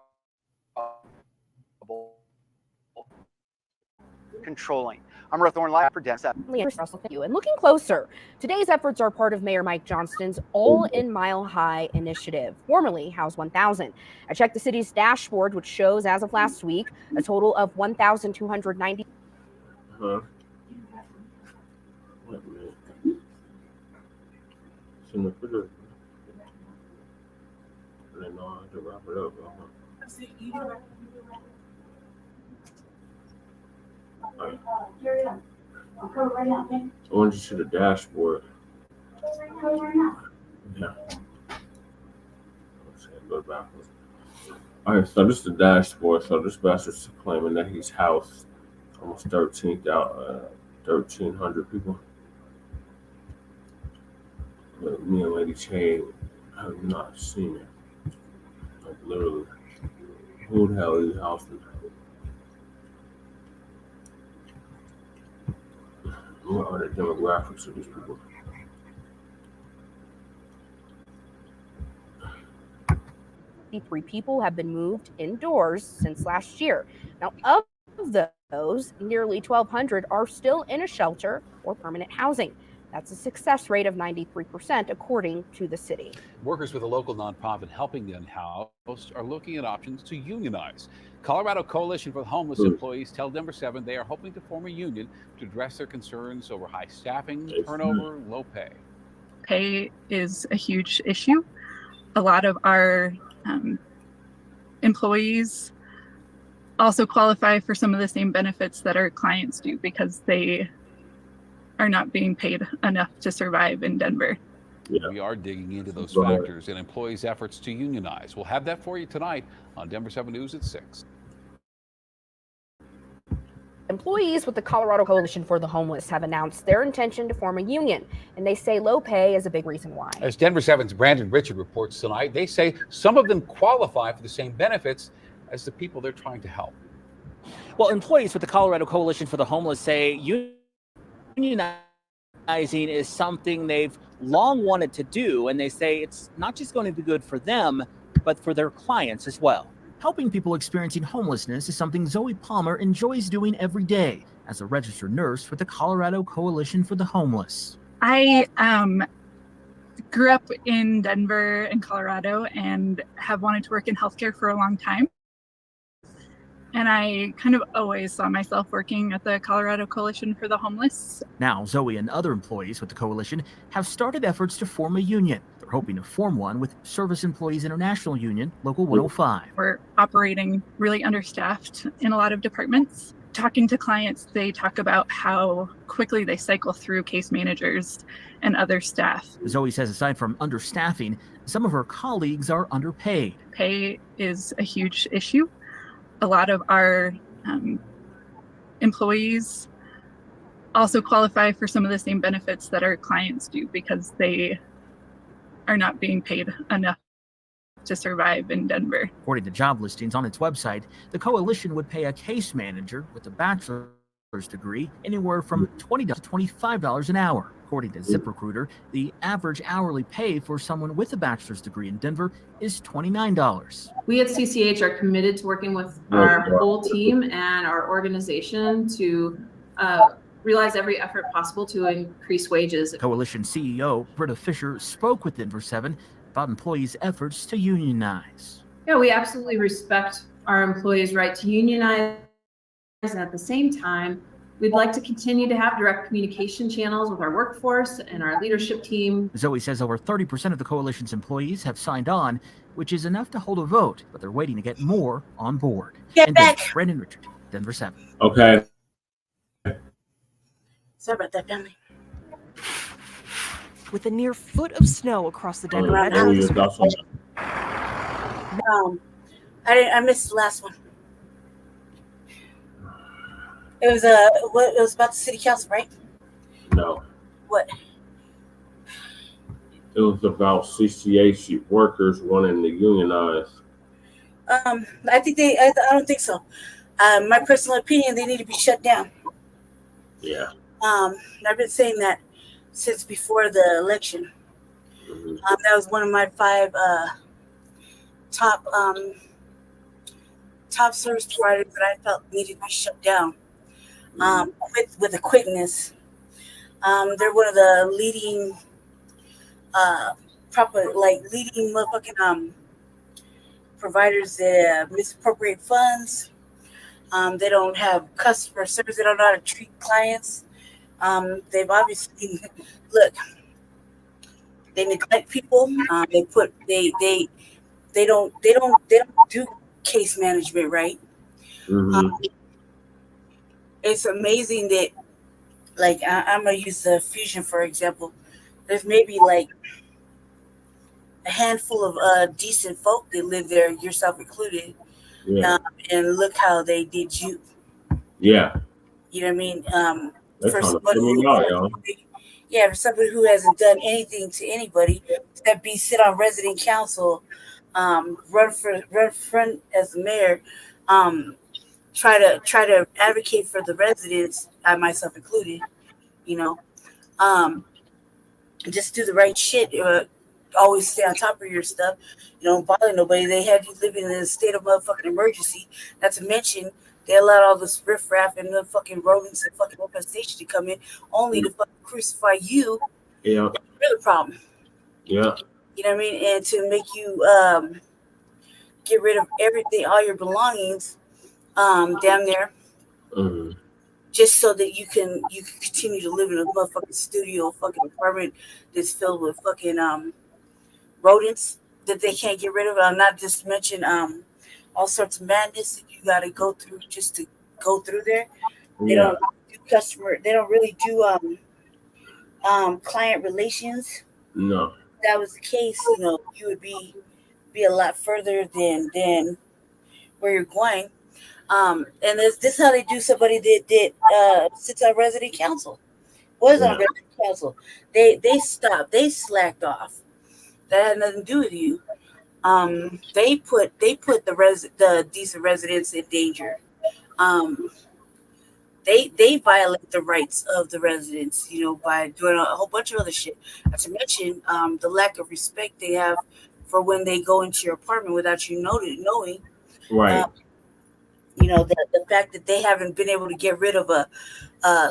controlling. I'm Russell live for Denver. Russell, thank you. And looking closer, today's efforts are part of Mayor Mike Johnston's All in Mile High initiative, formerly House 1000. I checked the city's dashboard, which shows, as of last week, a total of 1,290. Wait a minute. It's in the refrigerator. I didn't know how to wrap it up. I want you to see the dashboard. Yeah. Let's go backwards. All right, so this is the dashboard. So this bastard's claiming that he's housed almost 1,300 people. But me and Lady Chain have not seen it. Like literally, who the hell is housing? What are the demographics of these people? 53 people have been moved indoors since last year. Now, of those, nearly 1,200 are still in a shelter or permanent housing. That's a success rate of 93%, according to the city. Workers with a local nonprofit helping the unhoused are looking at options to unionize. Colorado Coalition for the Homeless employees tell Denver 7 they are hoping to form a union to address their concerns over high staffing, turnover, low pay. Pay is a huge issue. A lot of our employees also qualify for some of the same benefits that our clients do because they are not being paid enough to survive in Denver. Yeah. We are digging into those factors and employees' efforts to unionize. We'll have that for you tonight on Denver 7 News at 6. Employees with the Colorado Coalition for the Homeless have announced their intention to form a union, and they say low pay is a big reason why. As Denver 7's Brandon Richard reports tonight, they say some of them qualify for the same benefits as the people they're trying to help. Well, employees with the Colorado Coalition for the Homeless say unionizing is something they've long wanted to do, and they say it's not just going to be good for them, but for their clients as well. Helping people experiencing homelessness is something Zoe Palmer enjoys doing every day as a registered nurse for the Colorado Coalition for the Homeless. I grew up in Denver and Colorado and have wanted to work in healthcare for a long time. And I kind of always saw myself working at the Colorado Coalition for the Homeless. Now, Zoe and other employees with the coalition have started efforts to form a union. They're hoping to form one with Service Employees International Union, Local 105. We're operating really understaffed in a lot of departments. Talking to clients, they talk about how quickly they cycle through case managers and other staff. Zoe says aside from understaffing, some of her colleagues are underpaid. Pay is a huge issue. A lot of our employees also qualify for some of the same benefits that our clients do because they are not being paid enough to survive in Denver. According to job listings on its website, the coalition would pay a case manager with a bachelor's degree anywhere from $20 to $25 an hour. According to ZipRecruiter, the average hourly pay for someone with a bachelor's degree in Denver is $29. We at CCH are committed to working with our whole team and our organization to realize every effort possible to increase wages. Coalition CEO Britta Fisher spoke with Denver 7 about employees' efforts to unionize. Yeah, we absolutely respect our employees' right to unionize, and at the same time, we'd like to continue to have direct communication channels with our workforce and our leadership team. Zoe says over 30% of the coalition's employees have signed on, which is enough to hold a vote, but they're waiting to get more on board. Get back. Brandon Richard, Denver 7. Okay. Sorry about that, family. With a near foot of snow across the Denver metro. I missed the last one. It was it was about the city council, right? No. What? It was about CCH workers wanting to unionize. I don't think so. My personal opinion, they need to be shut down. Yeah. I've been saying that since before the election. That was one of my 5 top service providers that I felt needed to be shut down. With a quickness. They're one of the leading leading motherfucking providers that misappropriate funds. They don't have customer service. They don't know how to treat clients. They've obviously they neglect people. They don't do case management right. It's amazing that, like, I'm gonna use the Fusion for example. There's maybe like a handful of decent folk that live there, yourself included. Yeah. And look how they did you. Yeah. You know what I mean? They're For trying to somebody put me out, y'all. for somebody who hasn't done anything to anybody, except be sit on resident council, run as the mayor, try to advocate for the residents, I myself included, you know, just do the right shit. Always stay on top of your stuff. You don't bother nobody. They have you living in a state of motherfucking emergency. Not to mention, they allowed all this riffraff and the fucking rodents and fucking infestation to come in, only to fucking crucify you. Yeah. That's the real problem. Yeah. You know what I mean? And to make you get rid of everything, all your belongings, down there, just so that you can continue to live in a motherfucking studio, fucking apartment that's filled with fucking rodents that they can't get rid of. Not just to mention all sorts of madness that you got to go through just to go through there. They don't do They don't really do client relations. No. If that was the case, you know, you would be a lot further than where you're going. And this is how they do somebody that sits on resident council. Was on resident council. They slacked off. That had nothing to do with you. They put the decent residents in danger. They violate the rights of the residents, you know, by doing a whole bunch of other shit. Not to mention the lack of respect they have for when they go into your apartment without you knowing. Right. You know, the fact that they haven't been able to get rid of a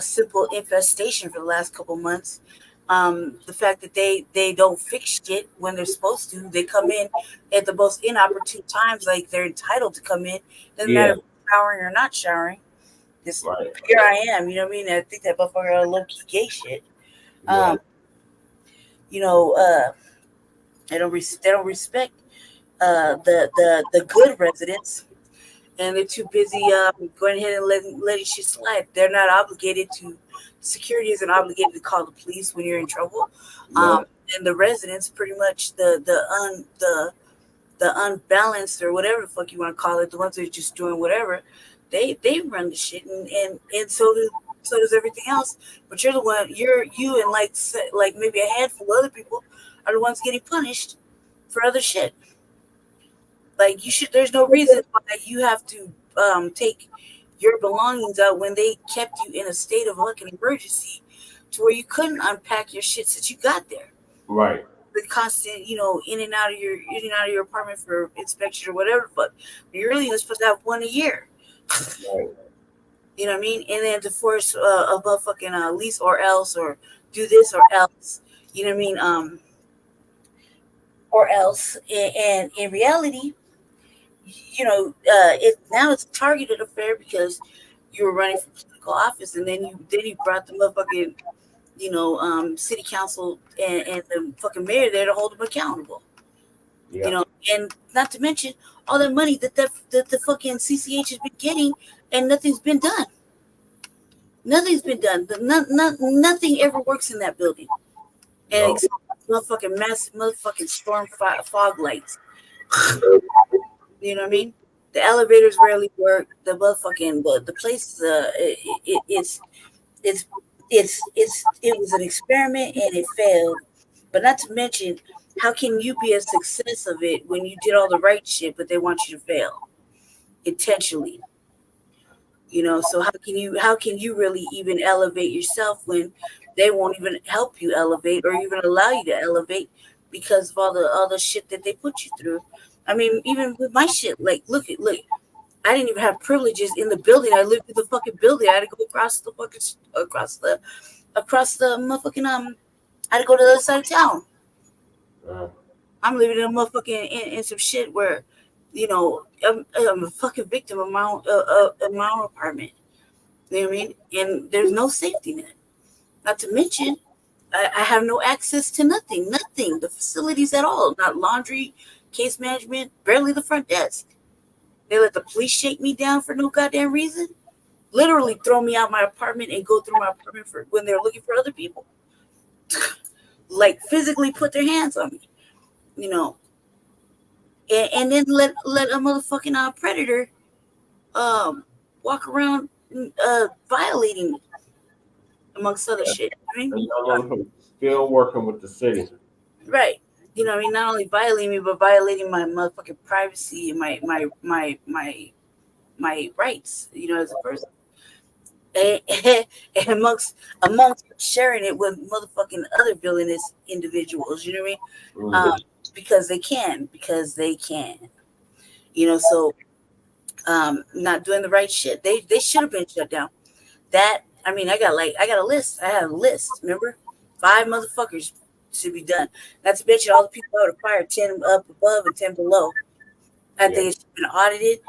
simple infestation for the last couple months. The fact that they don't fix shit when they're supposed to. They come in at the most inopportune times, like they're entitled to come in. Doesn't matter if they're showering or not showering. Just here I am, you know what I mean? I think that motherfucker are low-key gay shit. You know, they don't respect the good residents. And they're too busy going ahead and letting shit slide. They're not obligated to. Security isn't obligated to call the police when you're in trouble. And the residents, pretty much the unbalanced or whatever the fuck you want to call it, the ones that are just doing whatever, they run the shit, and so does everything else. But you're the one. You and like maybe a handful of other people are the ones getting punished for other shit. Like you should. There's no reason why you have to take your belongings out when they kept you in a state of fucking emergency, to where you couldn't unpack your shit since you got there. Right. The constant, you know, in and out of your apartment for inspection or whatever. But you're really only supposed to have one a year. Right. You know what I mean? And then to force a motherfucking lease or else, or do this or else. You know what I mean? Or else. And in reality, you know, it's a targeted affair because you were running for political office, and then you brought the motherfucking, you know, city council and the fucking mayor there to hold them accountable. You know, and not to mention all the money that the fucking CCH has been getting, and nothing's been done. Nothing's been done. Nothing ever works in that building, and except motherfucking massive motherfucking storm fog lights. You know what I mean? The elevators rarely work. The motherfucking the place it was an experiment and it failed. But not to mention, how can you be a success of it when you did all the right shit, but they want you to fail intentionally? You know, so how can you really even elevate yourself when they won't even help you elevate or even allow you to elevate because of all the shit that they put you through? I mean, even with my shit, like, look, I didn't even have privileges in the building. I lived in the fucking building. I had to go across the motherfucking, I had to go to the other side of town. I'm living in a motherfucking, in some shit where, you know, I'm a fucking victim of my own apartment. You know what I mean? And there's no safety net. Not to mention, I have no access to nothing, the facilities at all. Not laundry, case management, barely the front desk. They let the police shake me down for no goddamn reason. Literally throw me out my apartment and go through my apartment for when they're looking for other people. Like physically put their hands on me. you know, and then let a motherfucking predator walk around violating me, amongst other shit. I mean, And y'all motherfuckers still working with the city. right. You know, I mean, not only violating me, but violating my motherfucking privacy and my rights, you know, as a person. And amongst sharing it with motherfucking other villainous individuals, you know what I mean? Because they can, you know. So, not doing the right shit. They should have been shut down. That, I mean, I got a list. I have a list. Remember, 5 motherfuckers should be done. Not to mention all the people I would have fired, 10 up above and 10 below. I think it should have been audited.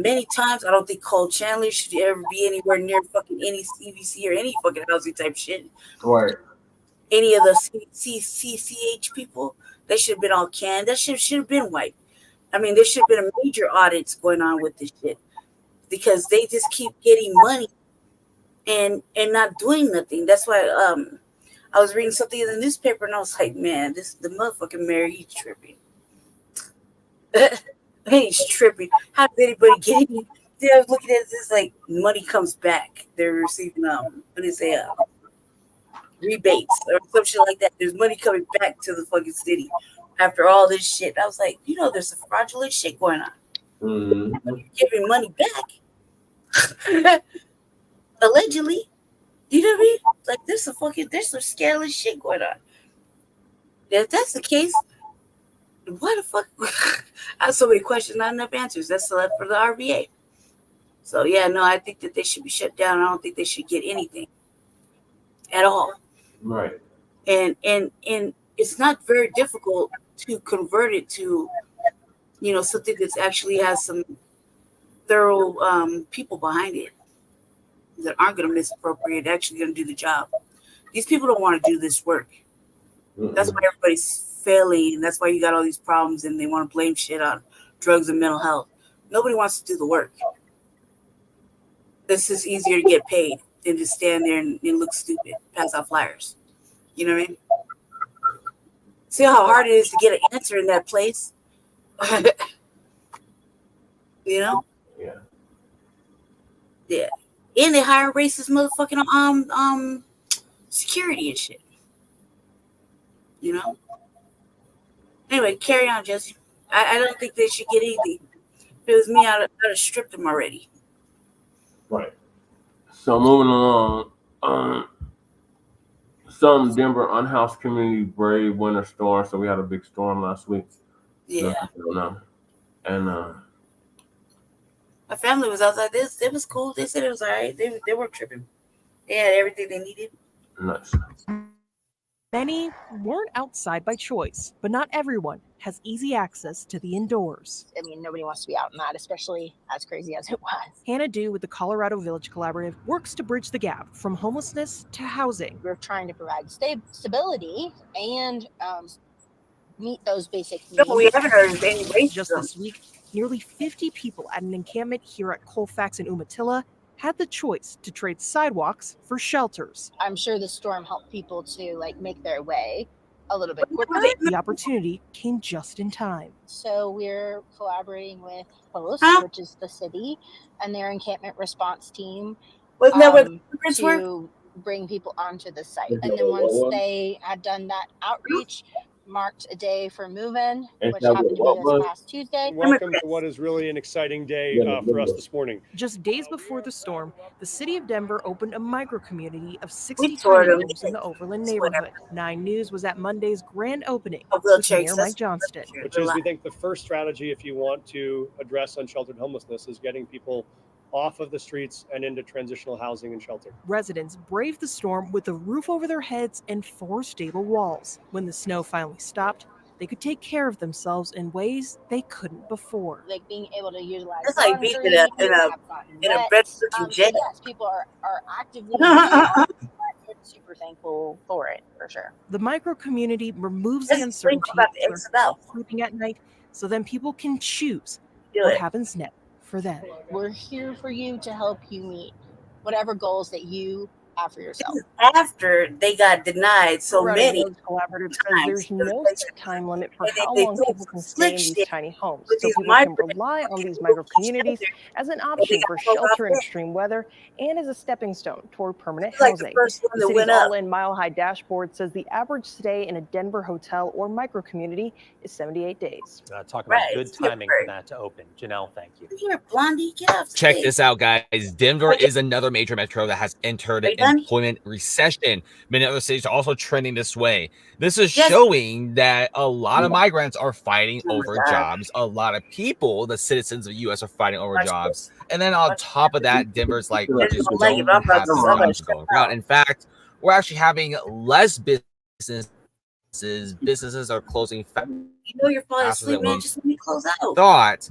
Many times, I don't think Cole Chandler should ever be anywhere near fucking any CVC or any fucking housing type shit. Right. Any of the CCH people, they should have been all canned. That shit should have been wiped. I mean, there should have been a major audits going on with this shit, because they just keep getting money and not doing nothing. That's why I was reading something in the newspaper and I was like, man, the motherfucking mayor, he's tripping. He's tripping. How did anybody get it? I was looking at this like money comes back. They're receiving rebates or some shit like that. There's money coming back to the fucking city after all this shit. I was like, you know, there's some fraudulent shit going on. Mm-hmm. Giving money back. Allegedly. You know what I mean? Like there's some scandalous shit going on. If that's the case, why the fuck? I have so many questions, not enough answers. That's left for the RVA. So yeah, no, I think that they should be shut down. I don't think they should get anything at all. Right. And it's not very difficult to convert it to, you know, something that's actually has some thorough people behind it that aren't going to misappropriate, actually going to do the job. These people don't want to do this work. That's why everybody's failing, and that's why you got all these problems, and they want to blame shit on drugs and mental health. Nobody wants to do the work. This is easier to get paid than to stand there and look stupid, pass out flyers. You know what I mean? See how hard it is to get an answer in that place? You know? Yeah. Yeah. And they hire racist motherfucking security and shit. You know? Anyway, carry on, Jesse. I don't think they should get anything. If it was me, I'd have stripped them already. Right. So moving along, some Denver unhoused community brave winter storm. So we had a big storm last week. Yeah. And my family was outside. It was cool. They said it was all right. They weren't tripping. They had everything they needed. Nice. Many weren't outside by choice, but not everyone has easy access to the indoors. I mean, nobody wants to be out in that, especially as crazy as it was. Hannah Dew with the Colorado Village Collaborative works to bridge the gap from homelessness to housing. We're trying to provide stability and meet those basic needs. No, we haven't heard of any racism. Just this week, nearly 50 people at an encampment here at Colfax in Umatilla had the choice to trade sidewalks for shelters. I'm sure the storm helped people to make their way a little bit quicker. The opportunity came just in time. So we're collaborating with Post, which is the city, and their encampment response team. Wasn't that what the Migrants were? To bring people onto the site. And then once they had done that outreach, marked a day for move-in, which happened to be this past Tuesday. Welcome to what is really an exciting day for us this morning. Just days before the storm, the city of Denver opened a micro community of 60 tiny homes in the Overland neighborhood. 9 News was at Monday's grand opening with Mayor Mike Johnston. Which is, we think, the first strategy if you want to address unsheltered homelessness is getting people off of the streets and into transitional housing and shelter. Residents braved the storm with a roof over their heads and 4 stable walls. When the snow finally stopped, they could take care of themselves in ways they couldn't before. Like being able to utilize it's like being in a bread-cooking jail. Yes, people are actively it's super thankful for it, for sure. The micro community removes the uncertainty of sleeping at night, so then people can choose what happens next for them. We're here for you to help you meet whatever goals that you have for yourself. After they got denied so Colorado many Roads Collaborative says there's no set time limit for how they long do people can stay in slick these shit tiny homes, with so these people can migrant rely on these people micro who communities shelter, as an and they option got for pulled off shelter in there. extreme weather and as a stepping stone toward permanent Like the housing. first one The that city's went up. all-in mile-high dashboard says the average stay in a Denver hotel or micro community is 78 days. Talk about Right, good it's timing for different. that to open. Janelle, thank you. Here, Blondie, get off the Check stage. this out, guys. Denver is another major metro that has entered Are you done? employment recession. Many other cities are also trending this way. This is Yes. showing that a lot of migrants are fighting Oh my over God. jobs. A lot of people, the citizens of the U.S., are fighting over Watch jobs. this. And then on Watch top of this. that, Denver's like, we There's just no leg. don't I'm about have to the step jobs out. going around. In fact, we're actually having less businesses. Businesses are closing You know you're falling faster asleep, than man. we Just let me close out. thought.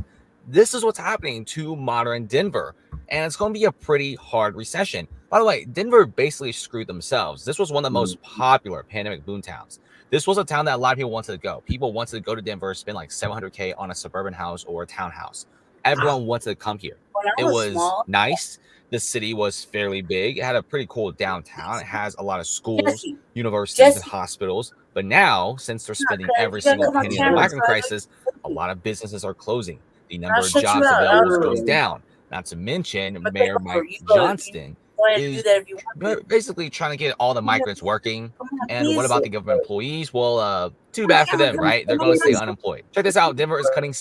This is what's happening to modern Denver, and it's going to be a pretty hard recession. By the way, Denver basically screwed themselves. This was one of the most popular pandemic boom towns. This was a town that a lot of people wanted to go. People wanted to go to Denver, spend like $700K on a suburban house or a townhouse. Everyone wanted to come here. When I It was was small, nice. The city was fairly big. It had a pretty cool downtown. It has a lot of schools, Jesse, universities, and hospitals. But now, since they're spending every you gotta single come on penny in the camera. migrant crisis, a lot of businesses are closing. The number I'll of shut you jobs out. available goes down. Not to mention, But Mayor take Mike over. You go. Johnston Go ahead and do is that if you want. basically trying to get all the migrants working. Come on, And what please. about the government employees? Well, too bad for them, right? They're going to stay unemployed. Check this out. Denver is cutting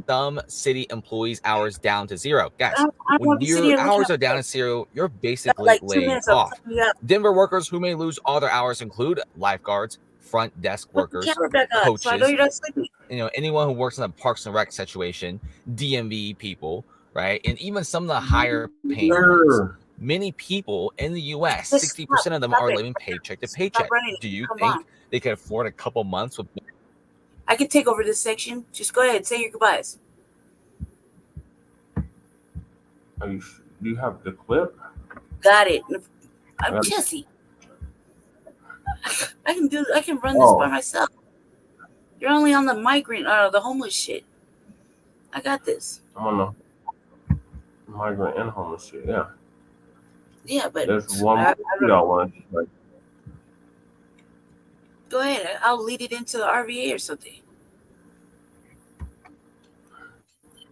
some city employees' hours down to zero. Guys, I don't when want to be sitting your here looking hours up. are down to zero, you're basically Like 2 laid minutes of off. Denver workers who may lose all their hours include lifeguards, front desk Put the workers, camera back up so I know coaches, you're not sleeping. anyone who works in a Parks and Rec situation, DMV people, right? And even some of the higher paying ones. Many people in the U.S., 60% of them are living paycheck to paycheck. Do you think they could afford a couple months with? I can take over this section. Just go ahead. Say your goodbyes. Do you have the clip? Got it. I'm Jesse. I can run this by myself. You're only on the migrant, the homeless shit. I got this. I'm on the migrant and homeless shit. Yeah. Yeah, but there's one more y'all want. Like, go ahead. I'll lead it into the RVA or something.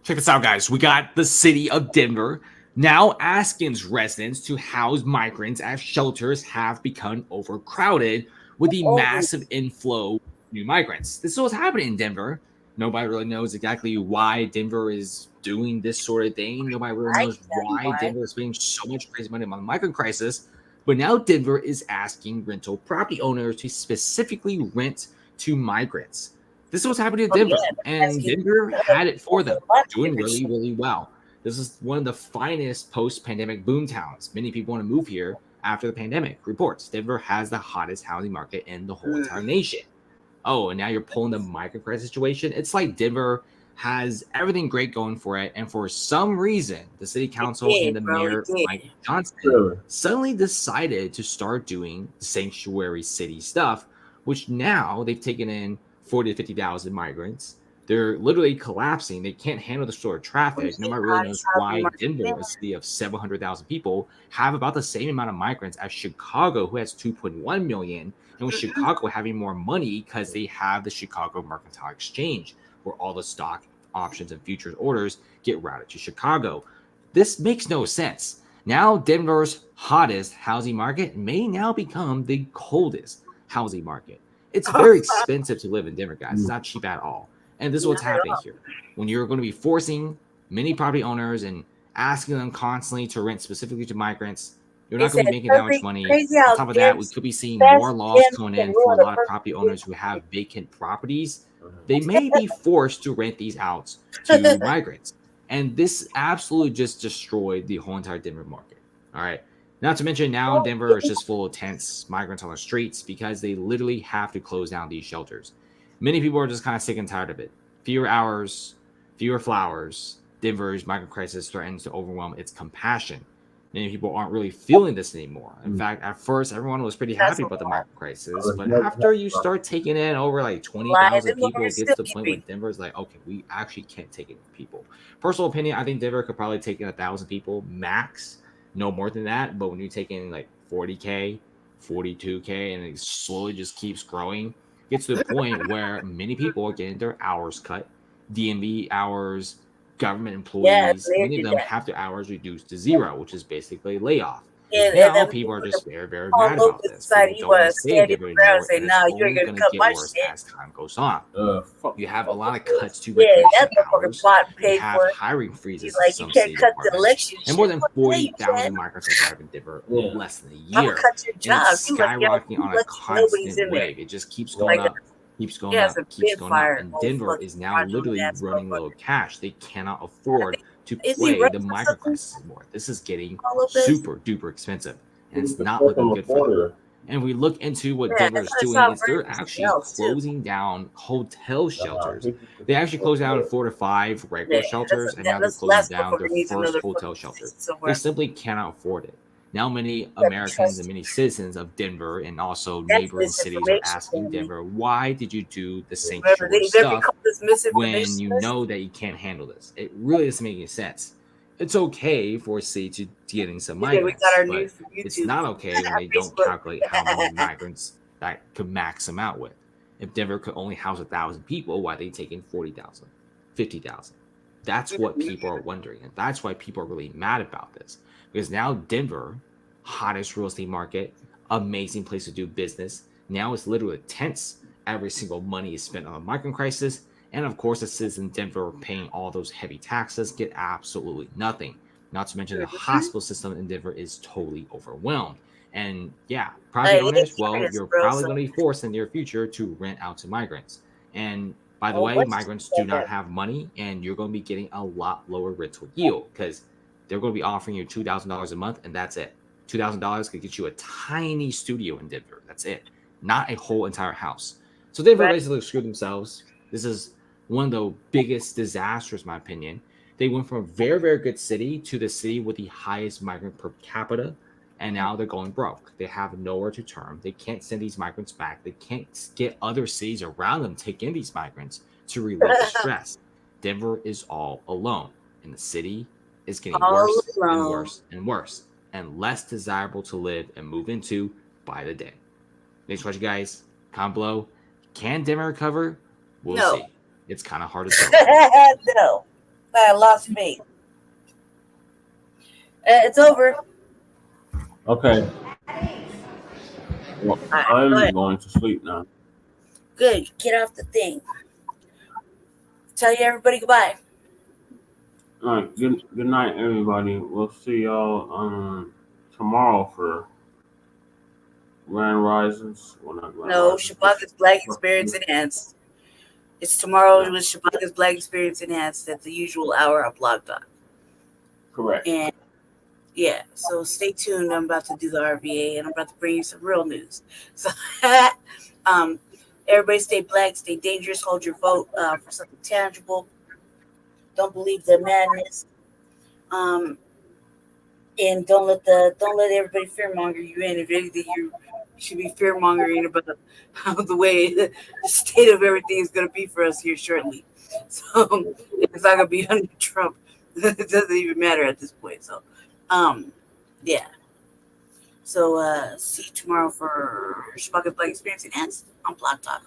Check this out, guys. We got the city of Denver now asking residents to house migrants as shelters have become overcrowded with the massive inflow of new migrants. This is what's happening in Denver. Nobody really knows exactly why Denver is doing this sort of thing. Nobody really knows why Denver is spending so much crazy money on the migrant crisis. But now Denver is asking rental property owners to specifically rent to migrants. This is what's happening in Denver, and Denver had it for them, doing really, really well. This is one of the finest post-pandemic boom towns. Many people want to move here after the pandemic. Reports Denver has the hottest housing market in the whole entire nation. Oh, and now you're pulling the migrant crisis situation. It's like Denver has everything great going for it, and for some reason, the city council and the mayor, Mike Johnston, suddenly decided to start doing sanctuary city stuff, which now they've taken in 40 to 50,000 migrants. They're literally collapsing. They can't handle the sort of traffic. Nobody really knows why Denver, a city of 700,000 people, have about the same amount of migrants as Chicago, who has 2.1 million, and with Chicago having more money because they have the Chicago Mercantile Exchange, where all the stock options and futures orders get routed to Chicago. This makes no sense. Now Denver's hottest housing market may now become the coldest housing market. It's very expensive to live in Denver, guys. It's not cheap at all. And this is what's happening here. When you're going to be forcing many property owners and asking them constantly to rent specifically to migrants, you're not going to be making that much money. On top of that, we could be seeing more laws coming in for a lot of property owners who have vacant properties. They may be forced to rent these out to migrants. And this absolutely just destroyed the whole entire Denver market. All right. Not to mention now Denver is just full of tents, migrants on the streets, because they literally have to close down these shelters. Many people are just kind of sick and tired of it. Fewer hours, fewer flowers. Denver's migrant crisis threatens to overwhelm its compassion. Many people aren't really feeling this anymore. In fact, at first, everyone was pretty happy about the migrant crisis. But after you start taking in over like 20,000 people, it gets to the point where Denver's like, okay, we actually can't take in people. Personal opinion, I think Denver could probably take in 1,000 people max. no more than that. But when you take in like 40K, 42K, and it slowly just keeps growing, it gets to the point where many people are getting their hours cut, DMV hours, government employees, many of them have their hours reduced to zero, which is basically a layoff. And Now, then people are just very, very all mad over about the this. side, People you don't want want to to stay in stand your Denver ground anymore, and say, and it's "No, you only ain't gonna going to cut get my worse shit." as time goes on. You have a lot of cuts to Yeah, recreation that motherfucker hours. bought and You paid have for it. hiring He's freezes in like, "You some can't city cut the departments, election and shit." more than Fuck yeah, you 40,000 can. migrants are driving Denver in less than a I'm gonna year. cut your And job. it's You like, yo, skyrocketing you on a lucky nobody's constant in there. wave. It just keeps going Like, up, keeps going yeah, up, it's a keeps big going up. fire. And Old Denver fucking is now fraudulent literally ass running low motherfucker. of cash. They cannot afford to Is he play running the for migrant something? crisis anymore. This is getting All of this? super duper expensive, and it's not looking good for them. And we look into what Yeah, Denver I is thought I doing saw is they're running for something actually else too. closing down hotel shelters. They actually closed down 4 to 5 regular Yeah, shelters, and now they're that's the closing last down their motherfucker needs first another hotel fucking shelter. They somewhere. simply cannot afford it. Now, many Yeah, Americans because and many citizens of Denver and also that's neighboring cities are misinformation. asking Denver, why did you do the Remember, sanctuary they never stuff called this when misinformation. you know that you can't handle this? It really doesn't make any sense. It's okay for a city to get in some Yeah, we got migrants, our but news from it's YouTube. not okay when they don't Facebook. calculate how many migrants that could max them out with. If Denver could only house 1,000 people, why are they taking 40,000, 50,000? That's what people are wondering, and that's why people are really mad about this. Because now Denver, hottest real estate market, amazing place to do business, now it's literally tense. Every single money is spent on the migrant crisis, and of course, the citizens in Denver paying all those heavy taxes get absolutely nothing. Not to mention the hospital system in Denver is totally overwhelmed. And yeah, property owners, well, you're probably going to be forced in the near future to rent out to migrants. And by the way, migrants do not have money, and you're going to be getting a lot lower rental yield because they're going to be offering you $2,000 a month, and that's it. $2,000 could get you a tiny studio in Denver. That's it, not a whole entire house. So Denver basically screwed themselves. This is one of the biggest disasters, in my opinion. They went from a very, very good city to the city with the highest migrant per capita, and now they're going broke. They have nowhere to turn. They can't send these migrants back. They can't get other cities around them to take in these migrants to relieve the stress. Denver is all alone, and the city is getting worse and worse and worse, and less desirable to live and move into by the day. Next question, guys. Comment below. Can Denver recover? We'll see. It's kind of hard to tell. No, I lost faith. It's over. Okay. Well, I'm going to sleep now. Good. Get off the thing. Tell you everybody goodbye. All right. Good night, everybody. We'll see y'all tomorrow for Grand Rises. Well, not Grand Rises. Shabaka's Black Experience Enhanced. It's tomorrow with Shabaka's Black Experience Enhanced at the usual hour on Blog Talk. Correct. And yeah, so stay tuned. I'm about to do the RVA, and I'm about to bring you some real news. So, everybody stay black, stay dangerous, hold your vote for something tangible. Don't believe the madness. And don't let everybody fearmonger you in. If anything, you should be fearmongering about the way the state of everything is going to be for us here shortly. So it's not going to be under Trump. It doesn't even matter at this point. So, yeah. So see you tomorrow for Shabaka's Black Experience Enhanced on Blog Talk.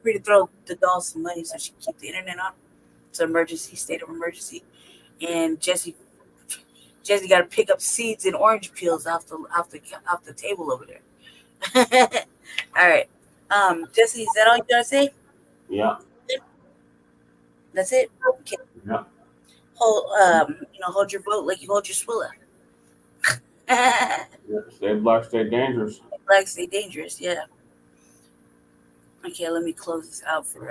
Free to throw the doll some money so she can keep the internet on. It's an emergency, state of emergency. And Jesse got to pick up seeds and orange peels off the table over there. All right. Jesse, is that all you gotta say? Yeah. That's it? Okay. Yeah. Hold your vote like you hold your Swilla. Stay black, stay dangerous. Black, stay dangerous, yeah. Okay, let me close this out for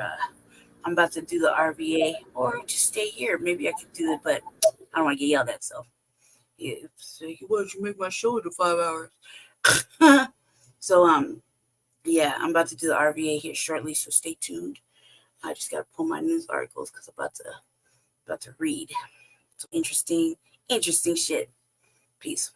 I'm about to do the RVA, or just stay here. Maybe I could do it, but I don't want to get yelled at, so yeah. So why don't you make my show into 5 hours? So yeah, I'm about to do the RVA here shortly, so stay tuned. I just gotta pull my news articles because I'm about to read. So interesting shit. Peace.